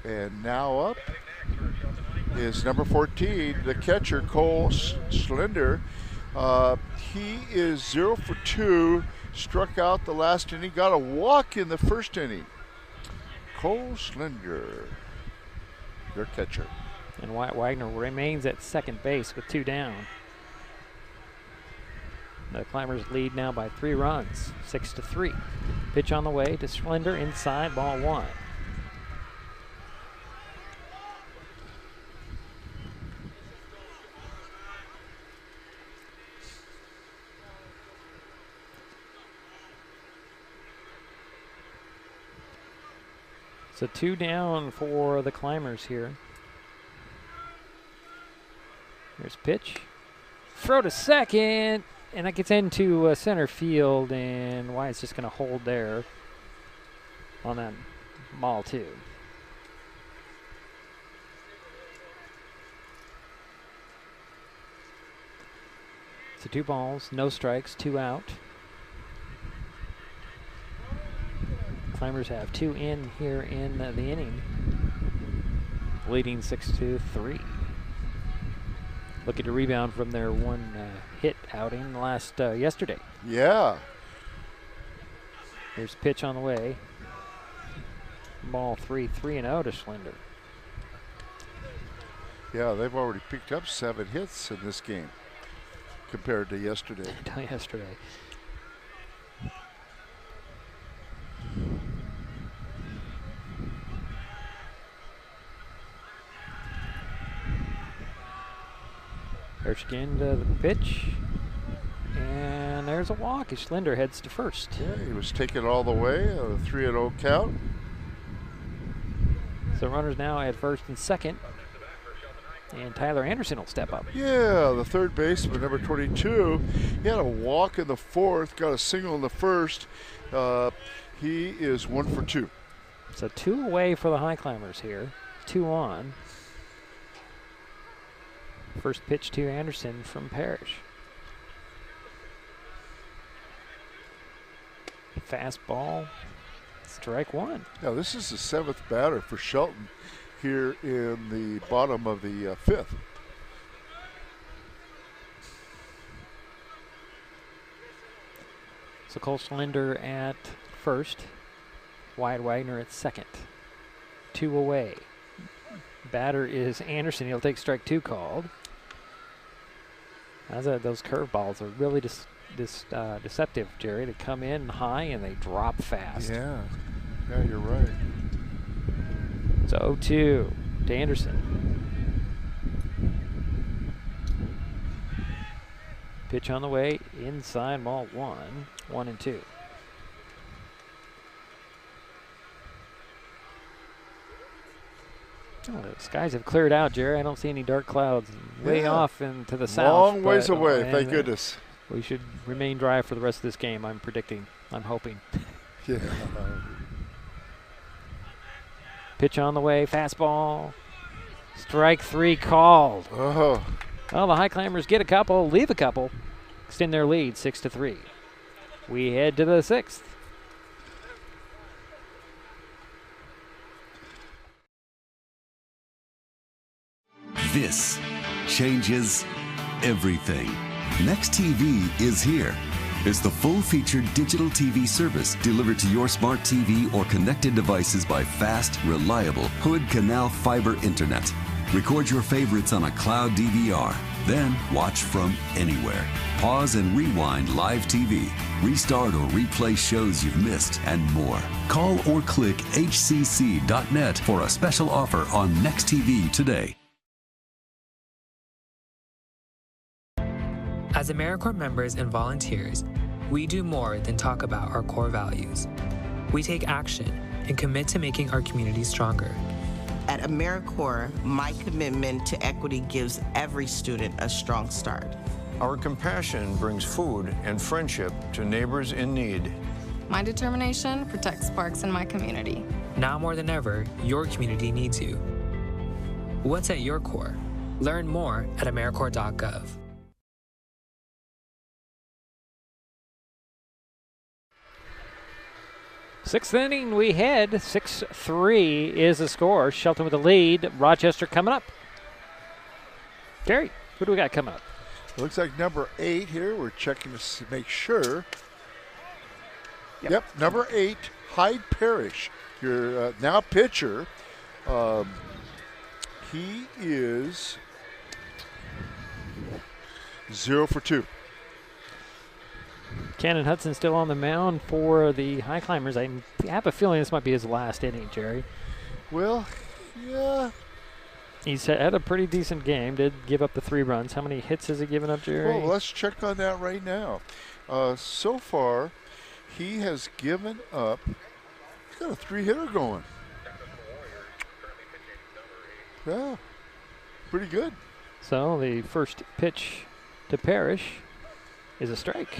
And now up is number 14, the catcher, Cole Schlender. He is 0 for 2, struck out the last inning, got a walk in the first inning. Cole Schlender, their catcher. And Wyatt Wagner remains at second base with 2 down. The Climbers lead now by 3 runs, 6-3. Pitch on the way to Schlender, inside, ball 1. So 2 down for the Climbers here. Here's pitch. Throw to second. And that gets into center field, and Wyatt's just going to hold there on that ball 2. So 2 balls, no strikes, 2 out. Climbers have 2 in here in the inning, leading 6-3. Looking to rebound from their 1 hit outing yesterday. Yeah. Here's pitch on the way. Ball 3, 3-0 to Schlender. Yeah, they've already picked up 7 hits in this game compared to yesterday. Yesterday. There's again the pitch. And there's a walk as Schlender heads to first. Yeah, he was taken all the way, a 3-0 count. So runners now at first and second. And Tyler Anderson will step up. Yeah, the third baseman, number 22. He had a walk in the 4th, got a single in the 1st. He is 1 for 2. So 2 away for the Highclimbers here. 2 on. First pitch to Anderson from Parrish. Fastball, strike 1. Now this is the 7th batter for Shelton here in the bottom of the 5th. So Cole Schlender at first. Wyatt Wagner at second. 2 away. Batter is Anderson. He'll take strike 2 called. Those curveballs are really deceptive, Jerry. They come in high and they drop fast. Yeah, you're right. So 0-2 to Anderson. Pitch on the way, inside, ball 1, 1-2. Oh, the skies have cleared out, Jerry. I don't see any dark clouds way off and to the south. Long ways away, thank goodness. We should remain dry for the rest of this game, I'm predicting. I'm hoping. Yeah. Pitch on the way, fastball. Strike 3 called. Oh. Well, the Highclimbers get a couple, leave a couple, extend their lead 6-3. We head to the 6th. This changes everything. Next TV is here. It's the full-featured digital TV service delivered to your smart TV or connected devices by fast, reliable Hood Canal fiber internet. Record your favorites on a cloud DVR, then watch from anywhere. Pause and rewind live TV, restart or replay shows you've missed, and more. Call or click hcc.net for a special offer on Next TV today. As AmeriCorps members and volunteers, we do more than talk about our core values. We take action and commit to making our community stronger. At AmeriCorps, my commitment to equity gives every student a strong start. Our compassion brings food and friendship to neighbors in need. My determination protects parks in my community. Now more than ever, your community needs you. What's at your core? Learn more at AmeriCorps.gov. Sixth inning, we head. 6-3 is the score. Shelton with the lead. Rochester coming up. Gary, who do we got coming up? It looks like number 8 here. We're checking to make sure. Yep, number 8, Hyde Parrish, your now pitcher. He is 0 for 2. Cannon Hudson still on the mound for the Highclimbers. I have a feeling this might be his last inning, Jerry. Well, yeah. He's had a pretty decent game. Did give up the 3 runs. How many hits has he given up, Jerry? Well, let's check on that right now. So far, he has given up. He's got a 3-hitter going. Yeah, pretty good. So the first pitch to Parrish is a strike.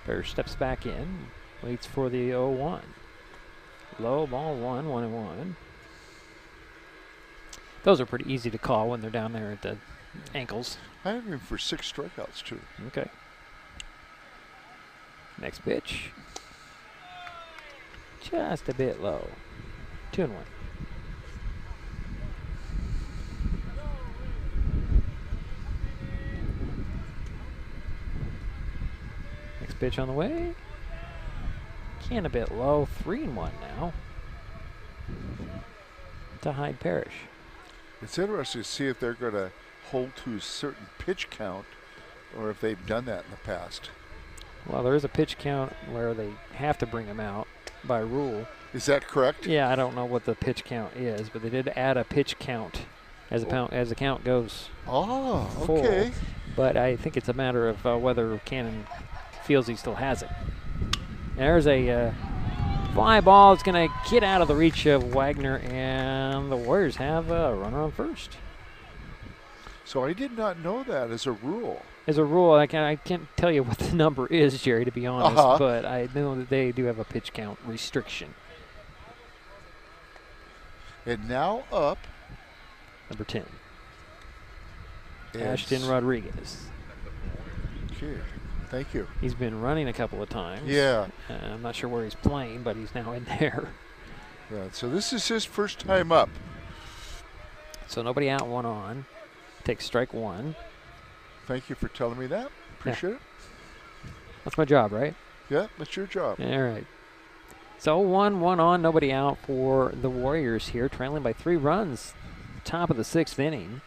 Parrish steps back in, waits for the 0-1. Low ball 1, 1-1. Those are pretty easy to call when they're down there at the ankles. I have him for 6 strikeouts, too. Okay. Next pitch. Just a bit low. 2-1. Next pitch on the way. Can a bit low. 3-1 now. To Hyde Parrish. It's interesting to see if they're going to hold to a certain pitch count or if they've done that in the past. Well, there is a pitch count where they have to bring him out by rule. Is that correct? Yeah, I don't know what the pitch count is, but they did add a pitch count as the count goes full. Okay. But I think it's a matter of whether Cannon feels he still has it. There's a fly ball. It's going to get out of the reach of Wagner, and the Warriors have a runner on first. So I did not know that as a rule. As a rule, I can't tell you what the number is, Jerry, to be honest, but I know that they do have a pitch count restriction. And now up. Number 10. Ashton Rodriguez. Okay, thank you. He's been running a couple of times. Yeah. I'm not sure where he's playing, but he's now in there. Yeah, so this is his first time up. So nobody out, 1 on. Takes strike one. Thank you for telling me that. Appreciate it. That's my job, right? Yeah, that's your job. All right. So 1 on, nobody out for the Warriors here, trailing by 3 runs. Top of the 6th inning.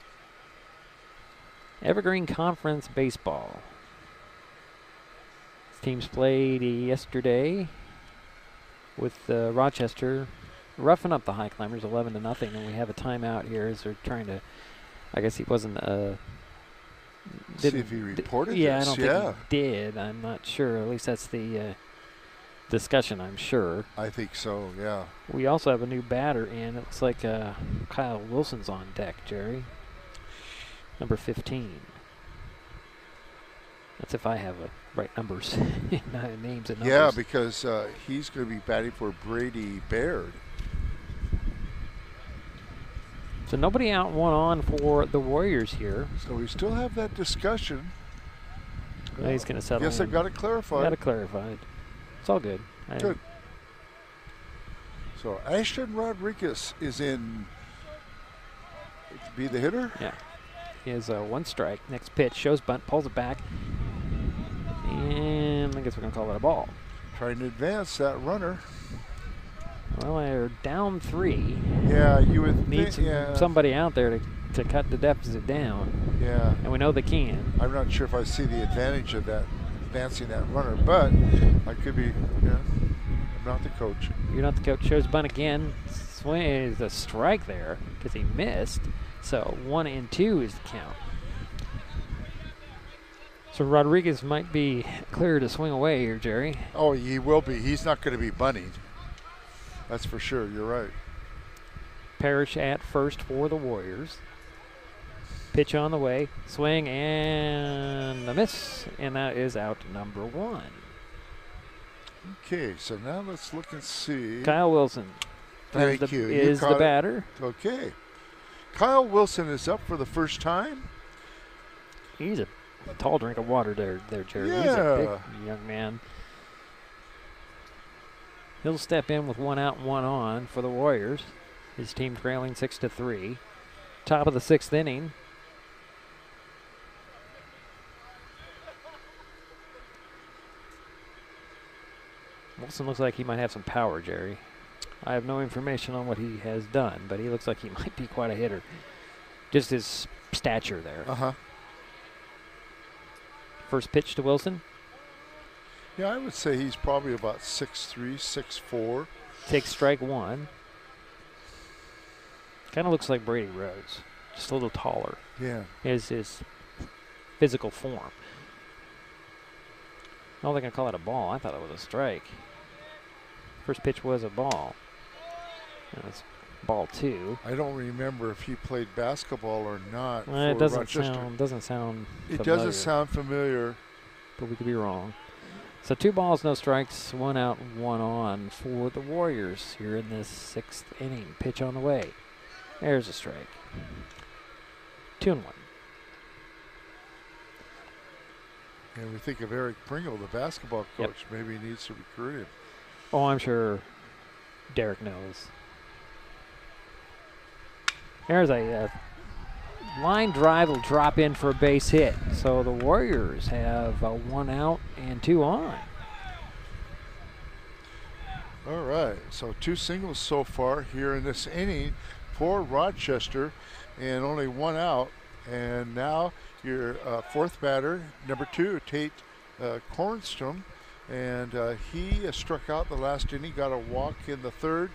Evergreen Conference Baseball. These teams played yesterday with Rochester roughing up the Highclimbers 11-0, and we have a timeout here as they're trying to. I guess he wasn't. See if he reported yeah, this. I don't think he did. I'm not sure. At least that's the discussion, I'm sure. I think so, yeah. We also have a new batter in. It looks like Kyle Wilson's on deck, Jerry. Number 15. That's if I have right numbers, names and numbers. Yeah, because he's going to be batting for Brady Baird. So nobody out, 1 on for the Warriors here. So we still have that discussion. He's going to settle Guess in. I've got it clarified. Got it clarified. It's all good. Good. So Ashton Rodriguez is in to be the hitter? Yeah. He has 1 strike. Next pitch, shows bunt, pulls it back. And I guess we're going to call it a ball. Trying to advance that runner. Well, they're down 3. Yeah, you would need somebody out there to cut the deficit down. Yeah. And we know they can. I'm not sure if I see the advantage of that, advancing that runner, but I could be, I'm not the coach. You're not the coach. Shows bunt again. Swing is a strike there because he missed. So 1 and 2 is the count. So Rodriguez might be clear to swing away here, Jerry. Oh, he will be. He's not going to be bunting. That's for sure. You're right. Parrish at first for the Warriors. Pitch on the way. Swing and a miss. And that is out number 1. Okay, so now let's look and see. Kyle Wilson Thank you. is the batter. Okay. Kyle Wilson is up for the first time. He's a tall drink of water there, Jerry. Yeah. He's a big young man. He'll step in with 1 out and 1 on for the Warriors. His team trailing 6-3. Top of the 6th inning. Wilson looks like he might have some power, Jerry. I have no information on what he has done, but he looks like he might be quite a hitter. Just his stature there. Uh-huh. First pitch to Wilson. Yeah, I would say he's probably about 6'3", 6'4". Takes strike 1. Kind of looks like Brady Rhodes, just a little taller. Yeah. Is his physical form. I don't think I call it a ball. I thought it was a strike. First pitch was a ball. And it's ball 2. I don't remember if he played basketball or not. It doesn't sound It familiar. doesn't sound familiar. But we could be wrong. So 2 balls, no strikes, 1 out, 1 on for the Warriors here in this 6th inning. Pitch on the way. There's a strike. 2-1. And we think of Eric Pringle, the basketball coach. Yep. Maybe he needs to recruit him. Oh, I'm sure Derek knows. There's a line drive will drop in for a base hit. So the Warriors have 1 out and 2 on. All right, so 2 singles so far here in this inning for Rochester and only 1 out. And now your 4th batter, number 2, Tate Kornstrom. And he struck out the last inning, got a walk in the 3rd.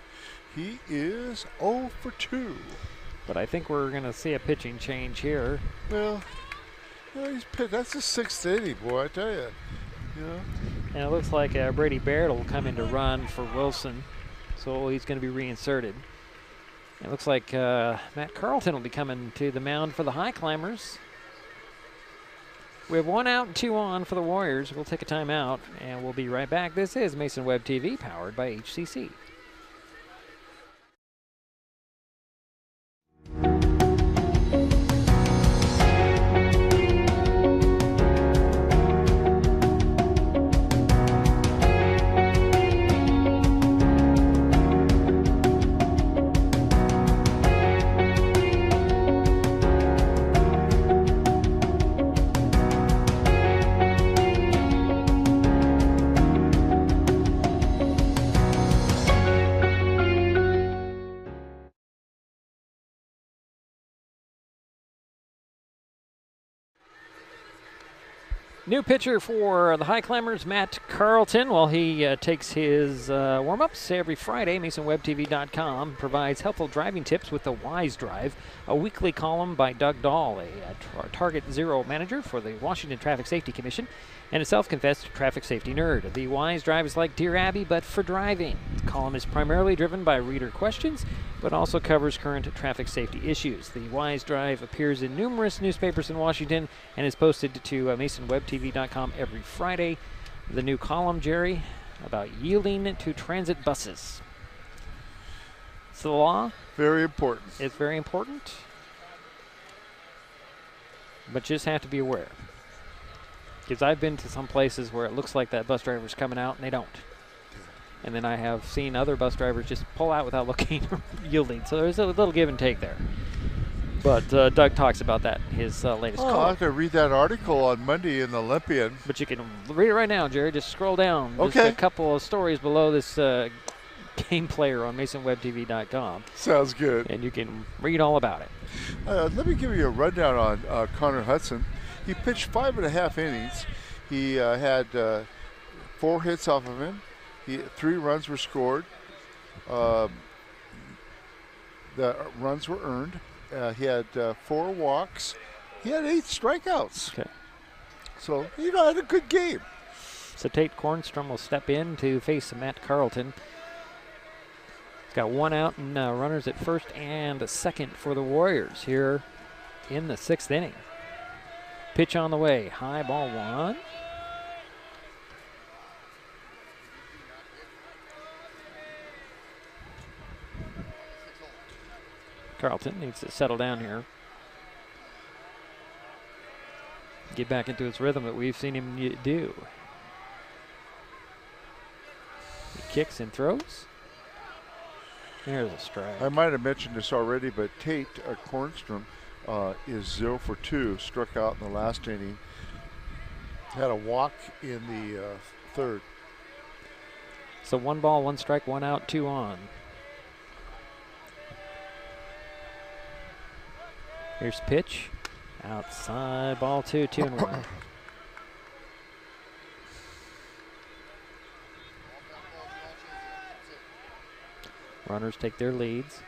He is 0 for 2. But I think we're going to see a pitching change here. Well, that's the 6th inning, boy, I tell you. And it looks like Brady Baird will come in to run for Wilson. So he's going to be reinserted. It looks like Matt Carlton will be coming to the mound for the Highclimbers. We have 1 out and 2 on for the Warriors. We'll take a timeout, and we'll be right back. This is Mason Web TV, powered by HCC. New pitcher for the Highclimbers, Matt Carlton. While he takes his warm-ups every Friday, MasonWebTV.com provides helpful driving tips with the Wise Drive, a weekly column by Doug Dahl, a Target Zero manager for the Washington Traffic Safety Commission, and a self-confessed traffic safety nerd. The Wise Drive is like Dear Abby, but for driving. The column is primarily driven by reader questions, but also covers current traffic safety issues. The Wise Drive appears in numerous newspapers in Washington and is posted to MasonWebTV.com every Friday. The new column, Jerry, about yielding to transit buses. It's the law. Very important. It's very important, but just have to be aware. Because I've been to some places where it looks like that bus driver's coming out, and they don't. And then I have seen other bus drivers just pull out without looking or yielding. So there's a little give and take there. But Doug talks about that in his latest call. I'll have to read that article on Monday in the Olympian. But you can read it right now, Jerry. Just scroll down. Okay. Just a couple of stories below this game player on MasonWebTV.com. Sounds good. And you can read all about it. Let me give you a rundown on Connor Hudson. He pitched 5.5 innings. He had 4 hits off of him. 3 runs were scored. The runs were earned. He had 4 walks. He had 8 strikeouts. Okay. So, had a good game. So Tate Kornstrom will step in to face Matt Carlton. He's got 1 out and runners at first and a second for the Warriors here in the 6th inning. Pitch on the way. High ball 1. Carlton needs to settle down here. Get back into his rhythm that we've seen him do. He kicks and throws. There's a strike. I might have mentioned this already, but Tate Kornstrom is 0 for 2, struck out in the last inning. Had a walk in the 3rd. So 1 ball, 1 strike, 1 out, 2 on. Here's pitch. Outside, ball 2, 2-1. Runners take their leads.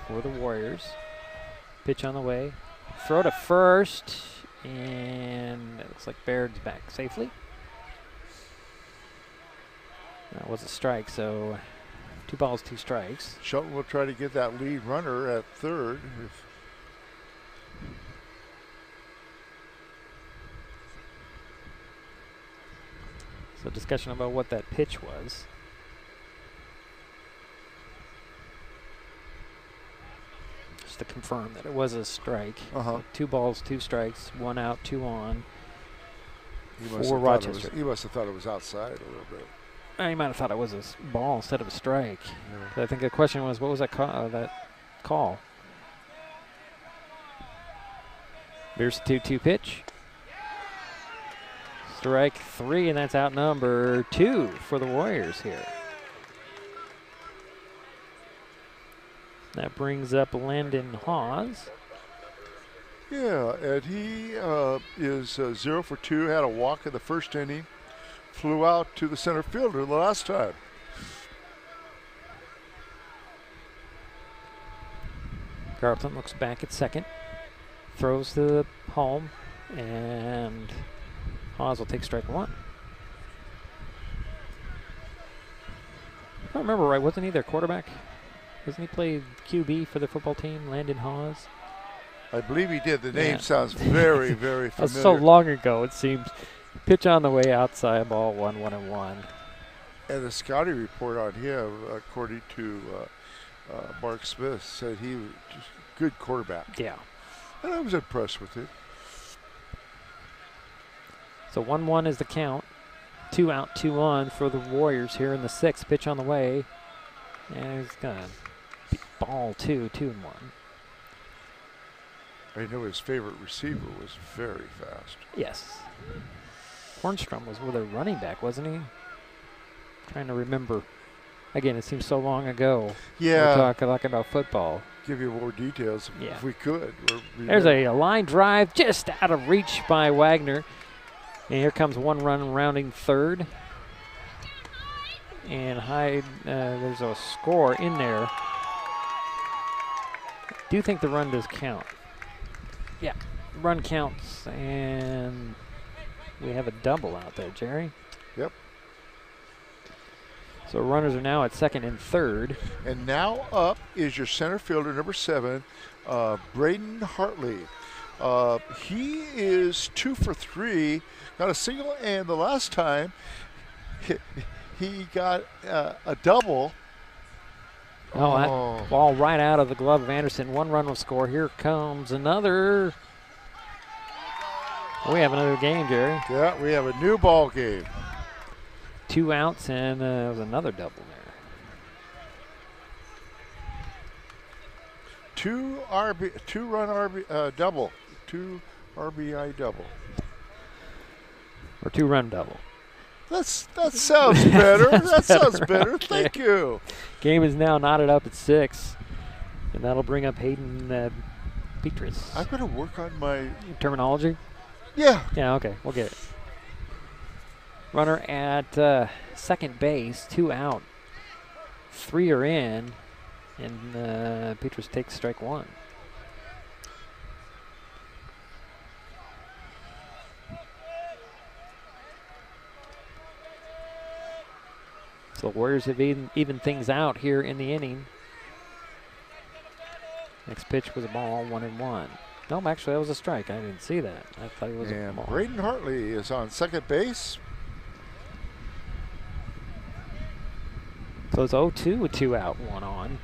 For the Warriors. Pitch on the way. Throw to first. And it looks like Baird's back safely. That was a strike, so 2 balls, 2 strikes. Shelton will try to get that lead runner at 3rd. So discussion about what that pitch was. Just to confirm that it was a strike. 2 balls, 2 strikes, 1 out, 2 on. For Rochester. He must have thought it was outside a little bit. He might have thought it was a ball instead of a strike. Yeah. I think the question was, what was that call? There's the 2-2 pitch. Strike 3, and that's out number 2 for the Warriors here. That brings up Landon Hawes. Yeah, and he is 0 for 2, had a walk in the 1st inning. Flew out to the center fielder the last time. Carlton looks back at 2nd. Throws to the home. And Hawes will take strike 1. If I remember right, wasn't he their quarterback? Doesn't he play QB for the football team, Landon Hawes? I believe he did. The name sounds very, very familiar. That's so long ago, it seems. Pitch on the way, outside, ball 1-1-1. And the scouting report on him, according to Mark Smith, said he was just a good quarterback. Yeah. And I was impressed with it. So 1-1 is the count. 2 out, 2 on for the Warriors here in the 6th. Pitch on the way. And he's going to ball 2, 2-1. I know his favorite receiver was very fast. Yes. Kornstrom was with a running back, wasn't he? Trying to remember. Again, it seems so long ago. Yeah. We're talking about football. give you more details if we could. There's a line drive just out of reach by Wagner. And here comes one run rounding third. And there's a score in there. Do you think the run does count? Yeah, run counts, and we have a double out there, Jerry. Yep. So runners are now at second and third. And now up is your center fielder, number 7, Braden Hartley. He is 2 for 3, got a single, and the last time he got a double. That ball right out of the glove of Anderson. One run will score. Here comes another. We have another game, Jerry. Yeah, we have a new ball game. 2 outs, and there was another double there. 2 RBI double. Or 2-run double. That sounds better. That sounds better. Thank you. Game is now knotted up at 6, and that'll bring up Hayden Petrus. I'm going to work on my terminology. Yeah. Yeah. Okay. We'll get it. Runner at second base, 2 out. 3 are in, and Petrus takes strike 1. So the Warriors have even things out here in the inning. Next pitch was a ball, 1-1. No, actually that was a strike. I didn't see that. I thought it was a ball. Braden Hartley is on second base. So it's 0-2 with 2 out, 1 on,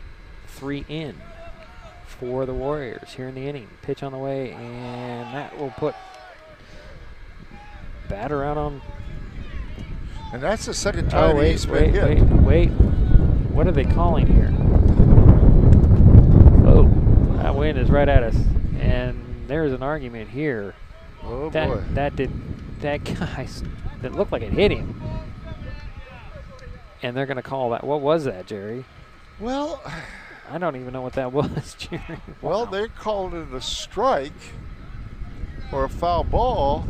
3 in for the Warriors here in the inning. Pitch on the way, and that will put batter out on. And that's the second time he's been hit. Wait. What are they calling here? Oh, that wind is right at us. And there's an argument here. Oh, boy. That guy, that looked like it hit him. And they're going to call that. What was that, Jerry? Well, I don't even know what that was, Jerry. Well, they called it a strike or a foul ball.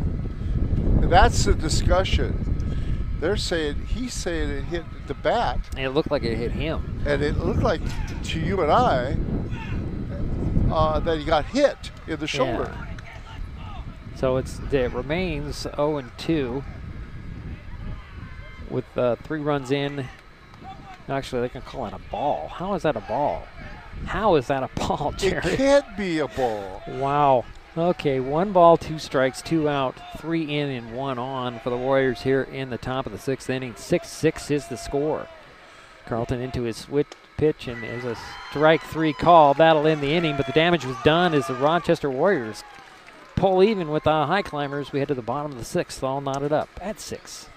And that's the discussion. They're saying, he's saying it hit the bat. And it looked like it hit him. And it looked like to you and I that he got hit in the shoulder. Yeah. So it remains 0-2 with 3 runs in. Actually, they can call it a ball. How is that a ball? How is that a ball, Jerry? It can't be a ball. Wow. Okay, 1 ball, 2 strikes, 2 out, 3 in and 1 on for the Warriors here in the top of the 6th inning. 6-6 is the score. Carlton into his switch pitch, and there's a strike 3 call. That'll end the inning, but the damage was done as the Rochester Warriors pull even with the Highclimbers. We head to the bottom of the 6th, all knotted up at 6.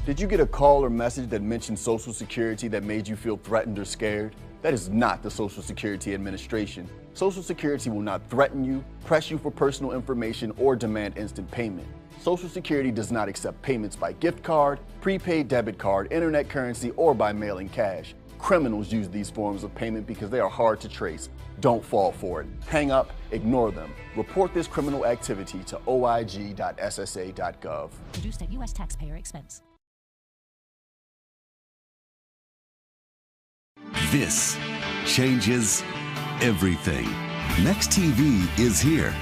Did you get a call or message that mentioned Social Security that made you feel threatened or scared? That is not the Social Security Administration. Social Security will not threaten you, press you for personal information, or demand instant payment. Social Security does not accept payments by gift card, prepaid debit card, internet currency, or by mailing cash. Criminals use these forms of payment because they are hard to trace. Don't fall for it. Hang up, ignore them. Report this criminal activity to oig.ssa.gov. Produced at U.S. taxpayer expense. This changes everything. Next TV is here.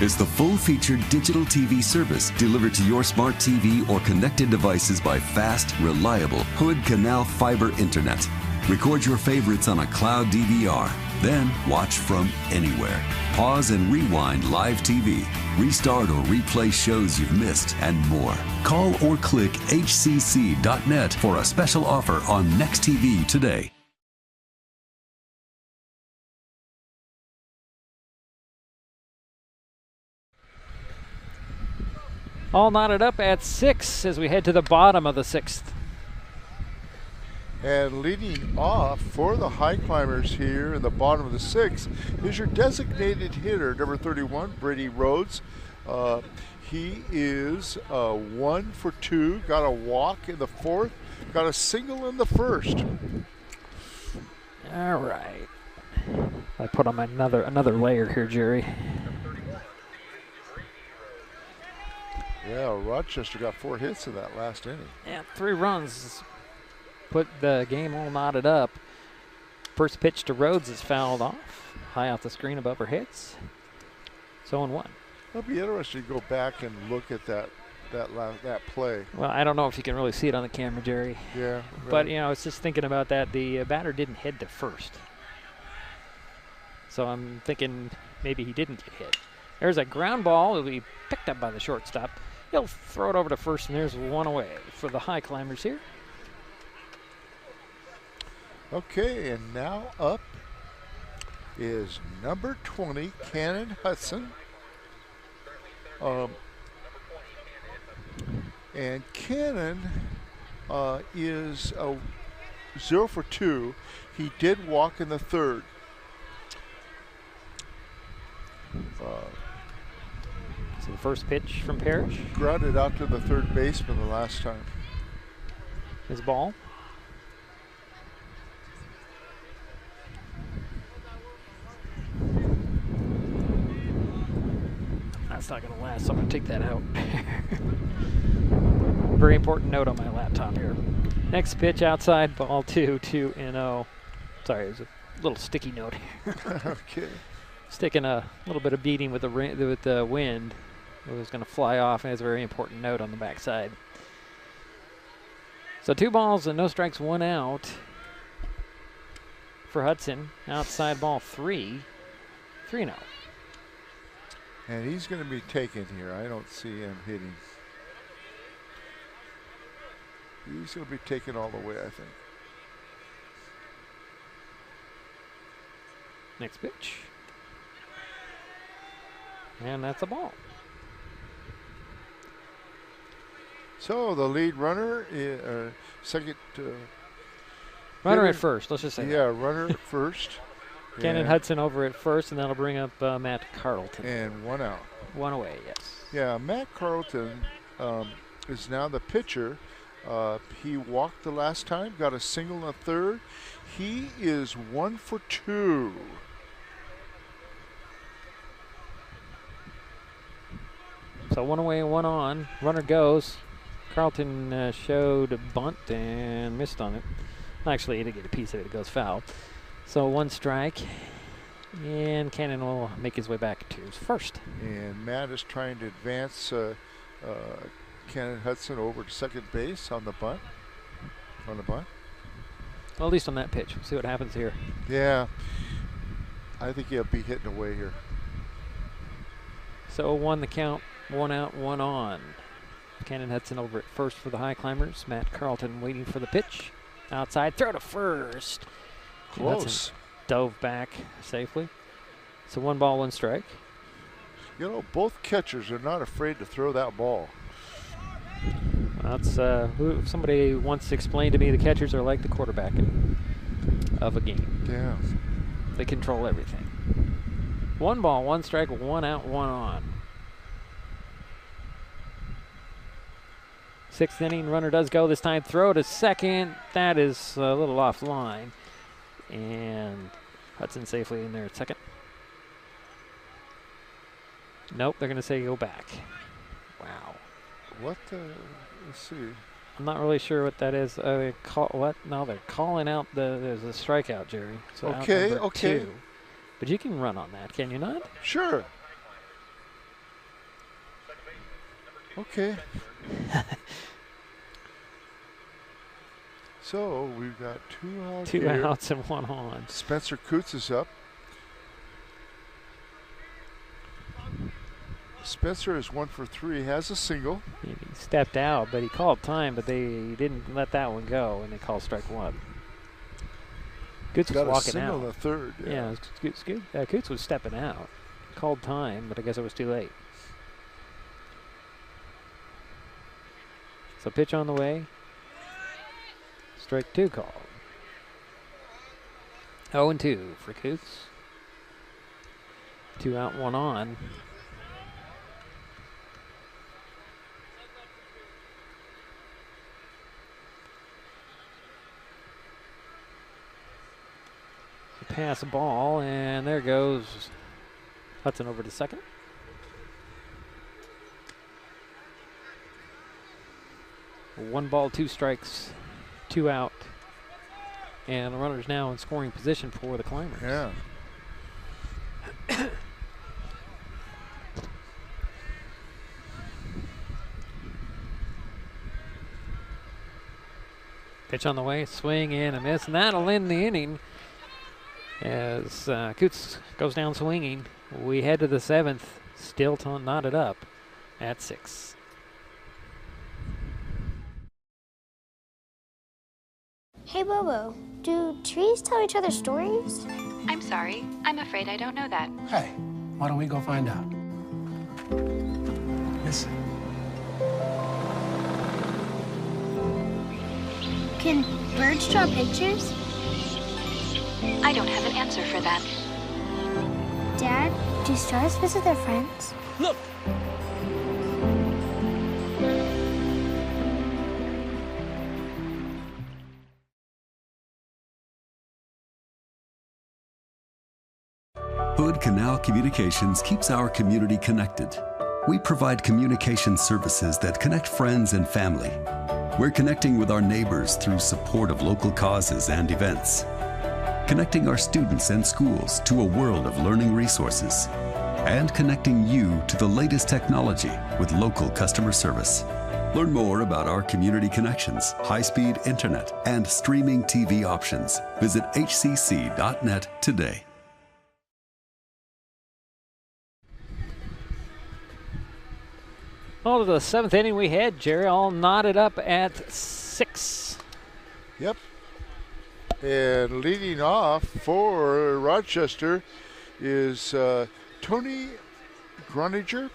It's the full-featured digital TV service delivered to your smart TV or connected devices by fast, reliable Hood Canal fiber internet. Record your favorites on a cloud DVR, then watch from anywhere. Pause and rewind live TV, restart or replay shows you've missed, and more. Call or click hcc.net for a special offer on Next TV today. All knotted up at 6 as we head to the bottom of the 6th. And leading off for the Highclimbers here in the bottom of the 6th is your designated hitter, number 31, Brady Rhodes. He is 1 for 2, got a walk in the 4th, got a single in the 1st. All right. I put on another layer here, Jerry. Yeah, Rochester got 4 hits in that last inning. Yeah, 3 runs. Put the game all knotted up. First pitch to Rhodes is fouled off. High off the screen above her hits. So 0-1. It'll be interesting to go back and look at that play. Well, I don't know if you can really see it on the camera, Jerry. Yeah. Right. But, you know, I was just thinking about that. The batter didn't head to first. So I'm thinking maybe he didn't get hit. There's a ground ball. It'll be picked up by the shortstop. He'll throw it over to first, and there's 1 away for the Highclimbers here. Okay, and now up is number 20, Cannon Hudson. And Cannon is 0 for 2. He did walk in the 3rd. So the first pitch from Parrish. Grounded out to the 3rd baseman the last time. His ball. That's not going to last, so I'm going to take that out. Very important note on my laptop here. Next pitch outside, ball 2, 2-0. Sorry, there's a little sticky note here. Okay. Sticking a little bit of beating with the wind. It was going to fly off, and it's a very important note on the backside. So 2 balls and no strikes, 1 out for Hudson. Outside ball 3, 3-0. And he's going to be taken here. I don't see him hitting. He's going to be taken all the way, I think. Next pitch. And that's a ball. So the lead runner, second. Runner at first, let's just say. Yeah, runner at first. Cannon Hudson over at first, and that'll bring up Matt Carlton. And 1 out. 1 away, yes. Yeah, Matt Carlton is now the pitcher. He walked the last time, got a single in the 3rd. He is 1 for 2. So 1 away and 1 on. Runner goes. Carlton showed a bunt and missed on it. Actually, he did get a piece of it. It goes foul. So 1 strike. And Cannon will make his way back to his first. And Matt is trying to advance Cannon Hudson over to second base on the bunt. Well, at least on that pitch. We'll see what happens here. Yeah. I think he'll be hitting away here. So 1 the count. 1 out, 1 on. Cannon Hudson over at first for the Highclimbers. Matt Carlton waiting for the pitch. Outside, throw to first. Close. Hudson dove back safely. So 1 ball, 1 strike. You know, both catchers are not afraid to throw that ball. That's somebody once explained to me the catchers are like the quarterback of a game. Yeah. They control everything. 1 ball, 1 strike, 1 out, 1 on. 6th inning, runner does go this time. Throw to second. That is a little offline. And Hudson safely in there at second. Nope, they're going to say go back. Wow. What the? Let's see. I'm not really sure what that is. What? No, they're calling out there's a strikeout, Jerry. So okay, out okay. 2. But you can run on that, can you not? Sure. Okay. So we've got 2 outs. 2 here. outs and 1 on. Spencer Coots is up. Spencer is 1 for 3. Has a single. He stepped out, but he called time, but they didn't let that one go, and they called strike 1. Coots was walking out. Got a single in the 3rd. Yeah, Coots was stepping out. Called time, but I guess it was too late. So pitch on the way. Strike 2 called. 0-2 for Coots. 2 out, 1 on. pass ball, and there goes Hudson over to second. One ball, 2 strikes, 2 out. And the runner's now in scoring position for the Climbers. Yeah. Pitch on the way, swing and a miss, and that'll end the inning as Coots goes down swinging. We head to the 7th, still knotted up at 6. Hey, Bobo, do trees tell each other stories? I'm sorry. I'm afraid I don't know that. Hey, why don't we go find out? Listen. Can birds draw pictures? I don't have an answer for that. Dad, do stars visit their friends? Look! Hood Canal Communications keeps our community connected. We provide communication services that connect friends and family. We're connecting with our neighbors through support of local causes and events. Connecting our students and schools to a world of learning resources. And connecting you to the latest technology with local customer service. Learn more about our community connections, high-speed internet, and streaming TV options. Visit hcc.net today. Well, to the 7th inning we head, Jerry, all knotted up at 6. Yep. And leading off for Rochester is Tony Groninger.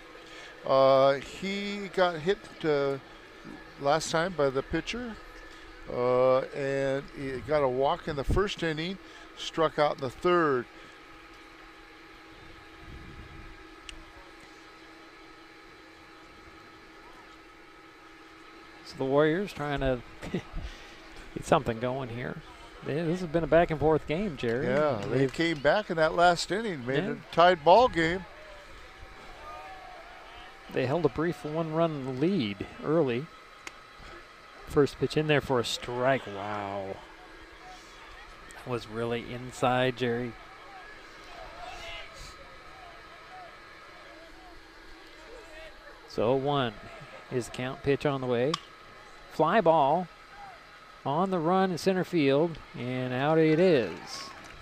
He got hit last time by the pitcher, and he got a walk in the first inning, struck out in the 3rd. So the Warriors trying to get something going here. Yeah, this has been a back and forth game, Jerry. Yeah, they came back in that last inning, made it a tied ball game. They held a brief 1-run lead early. First pitch in there for a strike. Wow. That was really inside, Jerry. So 0-1 is the count. Pitch on the way. Fly ball on the run in center field, and out it is.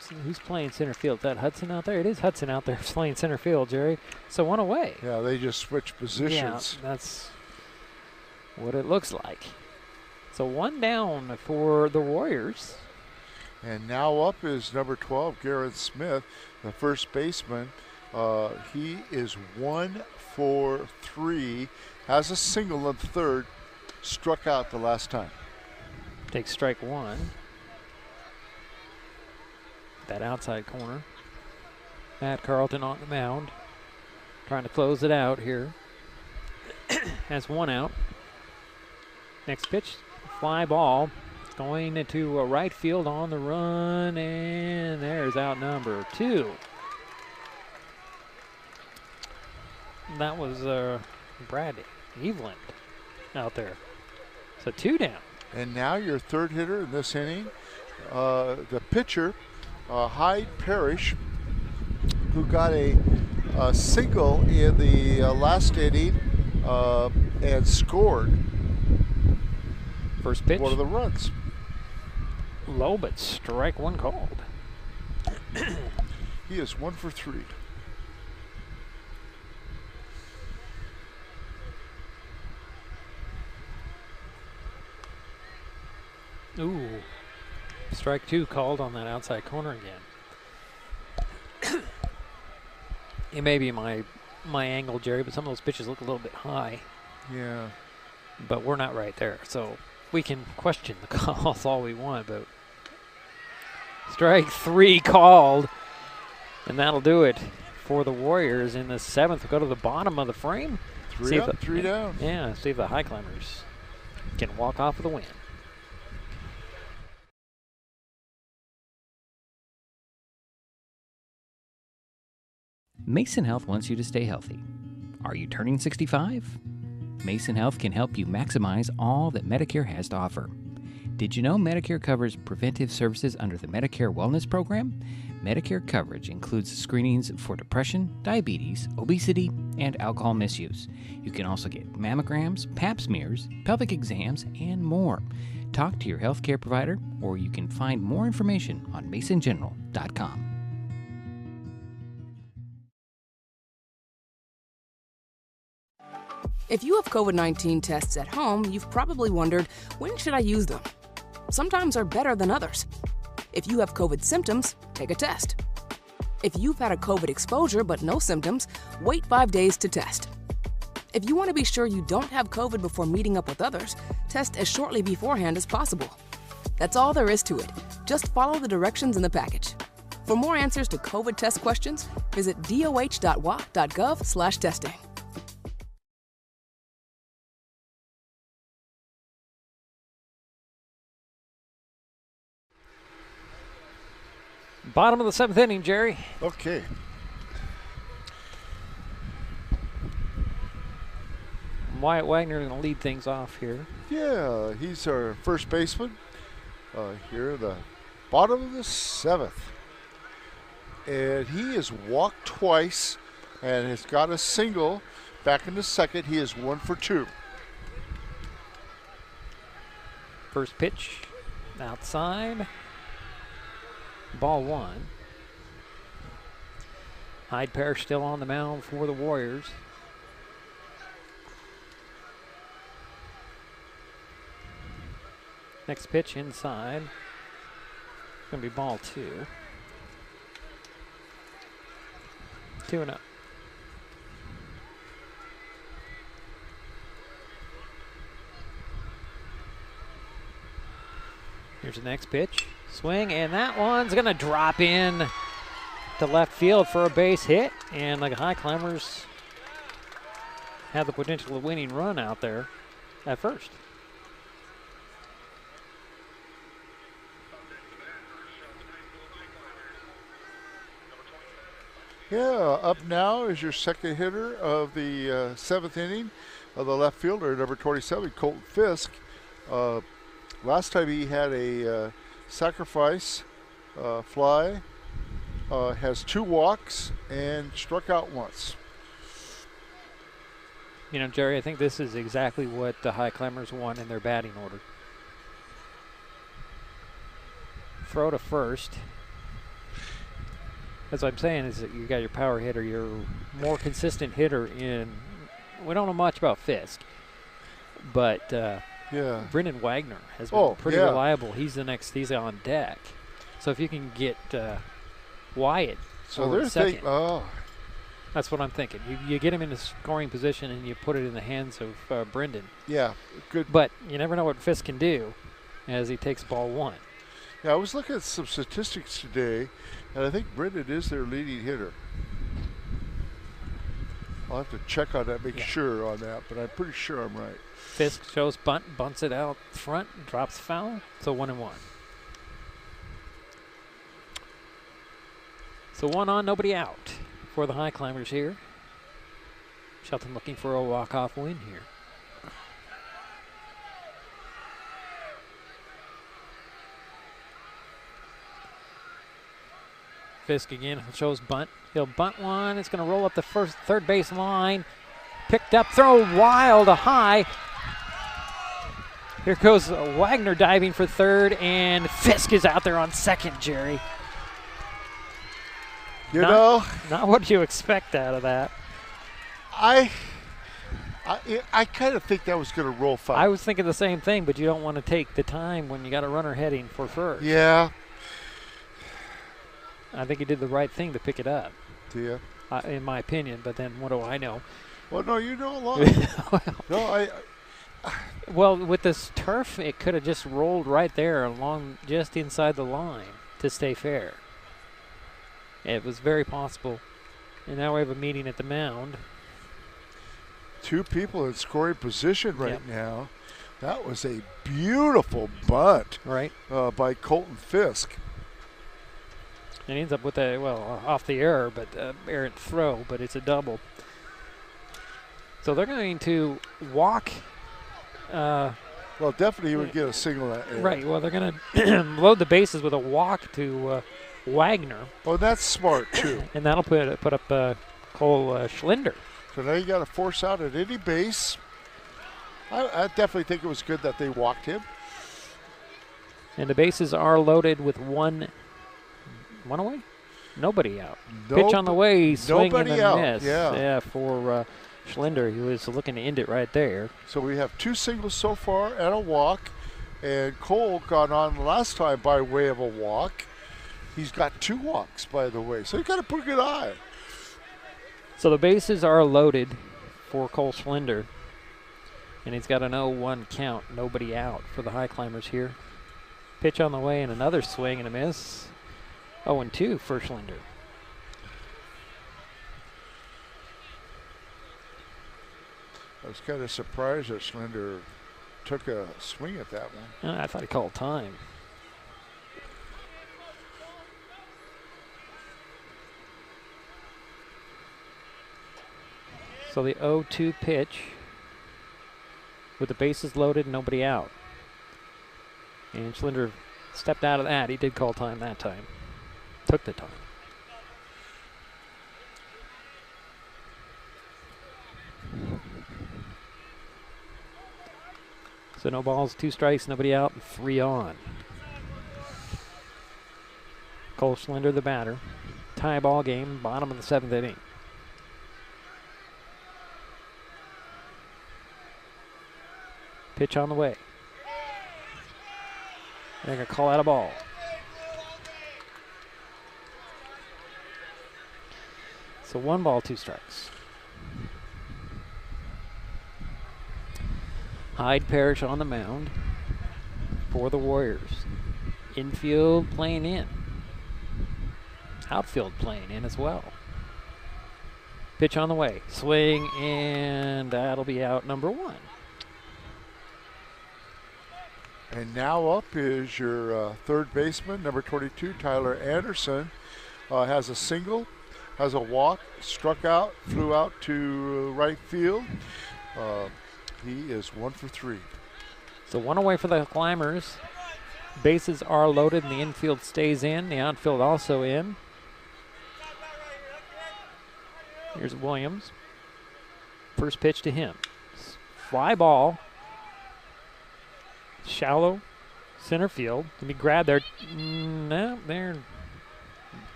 So who's playing center field? Is that Hudson out there? It is Hudson out there playing center field, Jerry. So 1 away. Yeah, they just switched positions. Yeah, that's what it looks like. So 1 down for the Warriors. And now up is number 12, Garrett Smith, the first baseman. He is 1 for 3, has a single in the 3rd, struck out the last time. Takes strike 1. That outside corner. Matt Carlton on the mound. Trying to close it out here. Has 1 out. Next pitch, fly ball. Going into right field on the run, and there's out number 2. That was Brad Eveland out there. So 2 down. And now your 3rd hitter in this inning, the pitcher, Hyde Parrish, who got a single in the last inning and scored. First pitch. One of the runs. Low, but strike 1 called. He is 1 for 3. Ooh. Strike 2 called on that outside corner again. It may be my angle, Jerry, but some of those pitches look a little bit high. Yeah. But we're not right there, so we can question the calls all we want, but strike 3 called, and that'll do it for the Warriors in the 7th. We'll go to the bottom of the frame. 3 up, 3 down. Yeah, see if the Highclimbers can walk off with a win. Mason Health wants you to stay healthy. Are you turning 65? Mason Health can help you maximize all that Medicare has to offer. Did you know Medicare covers preventive services under the Medicare Wellness Program? Medicare coverage includes screenings for depression, diabetes, obesity, and alcohol misuse. You can also get mammograms, pap smears, pelvic exams, and more. Talk to your healthcare provider, or you can find more information on masongeneral.com. If you have COVID-19 tests at home, you've probably wondered, when should I use them? Some times are better than others. If you have COVID symptoms, take a test. If you've had a COVID exposure but no symptoms, wait 5 days to test. If you want to be sure you don't have COVID before meeting up with others, test as shortly beforehand as possible. That's all there is to it. Just follow the directions in the package. For more answers to COVID test questions, visit doh.wa.gov/testing. Bottom of the 7th inning, Jerry. Okay. Wyatt Wagner going to lead things off here. Yeah, he's our first baseman here, the bottom of the 7th. And he has walked twice and has got a single. Back in the second, he is 1 for 2. First pitch, outside. Ball 1. Hyde Parrish still on the mound for the Warriors. Next pitch inside. Going to be ball 2. 2-0. Here's the next pitch. Swing, and that one's going to drop in to left field for a base hit. And the Highclimbers have the potential of winning run out there at first. Yeah, up now is your second hitter of the 7th inning of the left fielder, number 27, Colton Fisk. Last time he had a sacrifice fly, has 2 walks and struck out once. You know, Jerry, I think this is exactly what the Highclimbers want in their batting order. Throw to first. As I'm saying, is that you got your power hitter, your more consistent hitter in. We don't know much about Fisk, but yeah, Brendan Wagner has been pretty reliable. He's on deck. So if you can get Wyatt for second, that's what I'm thinking. You get him in a scoring position and you put it in the hands of Brendan. Yeah, good. But you never know what Fisk can do as he takes ball 1. Yeah, I was looking at some statistics today, and I think Brendan is their leading hitter. I'll have to check on that, make sure on that, but I'm pretty sure I'm right. Fisk shows bunt, bunts it out front, drops foul, so 1-1. So 1 on, nobody out for the Highclimbers here. Shelton looking for a walk-off win here. Fisk again shows bunt. He'll bunt one. It's going to roll up the third base line. Picked up, throw wild, a high. Here goes Wagner diving for third, and Fisk is out there on second, Jerry. Not what you expect out of that. I kind of think that was going to roll foul. I was thinking the same thing, but you don't want to take the time when you got a runner heading for first. Yeah. I think he did the right thing to pick it up. Do you? In my opinion, but then what do I know? Well, no, you know a lot. Well, with this turf, it could have just rolled right there along just inside the line to stay fair. It was very possible. And now we have a meeting at the mound. 2 people in scoring position right now. That was a beautiful bunt by Colton Fisk. And he ends up with a, off the error, but errant throw, but it's a double. So they're going to walk. Well, definitely he would get a single that error. Right. Well, they're going to load the bases with a walk to Wagner. Oh, that's smart, too. And that'll put up Cole Schlinder. So now you got to force out at any base. I definitely think it was good that they walked him. And the bases are loaded with one away? Nobody out. Pitch on the way, swing and a miss. Yeah, for Schlinder. He was looking to end it right there. So we have 2 singles so far and a walk. And Cole got on last time by way of a walk. He's got 2 walks, by the way. So you got a pretty good eye. So the bases are loaded for Cole Schlinder. And he's got an 0-1 count. Nobody out for the Highclimbers here. Pitch on the way and another swing and a miss. 0-2 for Schlinder. I was kind of surprised that Schlinder took a swing at that one. I thought he called time. So the 0-2 pitch with the bases loaded, nobody out. And Schlinder stepped out of that. He did call time that time. Took the time. So no balls, 2 strikes, nobody out, and 3 on. Cole Schlinder, the batter. Tie ball game, bottom of the 7th inning. Pitch on the way. They're going to call out a ball. So 1 ball, 2 strikes. Hyde Parrish on the mound for the Warriors. Infield playing in. Outfield playing in as well. Pitch on the way. Swing, and that'll be out number 1. And now up is your third baseman, number 22, Tyler Anderson. Has a single, has a walk, struck out, flew out to right field. He is 1 for 3. So 1 away for the Climbers. Bases are loaded and the infield stays in. The outfield also in. Here's Williams. First pitch to him. Fly ball. Shallow center field. Can be grabbed there. No, there.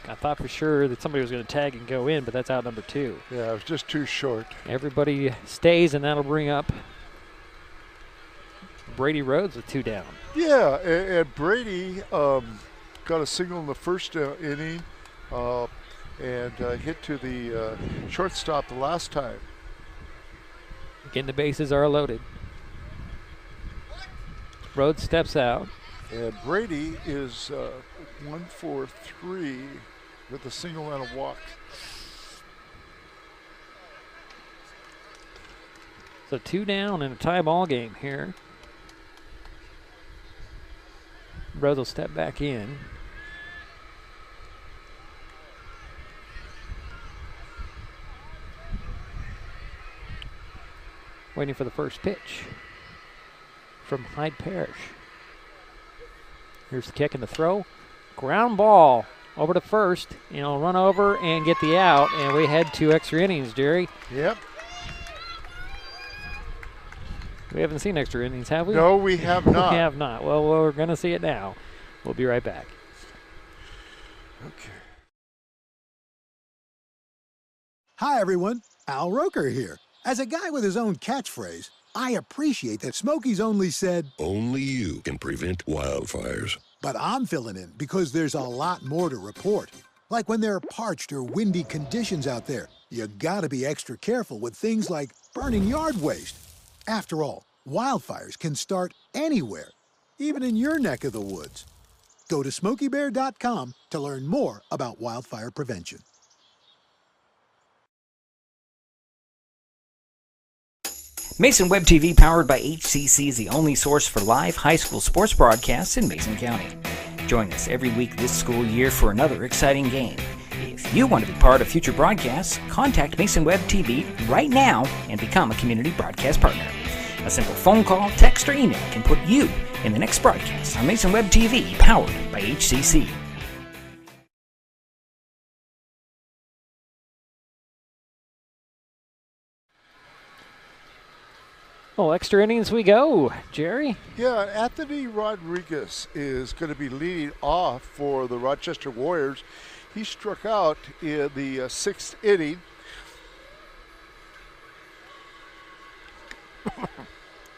I thought for sure that somebody was going to tag and go in, but that's out number 2. Yeah, it was just too short. Everybody stays, and that'll bring up Brady Rhodes with 2 down. Yeah, and Brady got a single in the first inning and hit to the shortstop the last time. Again, the bases are loaded. Rhodes steps out. And Brady is 1 for 3 with a single and a walk. So 2 down in a tie ball game here. Rhodes will step back in. Waiting for the first pitch from Hyde Parrish. Here's the kick and the throw. Ground ball over to first. And he'll run over and get the out. And we had 2 extra innings, Jerry. Yep. We haven't seen extra innings, have we? No, we have not. We have not. Well, we're going to see it now. We'll be right back. Okay. Hi, everyone. Al Roker here. As a guy with his own catchphrase, I appreciate that Smokey's only said, "Only you can prevent wildfires." But I'm filling in because there's a lot more to report. Like when there are parched or windy conditions out there, you gotta be extra careful with things like burning yard waste. After all, wildfires can start anywhere, even in your neck of the woods. Go to SmokeyBear.com to learn more about wildfire prevention. Mason Web TV, powered by HCC, is the only source for live high school sports broadcasts in Mason County. Join us every week this school year for another exciting game. If you want to be part of future broadcasts, contact Mason Web TV right now and become a community broadcast partner. A simple phone call, text, or email can put you in the next broadcast on Mason Web TV, powered by HCC. Well, extra innings we go, Jerry. Yeah, Anthony Rodriguez is going to be leading off for the Rochester Warriors. He struck out in the 6th inning.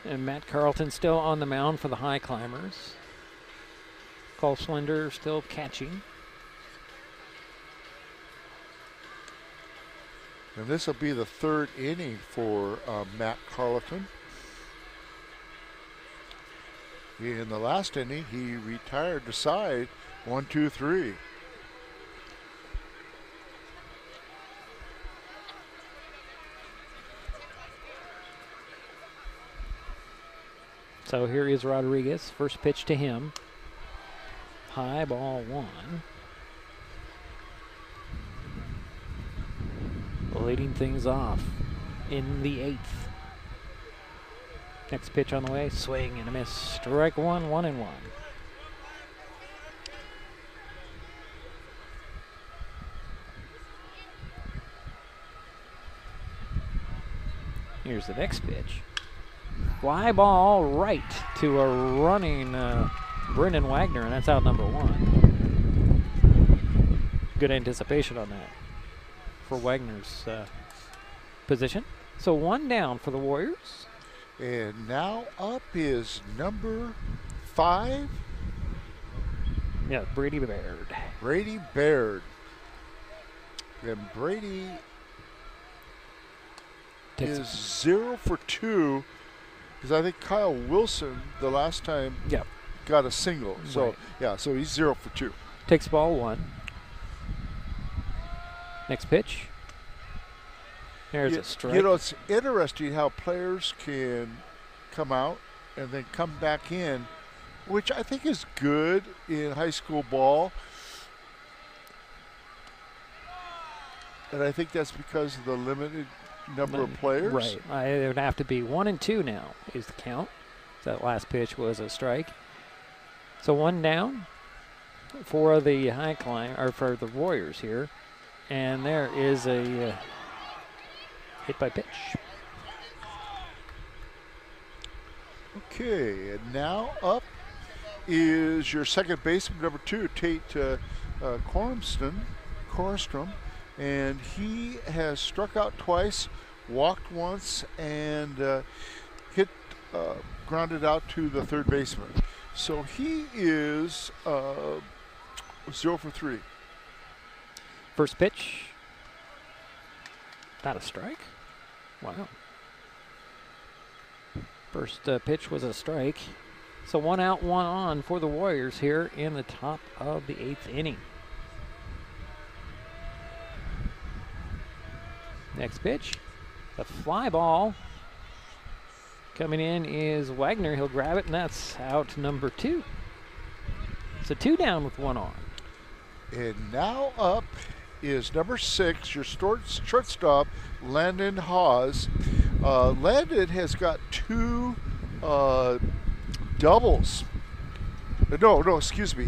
And Matt Carlton still on the mound for the Highclimbers. Cole Slender still catching. And this will be the 3rd inning for Matt Carlton. In the last inning, he retired the side 1-2-3. So here is Rodriguez. First pitch to him. High ball 1. Leading things off in the 8th. Next pitch on the way. Swing and a miss. Strike 1, 1-1. Here's the next pitch. Fly ball right to a running Brendan Wagner, and that's out number 1. Good anticipation on that for Wagner's position. So 1 down for the Warriors. And now up is number 5. Yeah, Brady Baird. Brady Baird. And Brady is 0 for 2. Because I think Kyle Wilson, the last time, got a single. So, right. Yeah, so he's 0 for 2. Takes ball 1. Next pitch. There's a strike. You know, it's interesting how players can come out and then come back in, which I think is good in high school ball. And I think that's because of the limited number of players. Right. It would have to be 1 and 2 now is the count. That last pitch was a strike. So 1 down for the for the Warriors here. And there is a hit by pitch. Okay, and now up is your second baseman, number 2, Tate Kornstrom. And he has struck out twice, walked once, and grounded out to the third baseman. So he is 0 for 3. First pitch. Not a strike? Wow. First pitch was a strike. So 1 out, 1 on for the Warriors here in the top of the 8th inning. Next pitch, the fly ball. Coming in is Wagner. He'll grab it, and that's out number 2. So 2 down with 1 on. And now up is number 6, your shortstop, Landon Hawes. Landon has got 2 doubles. No, excuse me.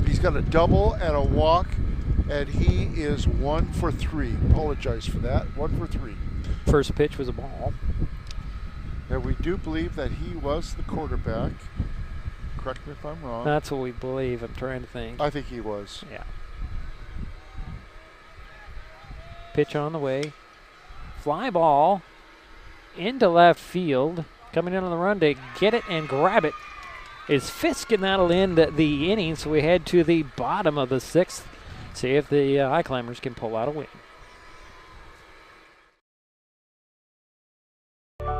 He's got a double and a walk, and he is 1 for 3. Apologize for that. 1 for 3. First pitch was a ball. And we do believe that he was the quarterback. Correct me if I'm wrong. That's what we believe. I'm trying to think. I think he was. Yeah. Pitch on the way. Fly ball into left field. Coming in on the run to get it and grab it is Fisk, and that'll end the inning. So we head to the bottom of the 6th. See if the Highclimbers can pull out a win.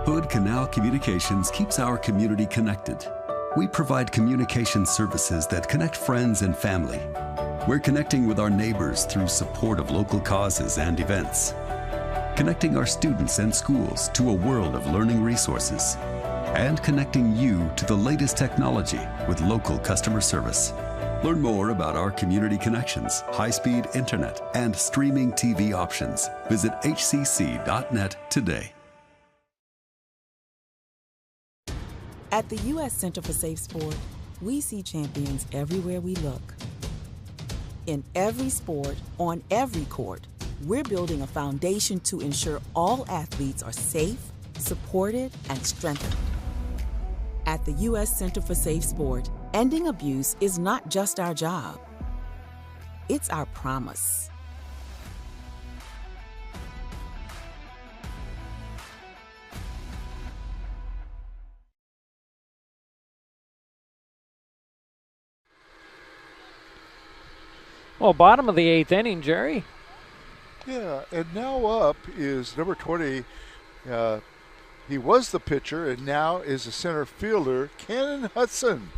Hood Canal Communications keeps our community connected. We provide communication services that connect friends and family. We're connecting with our neighbors through support of local causes and events. Connecting our students and schools to a world of learning resources. and connecting you to the latest technology with local customer service. Learn more about our community connections, high-speed internet, and streaming TV options. Visit hcc.net today. At the U.S. Center for Safe Sport, we see champions everywhere we look. In every sport, on every court, we're building a foundation to ensure all athletes are safe, supported, and strengthened. At the U.S. Center for Safe Sport, ending abuse is not just our job. It's our promise. Well, bottom of the 8th inning, Jerry. Yeah, and now up is number 20. He was the pitcher and now is the center fielder, Cannon Hudson.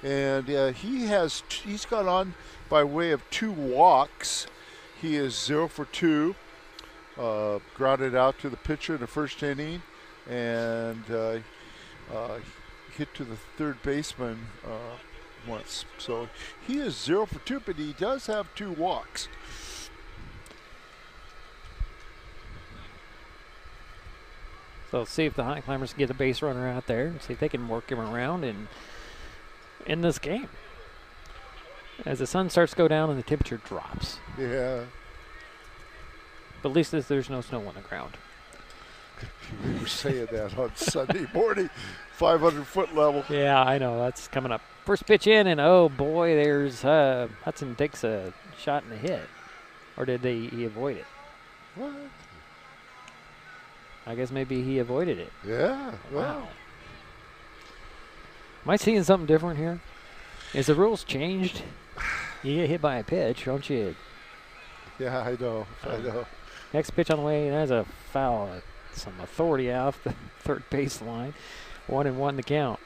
And he's got on by way of 2 walks. He is 0 for 2. Grounded out to the pitcher in the first inning and hit to the third baseman once. So he is 0 for 2, but he does have 2 walks. So see if the Highclimbers can get a base runner out there and see if they can work him around in this game. As the sun starts to go down and the temperature drops. Yeah. But at least there's no snow on the ground. We were saying that on Sunday morning, 500-foot level. Yeah, I know. That's coming up. First pitch in, and oh boy, there's Hudson takes a shot and a hit. Or did he avoid it? What? I guess maybe he avoided it. Yeah. Wow. Am I seeing something different here? Is the rules changed? You get hit by a pitch, don't you? Yeah, I know. Next pitch on the way, there's a foul. Some authority off the third baseline. 1-1 the count.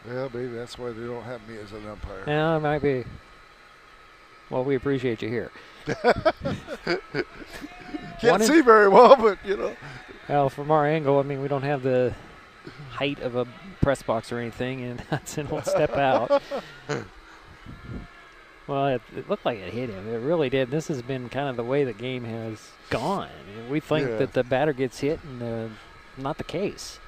Well, maybe that's why they don't have me as an umpire. Yeah, it might be. Well, we appreciate you here. Can't see very well, but, you know. Well, from our angle, I mean, we don't have the height of a press box or anything, and Hudson will step out. Well, it looked like it hit him. It really did. This has been kind of the way the game has gone. We think that the batter gets hit, and not the case.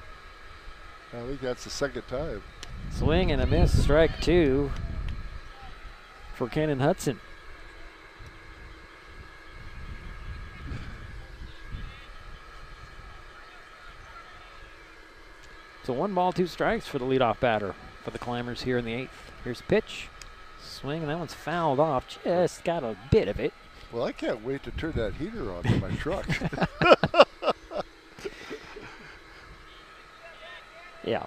I think that's the second time. Swing and a miss, strike 2 for Cannon Hudson. So 1 ball, 2 strikes for the leadoff batter for the Climbers here in the 8th. Here's a pitch. Swing, and that one's fouled off. Just got a bit of it. Well, I can't wait to turn that heater on in my truck. Yeah.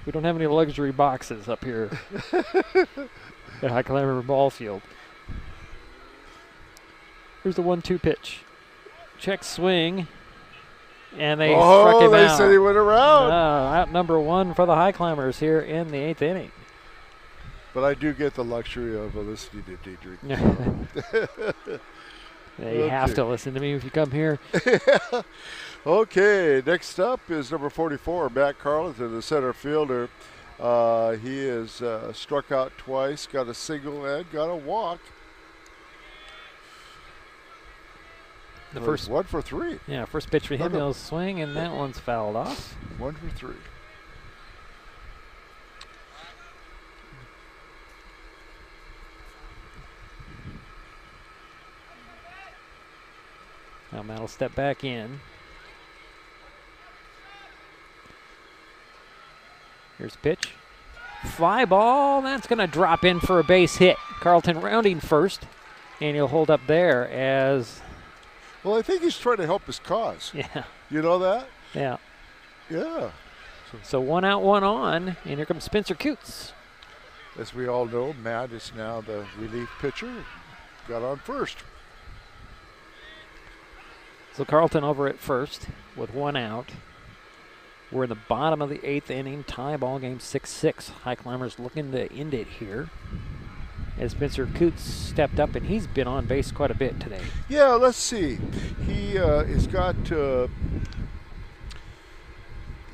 We don't have any luxury boxes up here at Highclimber Ball Field. Here's the 1-2 pitch. Check swing. And they struck him out. They said he went around. Out number 1 for the Highclimbers here in the 8th inning. But I do get the luxury of listening to Dietrich. You have to listen to me if you come here. Okay, next up is number 44, Matt Carlton, the center fielder. He is struck out twice, got a single and got a walk. The first 1 for 3. Yeah, first pitch for him, he'll swing, and that one's fouled off. 1 for 3. Now Matt will step back in. Here's a pitch. Fly ball, that's going to drop in for a base hit. Carlton rounding first, and he'll hold up there as... Well, I think he's trying to help his cause. Yeah. You know that? Yeah. Yeah. So 1 out, 1 on, and here comes Spencer Coots. As we all know, Matt is now the relief pitcher. Got on first. So Carlton over at first with 1 out. We're in the bottom of the 8th inning, tie ball game 6-6. Highclimbers looking to end it here. As Spencer Coots stepped up, and he's been on base quite a bit today. Yeah, let's see. He has got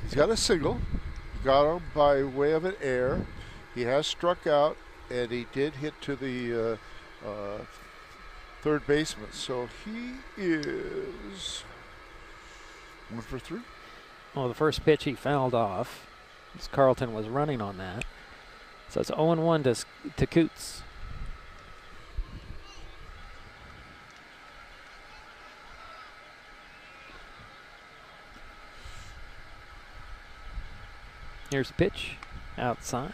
He's got a single. He got him by way of an error. He has struck out, and he did hit to the third baseman. So he is 1 for 3. Well, the first pitch he fouled off, as Carlton was running on that. So it's 0-1 to Coots. Here's the pitch, outside.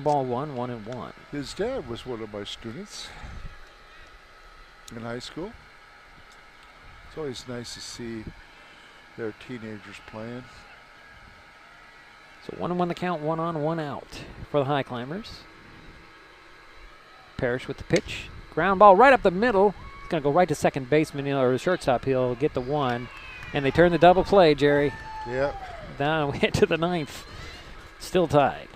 Ball 1-1-1. His dad was one of my students in high school. It's always nice to see their teenagers playing. So 1-1 the count, 1 on, 1 out for the Highclimbers. Parrish with the pitch. Ground ball right up the middle. It's going to go right to second baseman or the shortstop. He'll get the 1. And they turn the double play, Jerry. Yep. Now we hit to the 9th. Still tied.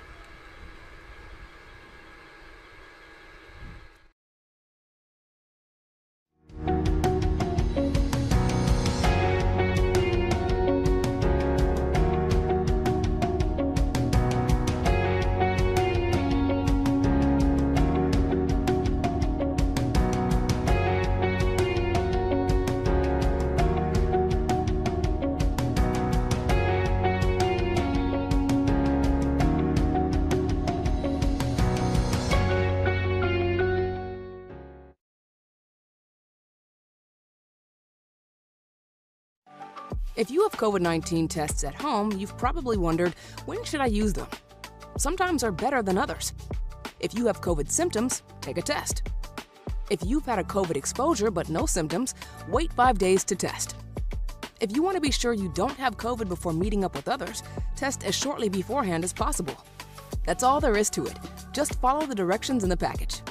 If you have COVID-19 tests at home, you've probably wondered, when should I use them? Sometimes are better than others. If you have COVID symptoms, take a test. If you've had a COVID exposure but no symptoms, wait 5 days to test. If you want to be sure you don't have COVID before meeting up with others, test as shortly beforehand as possible. That's all there is to it. Just follow the directions in the package.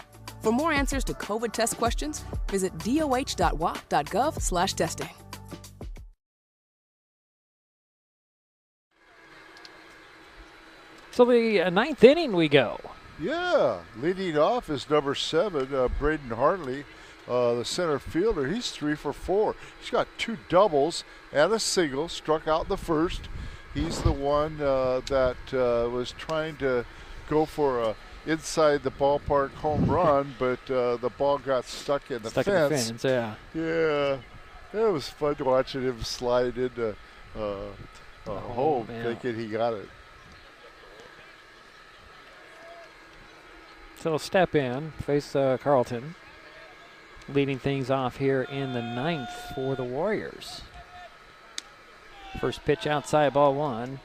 For more answers to COVID test questions, visit doh.wa.gov/testing. So the 9th inning we go. Yeah, leading off is number 7, Braden Hartley, the center fielder. He's 3 for 4. He's got 2 doubles and a single, struck out the first. He's the one that was trying to go for a inside the ballpark home run, but the ball got stuck in the fence. In the fence, yeah. Yeah, it was fun watching him slide into home, thinking he got it. So he'll step in, face Carlton, leading things off here in the 9th for the Warriors. First pitch outside, ball 1.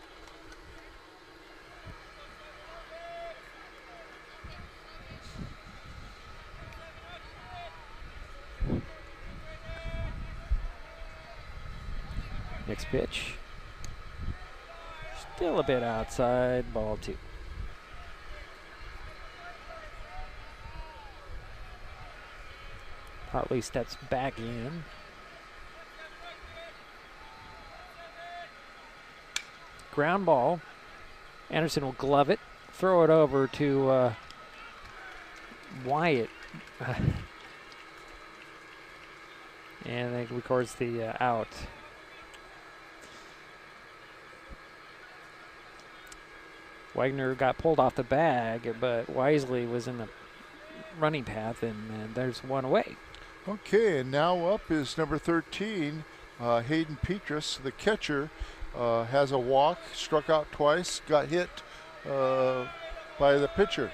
Next pitch. Still a bit outside, ball 2. Hartley steps back in. Ground ball. Anderson will glove it, throw it over to Wyatt. And then records the out. Wagner got pulled off the bag, but Wisely was in the running path, and there's one away. Okay, and now up is number 13, Hayden Petrus, the catcher, has a walk, struck out twice, got hit by the pitcher.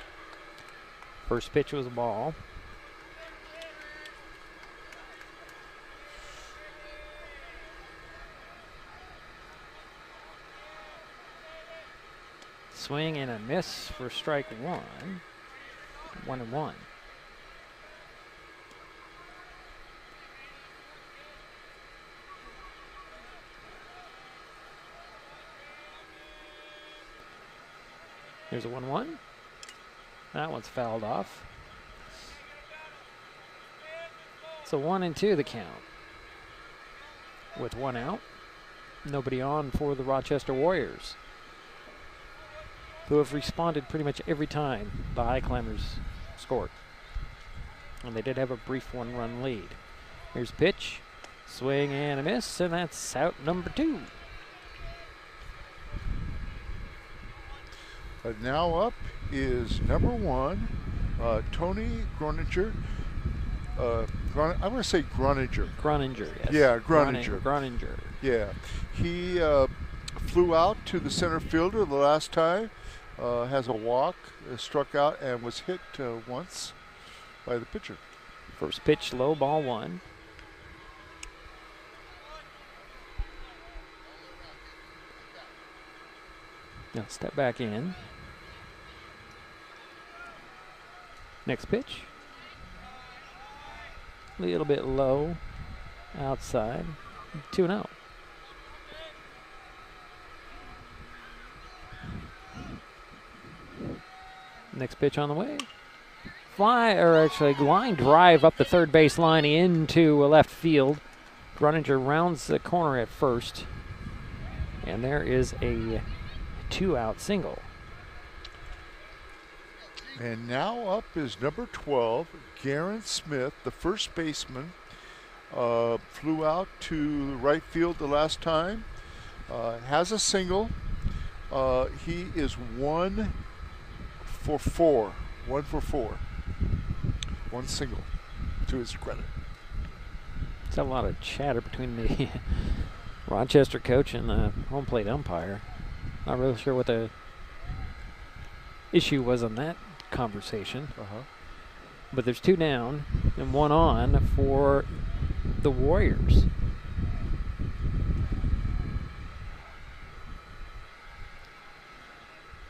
First pitch was a ball. Swing and a miss for strike 1. 1-1. Here's a 1-1. That one's fouled off. So 1-2 the count. With 1 out. Nobody on for the Rochester Warriors, who have responded pretty much every time the Highclimbers scored. And they did have a brief 1-run lead. Here's pitch. Swing and a miss, and that's out number 2. Now up is number 1, Tony Groninger. I'm going to say Groninger. Groninger, yes. Yeah, Groninger. Groninger. Yeah. He flew out to the center fielder the last time, has a walk, struck out, and was hit once by the pitcher. First pitch, low, ball 1. Now step back in. Next pitch. A little bit low, outside, 2-0. Next pitch on the way. Line drive up the third base line into left field. Groninger rounds the corner at first. And there is a 2-out single. And now up is number 12, Garen Smith, the first baseman. Flew out to right field the last time. Has a single. He is 1 for 4. 1 for 4. One single, to his credit. There's a lot of chatter between the Rochester coach and the home plate umpire. Not really sure what the issue was on that conversation. But there's 2 down and 1 on for the Warriors.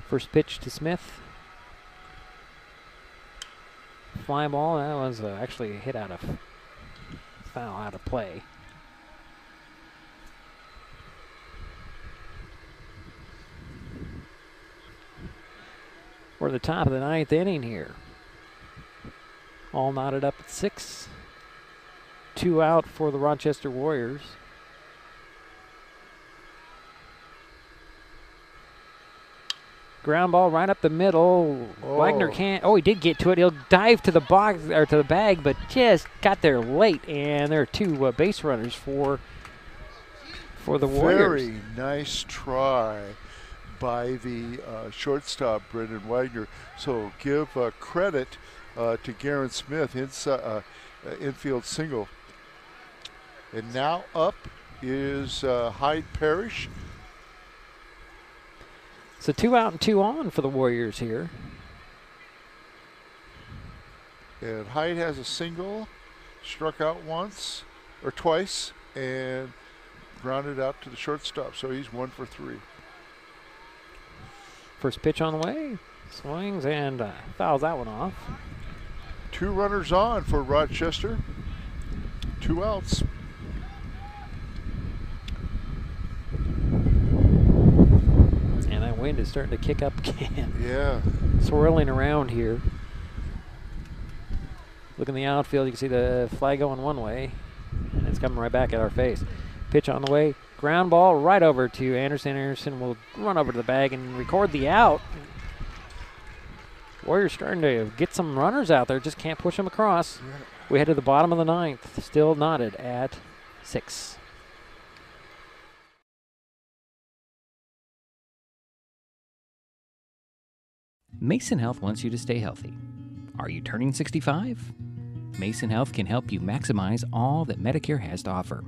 First pitch to Smith. Fly ball, that was actually hit out of foul, out of play. We're at the top of the 9th inning here. All knotted up at 6. 2 out for the Rochester Warriors. Ground ball right up the middle. Wagner can't. Oh, he did get to it. He'll dive to the box or to the bag, but just got there late. And there are 2 base runners for the Warriors. Very nice try by the shortstop, Brendan Wagner. So give credit to Garen Smith, infield single. And now up is Hyde Parrish. So 2 out and 2 on for the Warriors here. And Hyde has a single, struck out once or twice, and grounded out to the shortstop. So he's 1 for 3. First pitch on the way. Swings and fouls that one off. 2 runners on for Rochester. 2 outs. And that wind is starting to kick up again. Yeah. Swirling around here. Look in the outfield, you can see the flag going one way, and it's coming right back at our face. Pitch on the way. Ground ball right over to Anderson. Anderson will run over to the bag and record the out. Warriors starting to get some runners out there, just can't push them across. Yeah. We head to the bottom of the 9th, still knotted at 6. Mason Health wants you to stay healthy. Are you turning 65? Mason Health can help you maximize all that Medicare has to offer.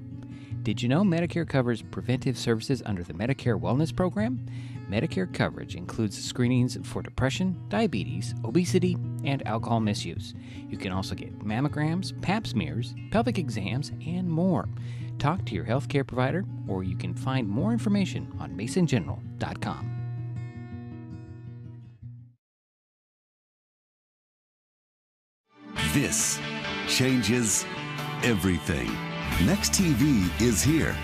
Did you know Medicare covers preventive services under the Medicare Wellness Program? Medicare coverage includes screenings for depression, diabetes, obesity, and alcohol misuse. You can also get mammograms, pap smears, pelvic exams, and more. Talk to your healthcare provider, or you can find more information on masongeneral.com. This changes everything. Next TV is here.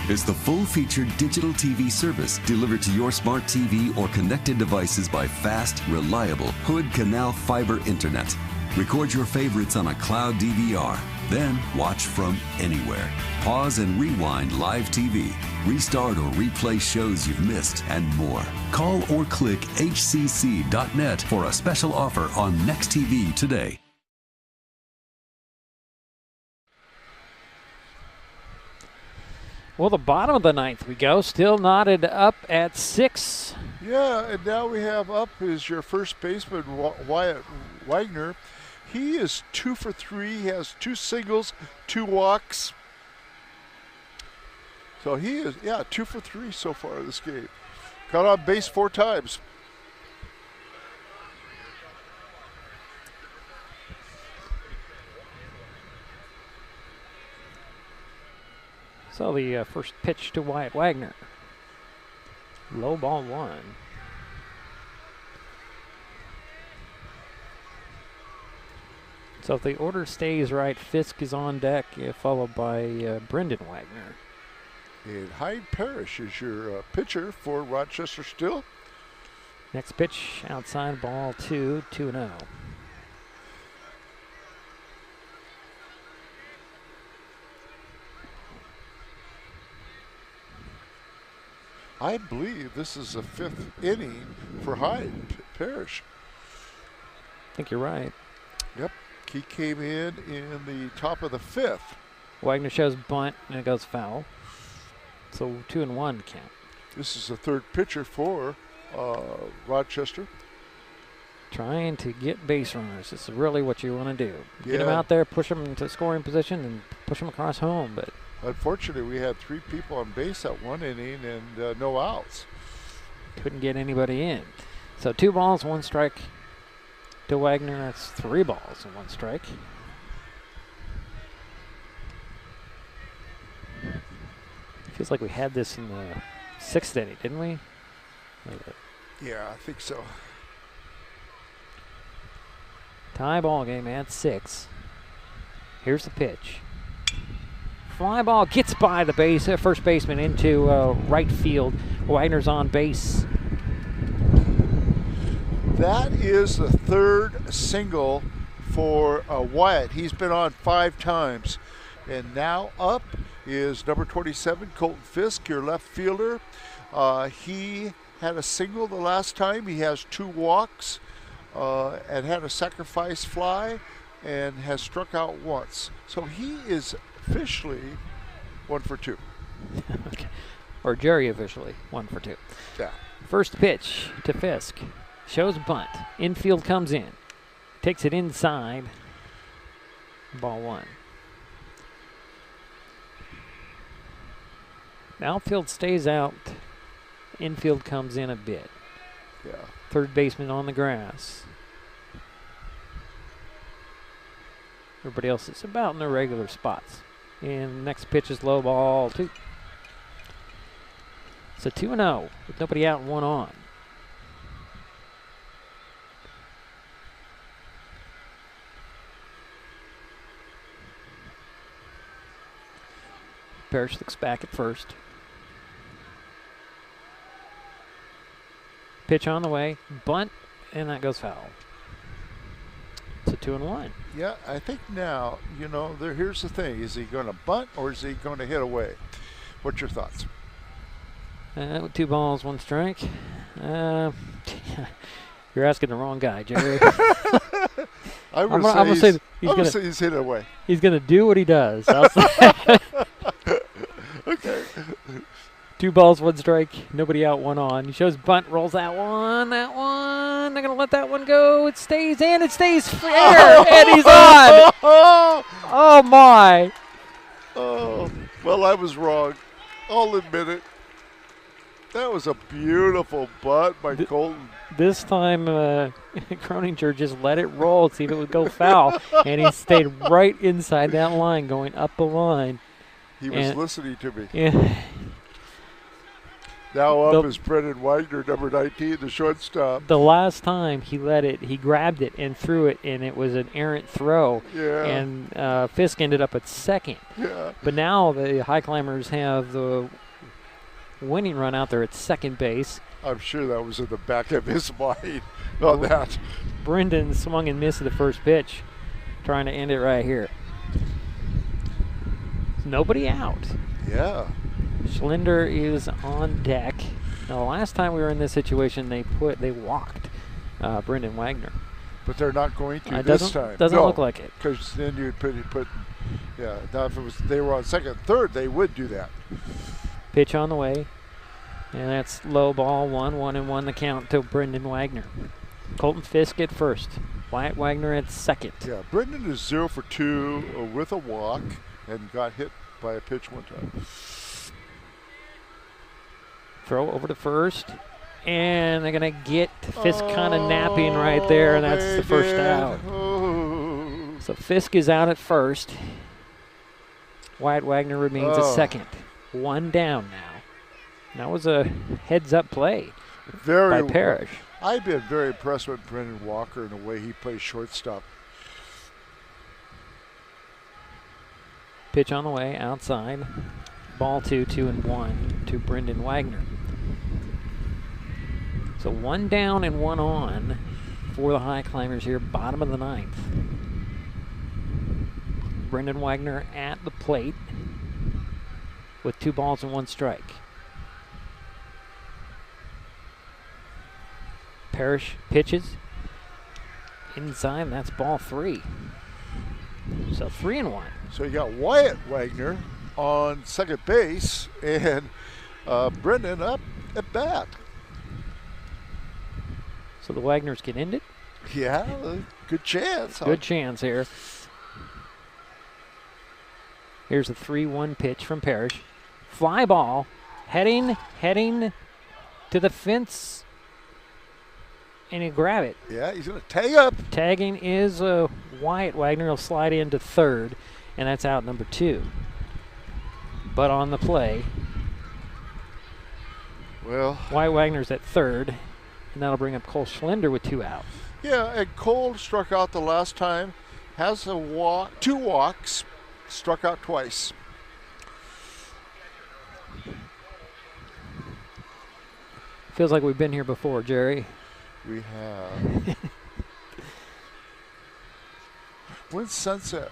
It's the full-featured digital TV service delivered to your smart TV or connected devices by fast, reliable Hood Canal fiber internet. Record your favorites on a cloud DVR, then watch from anywhere. Pause and rewind live TV, restart or replay shows you've missed, and more. Call or click hcc.net for a special offer on Next TV today. Well, the bottom of the 9th we go, still knotted up at 6. Yeah, and now we have up is your first baseman, Wyatt Wagner. He is 2 for 3. He has 2 singles, 2 walks. So he is, 2 for 3 so far in this game. Got on base 4 times. So the first pitch to Wyatt Wagner. Low ball 1. So if the order stays right, Fisk is on deck, followed by Brendan Wagner. And Hyde Parrish is your pitcher for Rochester still. Next pitch, outside ball 2, 2-0. I believe this is the 5th inning for Hyde Parrish. I think you're right. Yep. He came in the top of the 5th. Wagner shows bunt, and it goes foul. So 2-1 count. This is the 3rd pitcher for Rochester. Trying to get base runners. This is really what you want to do. Get them Yeah. out there, push them into scoring position, and push them across home. But unfortunately, we had 3 people on base at 1 inning and no outs. Couldn't get anybody in. So 2 balls, 1 strike to Wagner. That's 3 balls and 1 strike. Feels like we had this in the 6th inning, didn't we? Yeah, I think so. Tie ball game at 6. Here's the pitch. Fly ball gets by the base, first baseman into right field. Wagner's on base. That is the 3rd single for Wyatt. He's been on 5 times. And now up is number 27, Colton Fisk, your left fielder. He had a single the last time. He has 2 walks and had a sacrifice fly and has struck out once. So he is officially 1 for 2. Okay. Or Jerry officially 1 for 2. Yeah. First pitch to Fisk. Shows bunt. Infield comes in. Takes it inside. Ball 1. Outfield stays out. Infield comes in a bit. Yeah. 3rd baseman on the grass. Everybody else is about in their regular spots. And next pitch is low ball 2. It's a 2-0 with nobody out and 1 on. Parrish looks back at first. Pitch on the way, bunt, and that goes foul. It's a 2-1. Yeah, I think now, here's the thing. Is he going to bunt or is he going to hit away? What's your thoughts? 2 balls, 1 strike. You're asking the wrong guy, Jerry. I'm going to say he's hit away. He's going to do what he does. Okay. 2 balls, 1 strike. Nobody out, 1 on. He shows bunt, rolls that one. They're going to let that one go. It stays in. It stays fair. And he's on. Oh, my. Oh, well, I was wrong. I'll admit it. That was a beautiful bunt by Colton. This time, Croninger just let it roll, see if it would go foul. And he stayed right inside that line, going up the line. He was listening to me. Yeah. Now up is Brendan Wagner, number 19, the shortstop. The last time he grabbed it and threw it, and it was an errant throw. Yeah. And Fisk ended up at 2nd. Yeah. But now the Highclimbers have the winning run out there at 2nd base. I'm sure that was in the back of his mind on that. Brendan swung and missed the first pitch, trying to end it right here. Nobody out. Yeah. Schlinder is on deck. Now, the last time we were in this situation, they walked Brendan Wagner. But they're not going to this time. Doesn't look like it. Because then you'd put, now if they were on 2nd, 3rd, they would do that. Pitch on the way. And that's low ball, 1-1 the count to Brendan Wagner. Colton Fisk at first. Wyatt Wagner at second. Yeah, Brendan is 0 for 2 with a walk and got hit by a pitch one time. Throw over to first. And they're going to get Fisk kind of napping right there, and that's the first out. So Fisk is out at first. Wyatt Wagner remains at second. One down now. That was a heads-up play by Parrish. I've been very impressed with Brendan Walker and the way he plays shortstop. Pitch on the way, outside. Ball 2-1 to Brendan Wagner. So 1 down and 1 on for the Highclimbers here, bottom of the 9th. Brendan Wagner at the plate with 2 balls and 1 strike. Parrish pitches inside, that's ball 3. So 3-1. So you got Wyatt Wagner on second base and Brendan up at bat. So the Wagners can end it? Yeah, good chance. Good chance here. Here's a 3-1 pitch from Parrish. Fly ball, heading to the fence, and he'll grab it. Yeah, he's going to tag up. Tagging is Wyatt Wagner. He'll slide into third, and that's out number 2. But on the play, well, Wyatt Wagner's at third, and that'll bring up Cole Schlender with 2 outs. Yeah, and Cole struck out the last time, has a walk, 2 walks, struck out twice. Feels like we've been here before, Jerry. We have. When's sunset?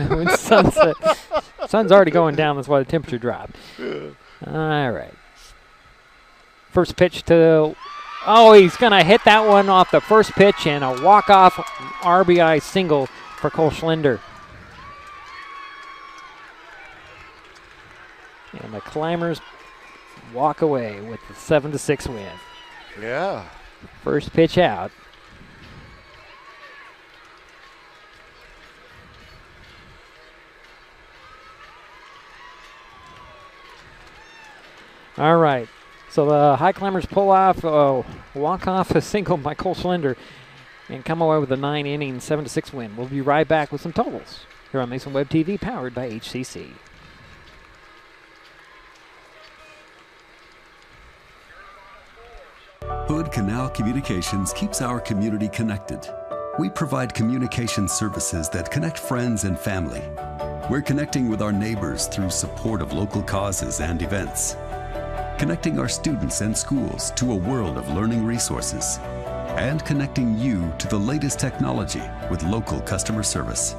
When's sunset? Sun's already going down, that's why the temperature dropped. All right. First pitch to, he's going to hit that one off the first pitch, and a walk-off RBI single for Cole Schlender. And the Climbers walk away with the 7-6 win. Yeah. First pitch out. All right. So the Highclimbers pull off, walk off a single by Cole Schlender and come away with a 9-inning, 7-6 win. We'll be right back with some totals here on Mason Web TV, powered by HCC. Hood Canal Communications keeps our community connected. We provide communication services that connect friends and family. We're connecting with our neighbors through support of local causes and events. Connecting our students and schools to a world of learning resources. And connecting you to the latest technology with local customer service.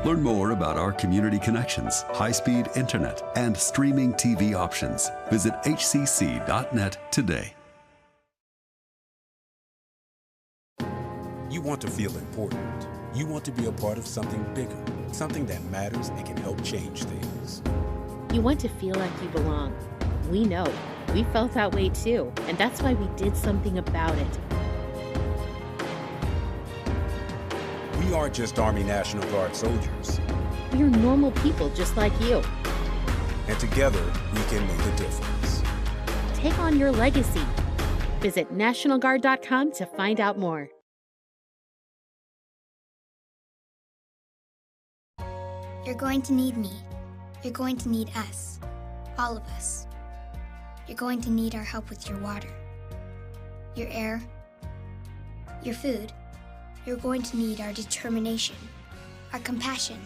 Learn more about our community connections, high-speed internet, and streaming TV options. Visit hcc.net today. You want to feel important. You want to be a part of something bigger, something that matters and can help change things. You want to feel like you belong. We know. We felt that way too, and that's why we did something about it. We aren't just Army National Guard soldiers. We are normal people just like you. And together, we can make a difference. Take on your legacy. Visit NationalGuard.com to find out more. You're going to need me. You're going to need us. All of us. You're going to need our help with your water, your air, your food. You're going to need our determination, our compassion.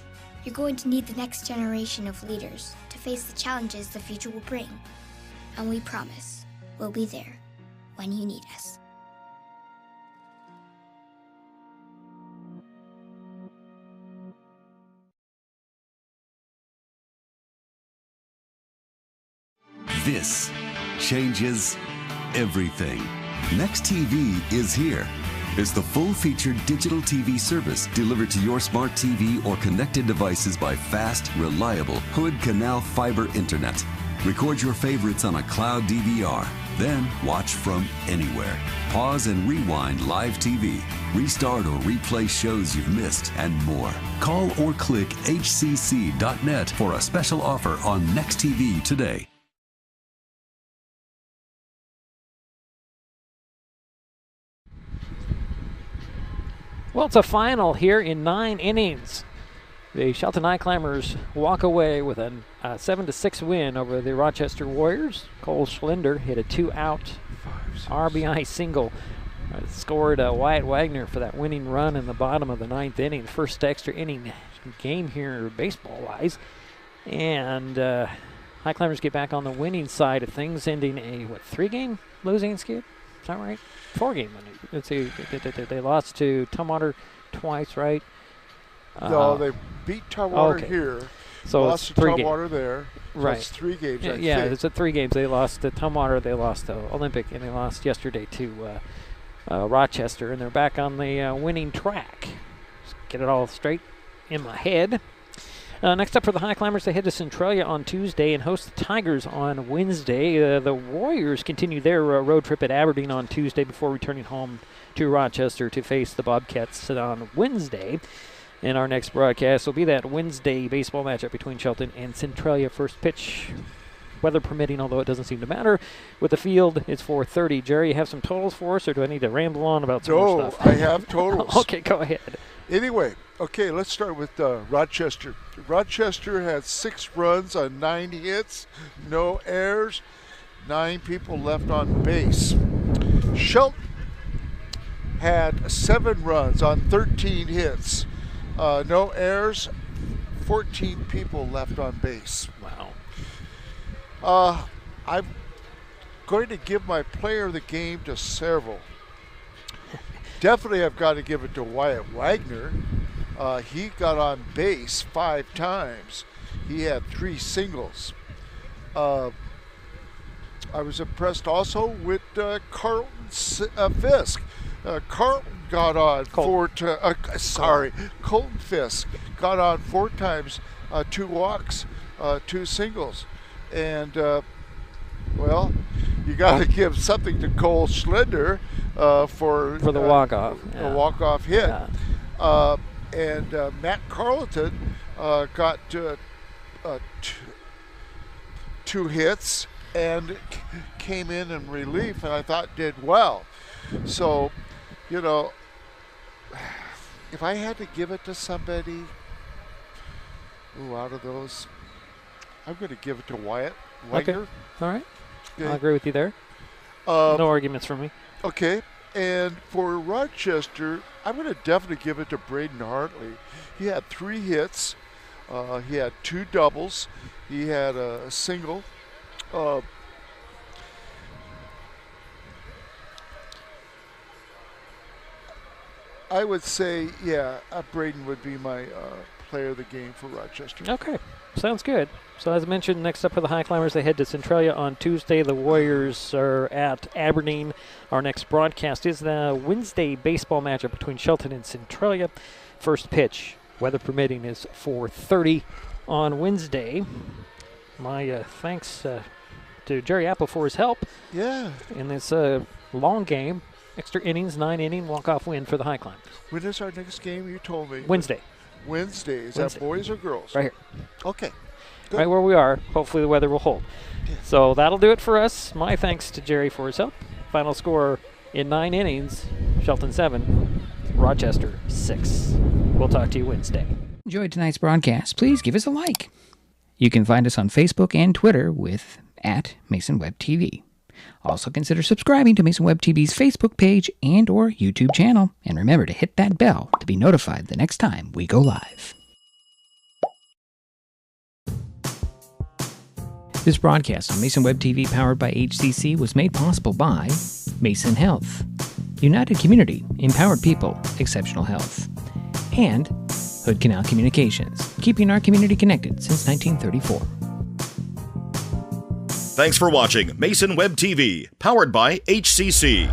You're going to need the next generation of leaders to face the challenges the future will bring. And we promise we'll be there when you need us. This changes everything. Next TV is here. It's the full-featured digital TV service delivered to your smart TV or connected devices by fast, reliable Hood Canal Fiber Internet. Record your favorites on a cloud DVR. Then watch from anywhere. Pause and rewind live TV. Restart or replay shows you've missed and more. Call or click hcc.net for a special offer on Next TV today. Well, it's a final here in 9 innings. The Shelton Highclimbers walk away with a 7-6 win over the Rochester Warriors. Cole Schlender hit a 2-out RBI single. Scored Wyatt Wagner for that winning run in the bottom of the 9th inning. The first extra inning game here baseball-wise. And Highclimbers get back on the winning side of things, ending a, 3-game losing skid? Is that right? 4-game winning. Let's see, they lost to Tumwater twice, right? No, they beat Tumwater here. So lost to Tumwater there. So right. It's 3 games, I Yeah, think. it's at 3 games. They lost to Tumwater, they lost to Olympic, and they lost yesterday to Rochester, and they're back on the winning track. Just get it all straight in my head. Next up for the Highclimbers, they head to Centralia on Tuesday and host the Tigers on Wednesday. The Warriors continue their road trip at Aberdeen on Tuesday before returning home to Rochester to face the Bobcats on Wednesday. And our next broadcast will be that Wednesday baseball matchup between Shelton and Centralia. First pitch, weather permitting, although it doesn't seem to matter. With the field, it's 4:30. Jerry, you have some totals for us, or do I need to ramble on about some more stuff? No, I have totals. Okay, go ahead. Anyway, okay, let's start with Rochester. Rochester had 6 runs on 9 hits, no errors, 9 people left on base. Shelton had 7 runs on 13 hits. No errors, 14 people left on base. Wow. I'm going to give my player of the game to several. Definitely I've got to give it to Wyatt Wagner. He got on base 5 times. He had 3 singles. I was impressed also with Carlton Fisk. Carlton got on Colton Fisk got on 4 times, 2 walks, 2 singles. And, well, you got to give something to Cole Schlender for the walk-off. The walk-off hit. Yeah. And Matt Carleton got 2 hits and came in relief, and I thought did well. So, you know, if I had to give it to somebody, out of those, I'm going to give it to Wyatt Wagner. Okay. All right. Okay. I'll agree with you there. No arguments from me. Okay. And for Rochester, I'm going to definitely give it to Braden Hartley. He had 3 hits. He had 2 doubles. He had a single. I would say, Braden would be my player of the game for Rochester. Okay, sounds good. So as I mentioned, next up for the Highclimbers, they head to Centralia on Tuesday. The Warriors are at Aberdeen. Our next broadcast is the Wednesday baseball matchup between Shelton and Centralia. First pitch, weather permitting, is 4:30 on Wednesday. My thanks to Jerry Apple for his help. Yeah. In this long game. Extra innings, 9-inning walk-off win for the Highclimbers. When is our next game? You told me. Wednesday. Wednesday. Is that boys or girls? Right here. Okay. Good. Right where we are. Hopefully the weather will hold. Yeah. So that'll do it for us. My thanks to Jerry for his help. Final score in 9 innings, Shelton 7, Rochester 6. We'll talk to you Wednesday. Enjoyed tonight's broadcast. Please give us a like. You can find us on Facebook and Twitter with @MasonWebTV. Also consider subscribing to Mason Web TV's Facebook page and or YouTube channel. And remember to hit that bell to be notified the next time we go live. This broadcast on Mason Web TV powered by HCC was made possible by Mason Health, United Community, Empowered People, Exceptional Health, and Hood Canal Communications, keeping our community connected since 1934. Thanks for watching Mason Web TV, powered by HCC.